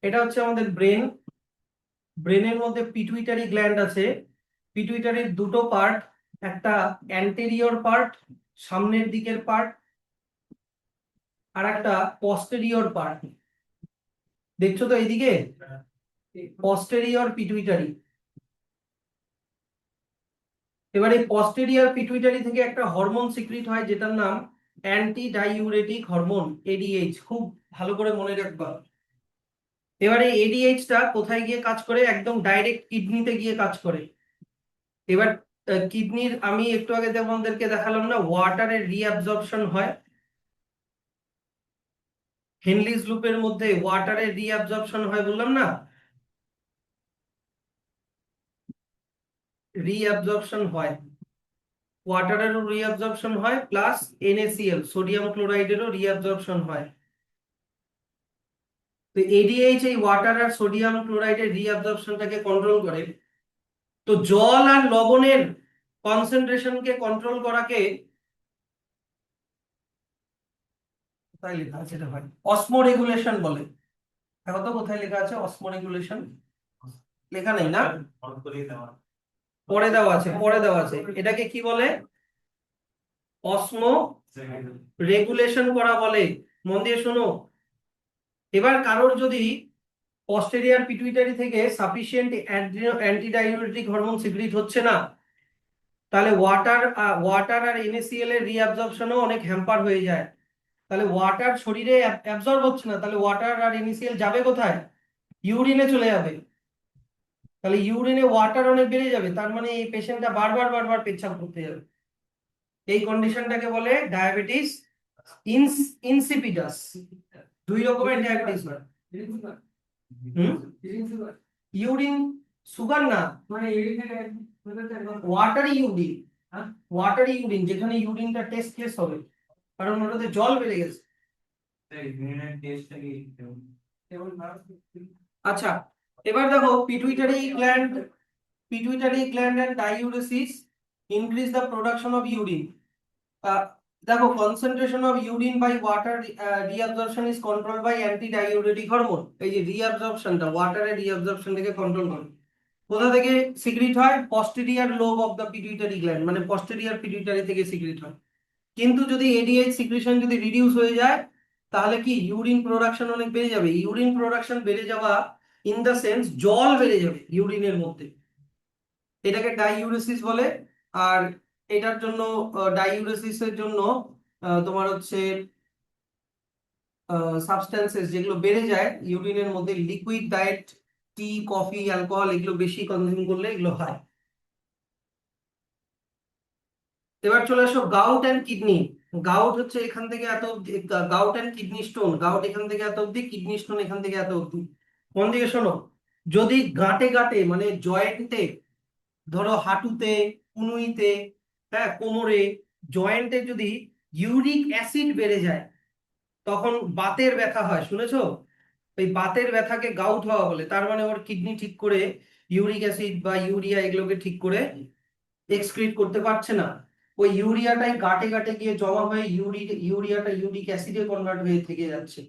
এটা হচ্ছে আমাদের ব্রেন। ব্রেনের মধ্যে পিটুইটারি গ্ল্যান্ড আছে। পিটুইটারির দুটো পার্ট, একটা অ্যান্টেরিয়র পার্ট, সামনের দিকের পার্ট, আর একটা পস্টেরিয়র পার্ট। দেখছো তো এইদিকে পস্টেরিয়র পিটুইটারি। এবারে পস্টেরিয়র পিটুইটারি থেকে একটা হরমোন সিক্রিট হয় যেটার নাম অ্যান্টি ডাইউরেটিক হরমোন, এডিএইচ। খুব ভালো করে মনে রাখবা। এবারে এডিএইচ টা কোথায় গিয়ে কাজ করে? একদম ডাইরেক্ট কিডনিতে গিয়ে কাজ করে। এবার কিডনির, আমি একটু আগে তোমাদেরকে দেখালাম না, ওয়াটারের রিঅ্যাবজর্পশন হয়। হেনলিজ লুপের মধ্যে ওয়াটারের রিঅ্যাবজর্পশন হয় বললাম না, রিঅ্যাবজর্পশন হয়, ওয়াটারেরও রিঅ্যাবজর্পশন হয়, প্লাস NaCl সোডিয়াম ক্লোরাইডেরও রিঅ্যাবজর্পশন হয়। তো এডিএইচ এই ওয়াটার আর সোডিয়াম ক্লোরাইডের রিঅ্যাবজর্পশনটাকে কন্ট্রোল করে। তো জল আর লবণের কনসেন্ট্রেশনকে কন্ট্রোল করাকে কোথায় লেখা আছে এটা ভাই? অসমোরেগুলেশন বলে। দেখো তো কোথায় লেখা আছে অসমোরেগুলেশন? লেখা নেই না? পরে দেওয়া আছে, পরে দেওয়া আছে। এটাকে কি বলে? অসমো রেগুলেশন করা বলে। মন দিয়ে শোনো। এবার কারোর যদি পস্টেরিয়র পিটুইটারি থেকে সাফিসিয়েন্ট অ্যান্টিডাইউরেটিক হরমোন সিক্রিট হচ্ছে না, তাহলে ওয়াটার আর NaCl এর রিঅ্যাবজর্পশনও অনেক হ্যাম্পার হয়ে যায়। তাহলে ওয়াটার শরীরে অ্যাবজর্ব হচ্ছে না, তাহলে ওয়াটার আর NaCl যাবে কোথায়? ইউরিনে চলে যাবে। তাহলে ইউরিনে ওয়াটার অনেক বেড়ে যাবে, তার মানে এই পেশেন্টটা বারবার বারবার পেচ্ছাপ করতে যাবে। এই কন্ডিশনটাকে বলে ডায়াবেটিস ইনসিপিডাস। দুই রকমের ডায়াবেটিস হয়। হুম, ইউরিন সুগার না, মানে ওয়াটারি ইউরিন। ওয়াটারি ইউরিন, যেখানে ইউরিনটা টেস্টলেস হবে, কারণ ওটাতে জল বেড়ে গেছে। আচ্ছা, এবার দেখো pituitary gland and diuresis increase the production of urine. দেখো, concentration of urine by water reabsorption is controlled by anti diuretic hormone. এই যে রিঅ্যাবজর্পশনটা, ওয়াটারের রিঅ্যাবজর্পশনটাকে কন্ট্রোল করে। কোথা থেকে সিক্রিট হয়? Posterior lobe of the pituitary gland, মানে পস্টেরিয়র পিটুইটারি থেকে secrete হয়। কিন্তু যদি এডিএইচ সিক্রিশন যদি রিডিউস হয়ে যায়, তাহলে কি ইউরিন প্রোডাকশন অনেক বেড়ে যাবে। ইউরিন প্রোডাকশন বেড়ে যাওয়া ইন দ্য সেন্স জল বেড়ে যাবে ইউরিনের মধ্যে, এটাকে ডাইউরেসিস বলে। আর এটার জন্য, ডাইউরেসিসের জন্য তোমার হচ্ছে সাবস্টেন্সেস যেগুলো বেড়ে যায় ইউরিনের মধ্যে, লিকুইড ডায়েট, টি, কফি, অ্যালকোহল, এগুলো বেশি কনজিউম করলে এগুলো হয়। এবার চলে আসো গাউট অ্যান্ড কিডনি। গাউট হচ্ছে এখান থেকে এত অব্দি, gout and kidney stone. Gout এখান থেকে এত অব্দি, কিডনি স্টোন এখান থেকে এত অব্দি। কোন দিকে শোনো, যদি গাঁটে গাঁটে মানে জয়েন্টে, ধরো হাঁটুতে, কনুইতে, হ্যাঁ কোমরে, জয়েন্টে যদি ইউরিক অ্যাসিড বেড়ে যায়, তখন বাতের ব্যথা হয়। শুনেছো? এই বাতের ব্যথাকে গাউট হওয়া বলে। তার মানে ওর কিডনি ঠিক করে ইউরিক অ্যাসিড বা ইউরিয়া এগুলোকে ঠিক করে এক্সক্রিট করতে পারছে না। ওই ইউরিয়াটাই গাটে গাটে গিয়ে জমা হয়ে ইউরিয়াটা ইউরিক অ্যাসিডে কনভার্ট হয়ে থেকে যাচ্ছে।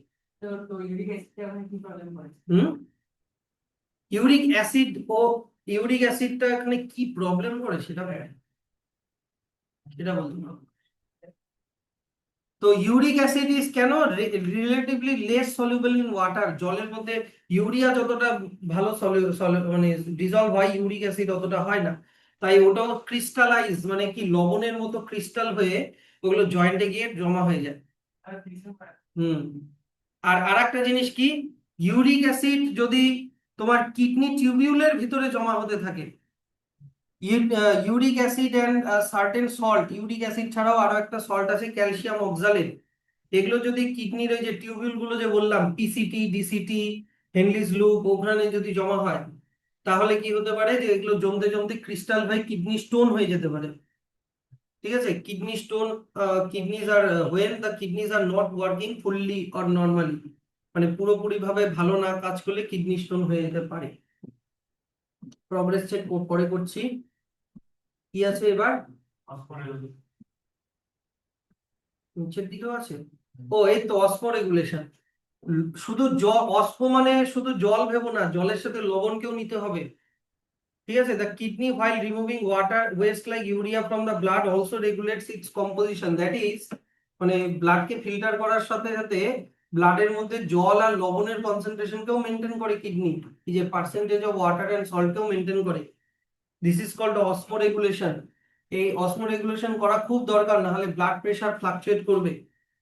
তো ইউরিক অ্যাসিডে আমাদের কি প্রবলেম হয়? হুম, ইউরিক অ্যাসিড ও ইউরিক অ্যাসিডটা এখানে কি প্রবলেম করে সেটা বলতে পারবো। তো ইউরিক অ্যাসিড ইজ কেন relatively less soluble in water. জলের মধ্যে ইউরিয়া যতটা ভালো মানে ডিজলভ হয়, ইউরিক অ্যাসিড অতটা হয় না। তাই ওটাও ক্রিস্টালাইজ, মানে কি লবণের মতো ক্রিস্টাল হয়ে ওগুলো জয়েন্টে গিয়ে জমা হয়ে যায়। হুম, আর আরেকটা জিনিস কি, ইউরিক অ্যাসিড যদি তোমার কিডনি টিউবিউলের ভিতরে জমা হতে থাকে, uric acid and certain salt, uric acid ছাড়াও আরো একটা সল্ট আছে ক্যালসিয়াম অক্সালেট, এগুলো যদি কিডনির ওই যে টিউবিউল গুলো যে বললাম, পিসিটি, ডিসিটি, হেনলিজ লুপ, ওখানে যদি জমা হয়, তাহলে কি হতে পারে যে এগুলো জমতে জমতে ক্রিস্টাল হয়ে কিডনি স্টোন হয়ে যেতে পারে। ঠিক আছে, kidney stone, kidneys are when the kidneys are not working fully or normally, মানে পুরোপুরি ভাবে ভালো না কাজ করলে কিডনি স্টোন হয়ে যেতে পারে। প্রগ্রেস চেক পরে করছি। কি আছে এবার? নিচের দিকেও আছে। ও, এই তো অসমো রেগুলেশন। শুধু অস্পো মানে শুধু জল ভেবো না, জলের সাথে লবণকেও নিতে হবে। ঠিক আছে, the kidney while removing water West like urea from the blood also regulates it's composition. That is, মানে ব্লাডকে ফিল্টার করার সাথে সাথে ব্লাডের মধ্যে জল আর লবণের কনসেন্ট্রেশনকেও মেনটেন করে কিডনি, এই যে পার্সেন্টেজ অফ ওয়াটার অ্যান্ড সল্টকেও মেনটেন করে। This is called osmoregulation. এই অসমোরেগুলেশন করা খুব দরকার, না হলে ব্লাড প্রেশার ফ্লাকচুয়েট করবে।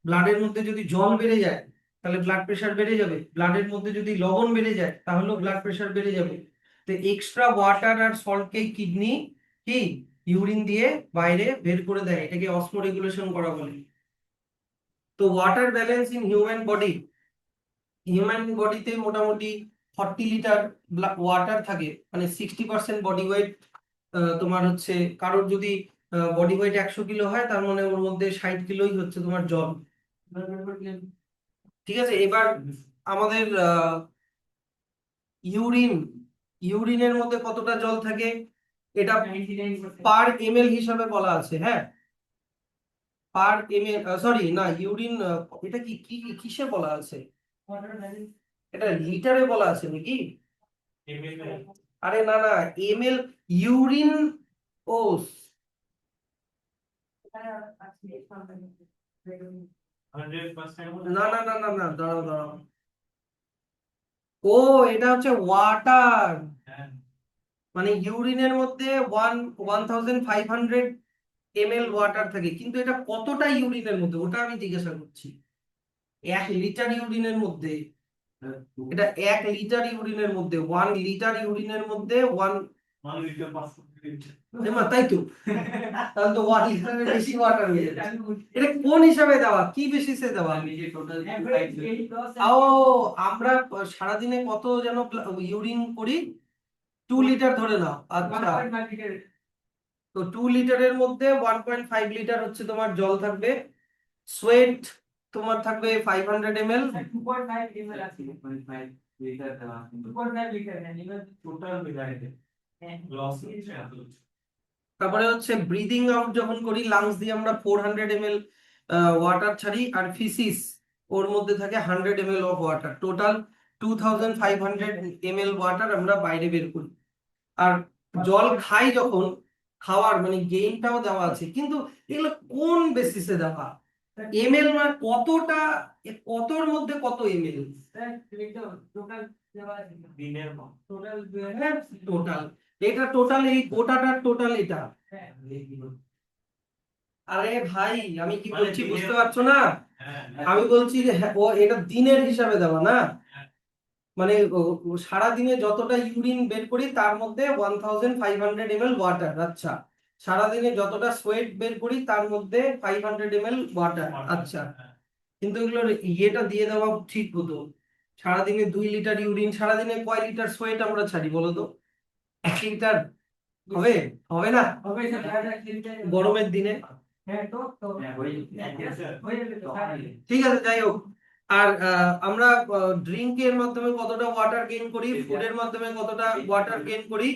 ব্লাডের মধ্যে যদি জল বেড়ে যায় তাহলে ব্লাড প্রেশার বেড়ে যাবে, ব্লাডের মধ্যে যদি লবণ বেড়ে যায় তাহলেও ব্লাড প্রেশার বেড়ে যাবে। তো এক্সট্রা ওয়াটার আর সল্টকে কিডনি কি ইউরিন দিয়ে বাইরে বের করে দেয়, এটাকে অসমোরেগুলেশন করা বলে। তো ওয়াটার ব্যালেন্স ইন হিউম্যান বডিতে মোটামুটি 40 লিটার ওয়াটার থাকে, মানে 60% বডি ওয়েট। তোমার হচ্ছে কারোর যদি বডি ওয়েট 100 কিলো হয়, তার মানে ওর মধ্যে 60 কিলোই হচ্ছে তোমার জল। ঠিক আছে, এবার আমাদের ইউরিন ইউরিনের মধ্যে কতটা জল থাকে এটা পার এমএল হিসাবে বলা আছে। হ্যাঁ, পার এমএল, সরি না, ইউরিন এটা কি কি কিসে বলা আছে? এটা লিটারে বলা আছে নাকি? আরে না না, এমএল ইউরিন, ও না না না না না, দাঁড়াও দাঁড়াও, ও এটা হচ্ছে ওয়াটার, মানে ইউরিনের মধ্যে 1500 ml ওয়াটার থাকে, কিন্তু এটা কতটা ইউরিনের মধ্যে ওটা আমি জিজ্ঞাসা করছি। 1 লিটার ইউরিনের মধ্যে, এটা 1 লিটার ইউরিনের মধ্যে, 1 লিটার ইউরিনের মধ্যে তাই তো, তাহলে তো 1 লিটারের বেশি ওয়াটার হয়ে যাচ্ছে। এটা কোন হিসাবে দেওয়া, কি বেসিসে দেওয়া? ও, আমরা সারাদিনে কত যেন ইউরিন করি, 2 লিটার ধরে নাও। আচ্ছা, তো 2 লিটারের মধ্যে 1.5 লিটার হচ্ছে তোমার জল থাকবে। সোয়েট তোমার থাকবে 500 ml। তারপরে হচ্ছে ব্রিদিং আউট যখন করি, লাংস দিয়ে আমরা 400 ml ওয়াটার ছাড়ি, আর ফিসিস ওর মধ্যে থাকে 100 ml of water, total 2500 ml water আমরা বাইরে বের করি। আর জল খাই যখন, খাওয়ার মানে গেইনটাও দেওয়া আছে, কিন্তু এগুলো কোন বেসিসে দেওয়া? এমএল মানে কতটা, কতর মধ্যে কত এমএল? টোটাল, এটা টোটাল, এই গোটাটার টোটাল এটা। আরে ভাই, আমি কি বলছি বুঝতে পারছো না? আমি বলছি যে হ্যাঁ, ও এটা দিনের হিসাবে দেওয়া না, মানে সারা দিনে যতটা ইউরিন বের করি তার মধ্যে 1500 ml ওয়াটার। আচ্ছা, সারাদিনে যতটা সোয়েট বের করি তার মধ্যে 500 ml ওয়াটার। আচ্ছা, কিন্তু এগুলোর ইয়েটা দিয়ে দেওয়া ঠিক হতো। সারাদিনে 2 লিটার ইউরিন, সারাদিনে কয় লিটার সোয়েট আমরা ছাড়ি বলো তো? 1 লিটার হবে? হবে না গরমের দিনে। ঠিক আছে, যাই হোক। আর আমরা ড্রিঙ্কের মাধ্যমে কতটা ওয়াটার গেইন করি, ফুডের মাধ্যমে কতটা ওয়াটার গেইন করি,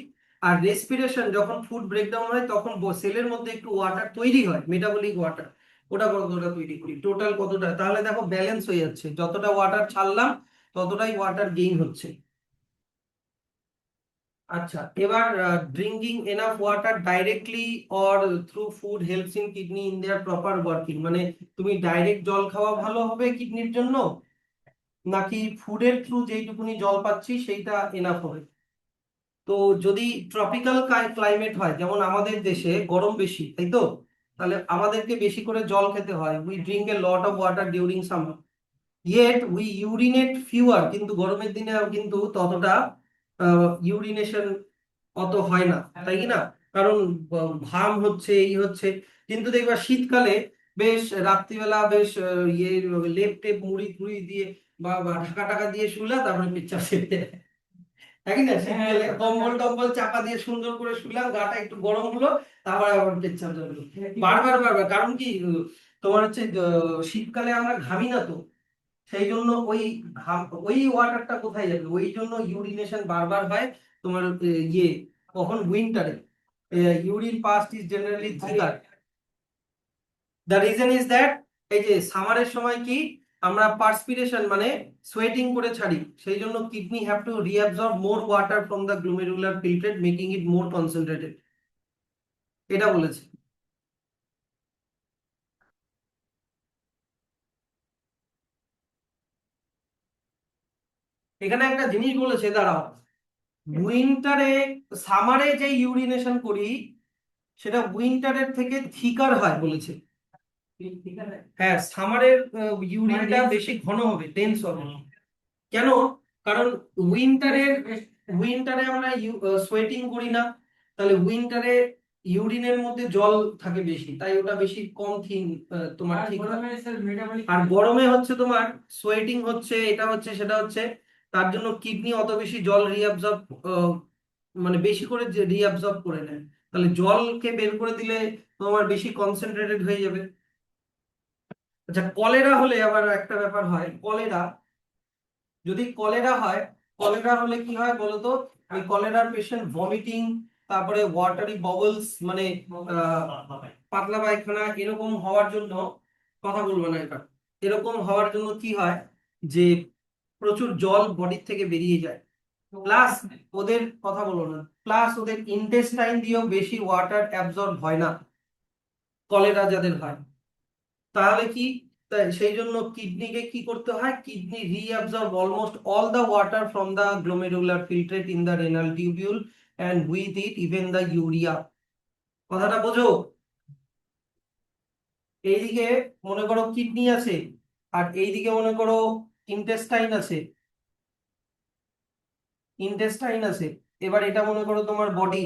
আর রেসপিরেশন, যখন ফুড ব্রেকডাউন হয় তখন সেলের মধ্যে একটু ওয়াটার তৈরি হয়, মেটাবলিক ওয়াটার, ওটা কতটা তৈরি করি, টোটাল কতটা, তাহলে দেখো ব্যালেন্স হয়ে যাচ্ছে, যতটা ওয়াটার ছাড়লাম ততটাই ওয়াটার গেইন হচ্ছে। আচ্ছা, এবার drinking enough water directly or through food helps in kidney in their proper working, মানে তুমি ডাইরেক্ট জল খাওয়া ভালো হবে কিডনির জন্য, নাকি ফুডের থ্রু যেইটুকুনি জল পাচ্ছি সেইটা এনাফ হবে? তো যদি ট্রপিক্যাল ক্লাইমেট হয়, যেমন আমাদের দেশে গরম বেশি, তাই তো, তাহলে আমাদেরকে বেশি করে জল খেতে হয়, we drink a lot of water during summer, yet we urinate fewer, কিন্তু গরমের দিনে কিন্তু ততটা ইউরিনেশন অত হয় না, তাই কি না? কারণ ঘাম হচ্ছে, এই হচ্ছে। কিন্তু দেখবা শীতকালে বেশ রাত্রিবেলা বেশ ইয়ে লেপ টেপ মুড়ি টুড়ি দিয়ে বা ঢাকা টাকা দিয়ে শুলা, তারপরে পেচ্ছাপ সেরে, তাই না? শীতকালে কম্বল টম্বল চাপা দিয়ে সুন্দর করে শুলাম, গাটা একটু গরম হলো, তারপরে আবার পেচ্ছাপ জমলো। বারবার বারবার, কারণ কি তোমার হচ্ছে শীতকালে আমরা ঘামি না তো, সেই জন্য ওই ঘাম, ওই ওয়াটারটা কোথায় যাবে, ওই জন্য ইউরিনেশন বারবার হয় তোমার ইয়ে, কখন উইন্টারে urine passed is generally thicker. The reason is that, এই যে সামারের সময় কি আমরা পার্সপিরেশন মানে সোয়েটিং করে ছাড়ি, সেই জন্য kidney have to reabsorb more water from the glomerular filtrate making it more concentrated, এটা বলেছে। এখানে একটা জিনিস বলেছে, দাঁড়াও, উইন্টারে সামারে যে ইউরিনেশন করি সেটা উইন্টারের থেকে থিকার হয় বলেছে। ঠিক আছে। হ্যাঁ, সামারের ইউরিনটা dense- বেশি ঘন হবে, ডেন্স হবে। কেন? কারণ উইন্টারের উইন্টারে আমরা সোয়েটিং করি না, তাহলে উইন্টারে ইউরিনের মধ্যে জল থাকে বেশি, তাই ওটা বেশি কম থিন তোমার আর ঠিক হয়। গরমে স্যার metabolic আর গরমে হচ্ছে তোমার সোয়েটিং হচ্ছে, এটা হচ্ছে সেটা হচ্ছে, তার জন্য কিডনি অত বেশি জল রিঅ্যাবজর্ব, মানে বেশি করে যে রিঅ্যাবজর্ব করে নেয়, তাহলে জলকে বের করে দিলে তোমার বেশি কনসেন্ট্রেটেড হয়ে যাবে। আচ্ছা, কলেরা হলে আবার একটা ব্যাপার হয়, কলেরা যদি কলেরা হয়, কলেরা হলে কি হয় বলতো? ওই কলেরার পেশেন্ট ভমিটিং, তারপরে ওয়াটারি বাবলস, মানে পাতলা পায়খানা এরকম হওয়ার জন্য, কথা বলবো না এটা, এরকম হওয়ার জন্য কি হয় যে প্রচুর জল বডির থেকে বেরিয়ে যায়, প্লাস ওদের, কথা বলো না, প্লাস ওদের ইন্টেস্টাইন দিয়েও বেশি ওয়াটার অ্যাবজর্ব হয় না কলেরা যাদের হয়। তাহলে কি, তাই সেই জন্য কিডনিকে কি করতে হয়, kidney reabsorb almost all the water from the glomerular filtrate in the renal tubule and with it even the urea. কথাটা বোঝো? এইদিকে মনে করো কিডনি আছে, আর এইদিকে মনে করো ইন্টেস্টাইন আছে, ইন্টেস্টাইন আছে। এবার এটা মনে করো তোমার বডি,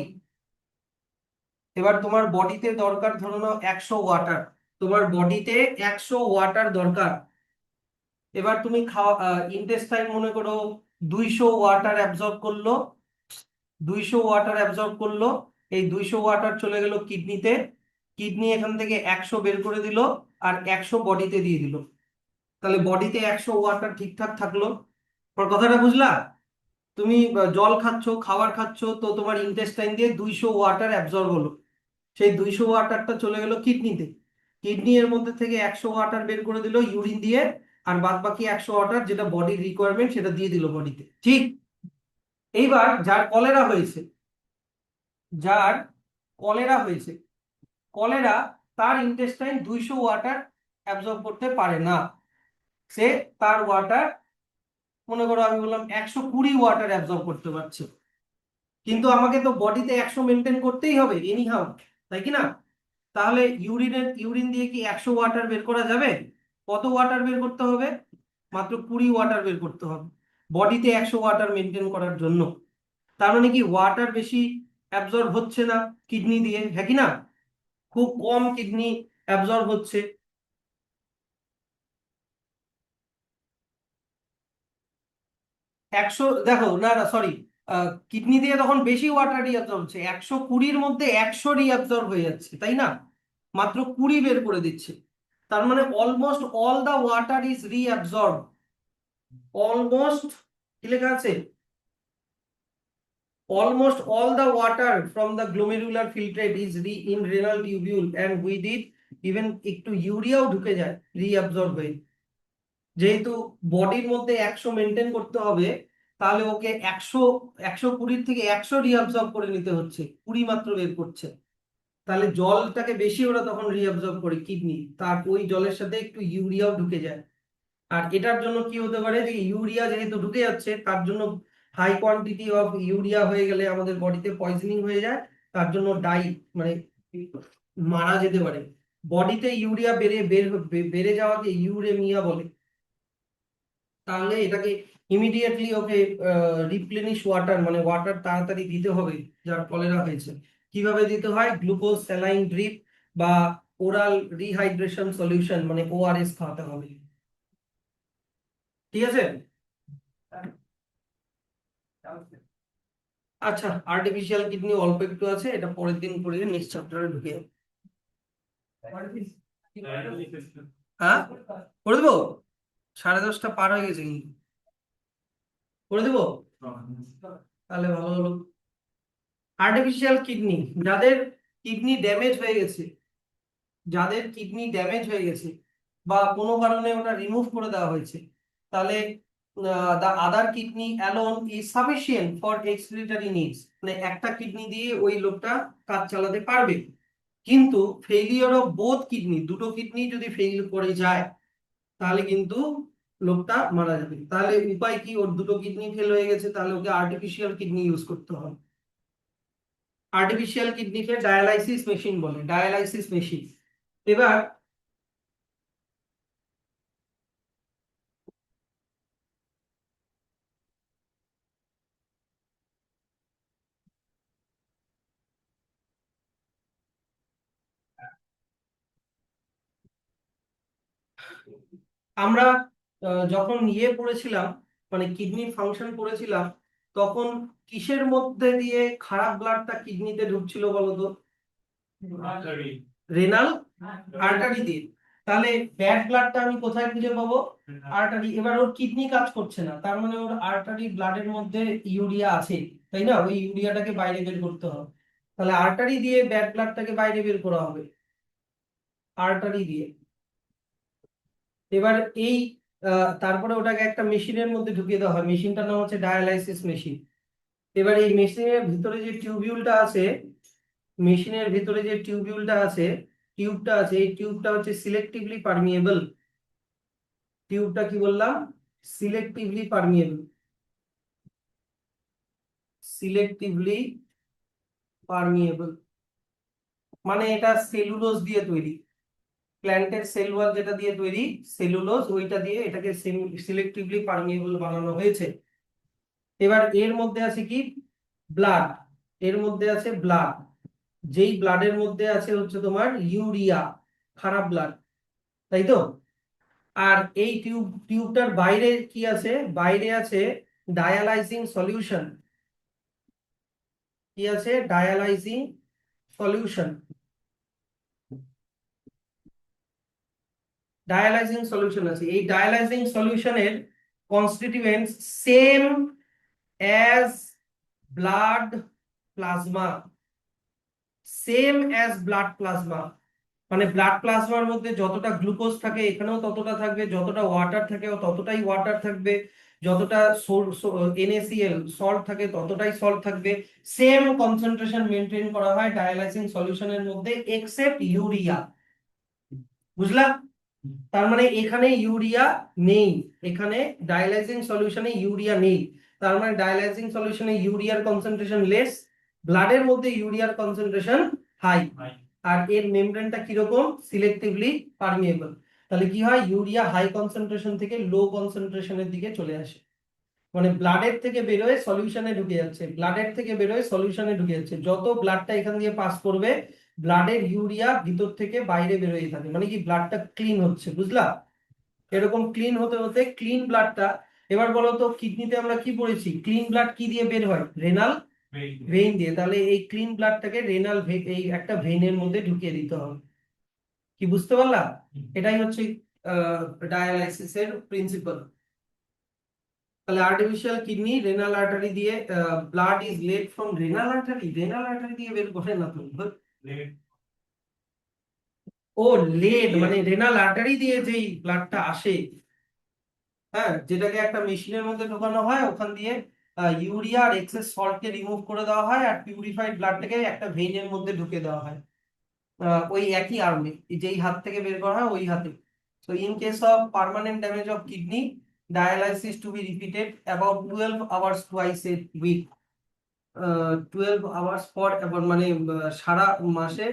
এবার তোমার বডিতে দরকার ধরে নাও 100 ওয়াটার, তোমার বডিতে 100 ওয়াটার দরকার। এবার তুমি খাওয়া ইন্টেস্টাইন মনে করো 200 ওয়াটার অ্যাবজর্ব করলো, 200 ওয়াটার অ্যাবজর্ব করলো, এই 200 ওয়াটার চলে গেল কিডনিতে, কিডনি এখান থেকে 100 বের করে দিল, আর 100 বডিতে দিয়ে দিল, তাহলে বডিতে 100 ওয়াটার ঠিকঠাক থাকলো। আমার কথাটা বুঝলা? তুমি জল খাচ্ছ, খাবার খাচ্ছ, তো তোমার ইন্টেস্টাইন দিয়ে 200 ওয়াটার অ্যাবজর্ব হলো, সেই 200 ওয়াটারটা চলে গেল কিডনিতে, কিডনি এর মধ্যে থেকে 100 ওয়াটার বের করে দিল ইউরিন দিয়ে, আর বাদ বাকি 100 ওয়াটার যেটা বডির রিকোয়ারমেন্ট সেটা দিয়ে দিল বডিতে, ঠিক? এইবার যার কলেরা হয়েছে, যার কলেরা হয়েছে, কলেরা, তার ইন্টেস্টাইন 200 ওয়াটার অ্যাবজর্ব করতে পারে না, সে তার ওয়াটার, মনে করো আমি বললাম 120 ওয়াটার অ্যাবজর্ব করতে পারছে, কিন্তু আমাকে তো বডিতে 100 মেনটেন করতেই হবে এনিহাউ, তাই কি না? তাহলে ইউরিন দিয়ে কি 100 ওয়াটার বের করা যাবে? কত ওয়াটার বের করতে হবে? মাত্র 20 ওয়াটার বের করতে হবে বডিতে 100 ওয়াটার মেনটেন করার জন্য। তার মানে কি ওয়াটার বেশি অ্যাবজর্ব হচ্ছে না কিডনি দিয়ে, হ্যাঁ কি না? খুব কম কিডনি অ্যাবজর্ব হচ্ছে। 100, দেখো, না না সরি, কিডনি দিয়ে তখন বেশি ওয়াটার রিঅ্যাবজর্ব হচ্ছে, 120-র মধ্যে 100 রিঅ্যাবজর্ব হয়ে যাচ্ছে, তাই না? মাত্র 20 বের করে দিচ্ছে, তার মানে almost all the water is reabsorb, almost, কি লেখা আছে, almost all the water from the glomerular filtrate is in renal tubule and with it even একটু ইউরিয়াও ঢুকে যায় রিঅ্যাবজর্ব হয়ে। যেহেতু বডির মধ্যে 100 মেনটেন করতে হবে, তাহলে ওকে 120 থেকে 100 রিঅ্যাবজর্ব করে নিতে হচ্ছে, 20 মাত্র বের করছে, তাহলে জলটাকে বেশি ওরা তখন রিঅ্যাবজর্ব করে কিডনি, তার ওই জলের সাথে একটু ইউরিয়াও ঢুকে যায়। আর এটার জন্য কি হতে পারে, যে ইউরিয়া যেহেতু ঢুকে যাচ্ছে, তার জন্য হাই কোয়ান্টিটি অফ ইউরিয়া হয়ে গেলে আমাদের বডিতে পয়জনিং হয়ে যায়, তার জন্য মানে মারা যেতে পারে। বডিতে ইউরিয়া বেড়ে যাওয়াকে ইউরেমিয়া বলে। তাহলে এটাকে ইমিডিয়েটলি ওকে রিপ্লেনিশ ওয়াটার, মানে ওয়াটার তাড়াতাড়ি দিতে হবে যার কলেরা হয়েছে। কিভাবে দিতে হয়? গ্লুকোজ স্যালাইন ড্রিপ বা ওরাল রিহাইড্রেশন সলিউশন, মানে ওআরএস খাওয়াতে হবে, ঠিক আছে? আচ্ছা, আর্টিফিশিয়াল কিডনি অল্প একটু আছে, এটা পরের দিন করে নেক্সট চ্যাপ্টারে ঢুকে যাবে। হ্যাঁ, করে দেবো, 10:30 পার হয়ে গেছে কিন্তু, করে দেবো, তাহলে ভালো হলো। আর্টিফিশিয়াল কিডনি, যাদের কিডনি ড্যামেজ হয়ে গেছে, যাদের কিডনি ড্যামেজ হয়ে গেছে বা কোনো কারণে ওটা রিমুভ করে দেওয়া হয়েছে, তাহলে the other kidney alone is sufficient for excretory needs, মানে একটা কিডনি দিয়ে ওই লোকটা কাজ চালাতে পারবে। কিন্তু ফেলিওর অফ বোথ কিডনি, দুটো কিডনি যদি ফেল করে যায়, তাহলে কিন্তু লোকটা মারা যাবে। তাহলে উপায় কি, ওর দুটো কিডনি ফেল হয়ে গেছে, তাহলে ওকে আর্টিফিশিয়াল কিডনি ইউজ করতে হবে। আর্টিফিশিয়াল কিডনিকে ডায়ালাইসিস মেশিন বলে, ডায়ালাইসিস মেশিন। এবার আমরা যখন পড়েছিলাম, মানে কিডনি ফাংশন পড়েছিলাম, তখন কিসের মধ্যে দিয়ে খারাপ ব্লাডটা কিডনিতে ঢুকছিল বলতো? রেনাল আর্টারি দিয়ে। তাহলে ব্যাড ব্লাডটা আমি কোথায় খুঁজে পাবো? আর্টারি। এবার ওর কিডনি কাজ করছে না, তার মানে ওর আর্টারি ব্লাডের মধ্যে ইউরিয়া আছে, তাই না? ওই ইউরিয়াটাকে বাইরে বের করতে হবে। তাহলে আর্টারি দিয়ে ব্যাড ব্লাডটাকে বাইরে বের করা হবে, আর্টারি দিয়ে। এবার এই তারপরে ওটাকে একটা মেশিনের মধ্যে ঢুকিয়ে দেওয়া হয়, মেশিনটার নাম হচ্ছে ডায়ালাইসিস মেশিন। এবার এই মেশিনের ভিতরে যে টিউবিউলটা আছে, মেশিনের ভিতরে যে টিউবটা আছে, এই টিউবটা হচ্ছে সিলেক্টিভলি পারমিয়েবল। টিউবটা কি বললাম? Selectively permeable, selectively permeable. মানে এটা সেলুলোজ দিয়ে তৈরি, প্ল্যান্টের সেল ওয়াল যেটা দিয়ে তৈরি, সেলুলোজ, ওইটা দিয়ে এটাকে সিলেক্টিভলি পারমিয়েবল বানানো হয়েছে। এবার এর মধ্যে আছে কি? ব্লাড। এর মধ্যে আছে ব্লাড, যেই ব্লাডের মধ্যে আছে হচ্ছে তোমার ইউরিয়া, খারাপ ব্লাড, তাই তো? আর এই টিউবটার বাইরে কি আছে? বাইরে আছে ডায়ালাইজিং সলিউশন। কি আছে? ডায়ালাইজিং সলিউশন। ডায়ালাইজিং সলিউশন আছে। এই ডায়ালাইজিং সলিউশনের constituents same as blood plasma, same as blood plasma. মানে ব্লাড প্লাজমার মধ্যে যতটা গ্লুকোজ থাকে এখানেও ততটা থাকবে, যতটা ওয়াটার থাকে ততটাই ওয়াটার থাকবে, যতটা NaCl সল্ট থাকে ততটাই সল্ট থাকবে। সেম কনসেন্ট্রেশন মেনটেন করা হয় ডায়ালাইসিং সলিউশনের মধ্যে, এক্সেপ্ট ইউরিয়া। বুঝলাম? তার মানে এখানে ইউরিয়া নেই, এখানে ডায়ালাইজিং সলিউশনে ইউরিয়া নেই। তার মানে ডায়ালাইজিং সলিউশনে ইউরিয়ার কনসেন্ট্রেশন লেস, ব্লাডের মধ্যে ইউরিয়ার কনসেন্ট্রেশন হাই। আর এর মেমব্রেনটা কিরকম? Selectively permeable. তাহলে কি হয়? ইউরিয়া হাই কনসেন্ট্রেশন থেকে লো কনসেন্ট্রেশনের দিকে চলে আসে, মানে ব্লাডের থেকে বেরোয় সলিউশনে ঢুকে যাচ্ছে, ব্লাডের থেকে বেরোয় সলিউশনে ঢুকে যাচ্ছে। যত ব্লাডটা এখান দিয়ে পাস করবে, ব্লাডের ইউরিয়া ভিতর থেকে বাইরে বেরোয় থাকে, মানে কি ব্লাডটা ক্লিন হচ্ছে। বুঝলা? এরকম ক্লিন হতে হতে ক্লিন ব্লাডটা, এবার বলো তো কিডনিতে আমরা কি পড়েছি? ক্লিন ব্লাড কি দিয়ে বের হয়? রেনাল ভেইন দিয়ে। তাহলে এই ক্লিন ব্লাডটাকে রেনাল এই একটা ভেইনের মধ্যে ঢুকিয়ে দিতে হবে। কি বুঝতে পারলা? এটাই হচ্ছে ডায়ালাইসিসের প্রিন্সিপাল। তাহলে আর্টিফিশিয়াল কিডনি রেনাল আর্টারি দিয়ে, blood is led from renal artery, renal artery দিয়ে বের করে না তো। ও লেড মানে রেনাল আর্টারি দিয়ে যেই ব্লাডটা আসে, হ্যাঁ, যেটাকে একটা মেশিনের মধ্যে ঢোকানো হয়, ওখান দিয়ে ইউরিয়া আর এক্সেস সল্টকে রিমুভ করে দেওয়া হয়, আর পিউরিফাইড ব্লাডটাকে একটা ভেইনের মধ্যে ঢুকে দেওয়া হয়, ওই একই আর্মে, যেই হাত থেকে বের করা হয় ওই হাতে। So in case of permanent damage of kidney, dialysis to be repeated about 12 hours twice a week. 12 hours পর, এবার মানে সারা মাসে,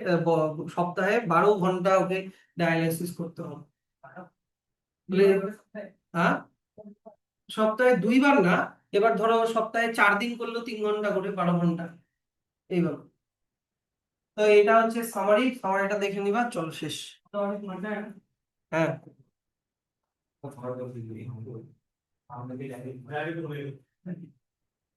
সপ্তাহে 12 ঘন্টা ওকে ডায়ালাইসিস করতে হবে। হ্যাঁ, সপ্তাহে 2 বার না, এবার ধরো সপ্তাহে 4 দিন করলো 3 ঘন্টা করে, 12 ঘন্টা, এইভাবে। তো এটা হচ্ছে সামারিটা দেখে নিবা, চলো শেষ। হ্যাঁ। আমাদের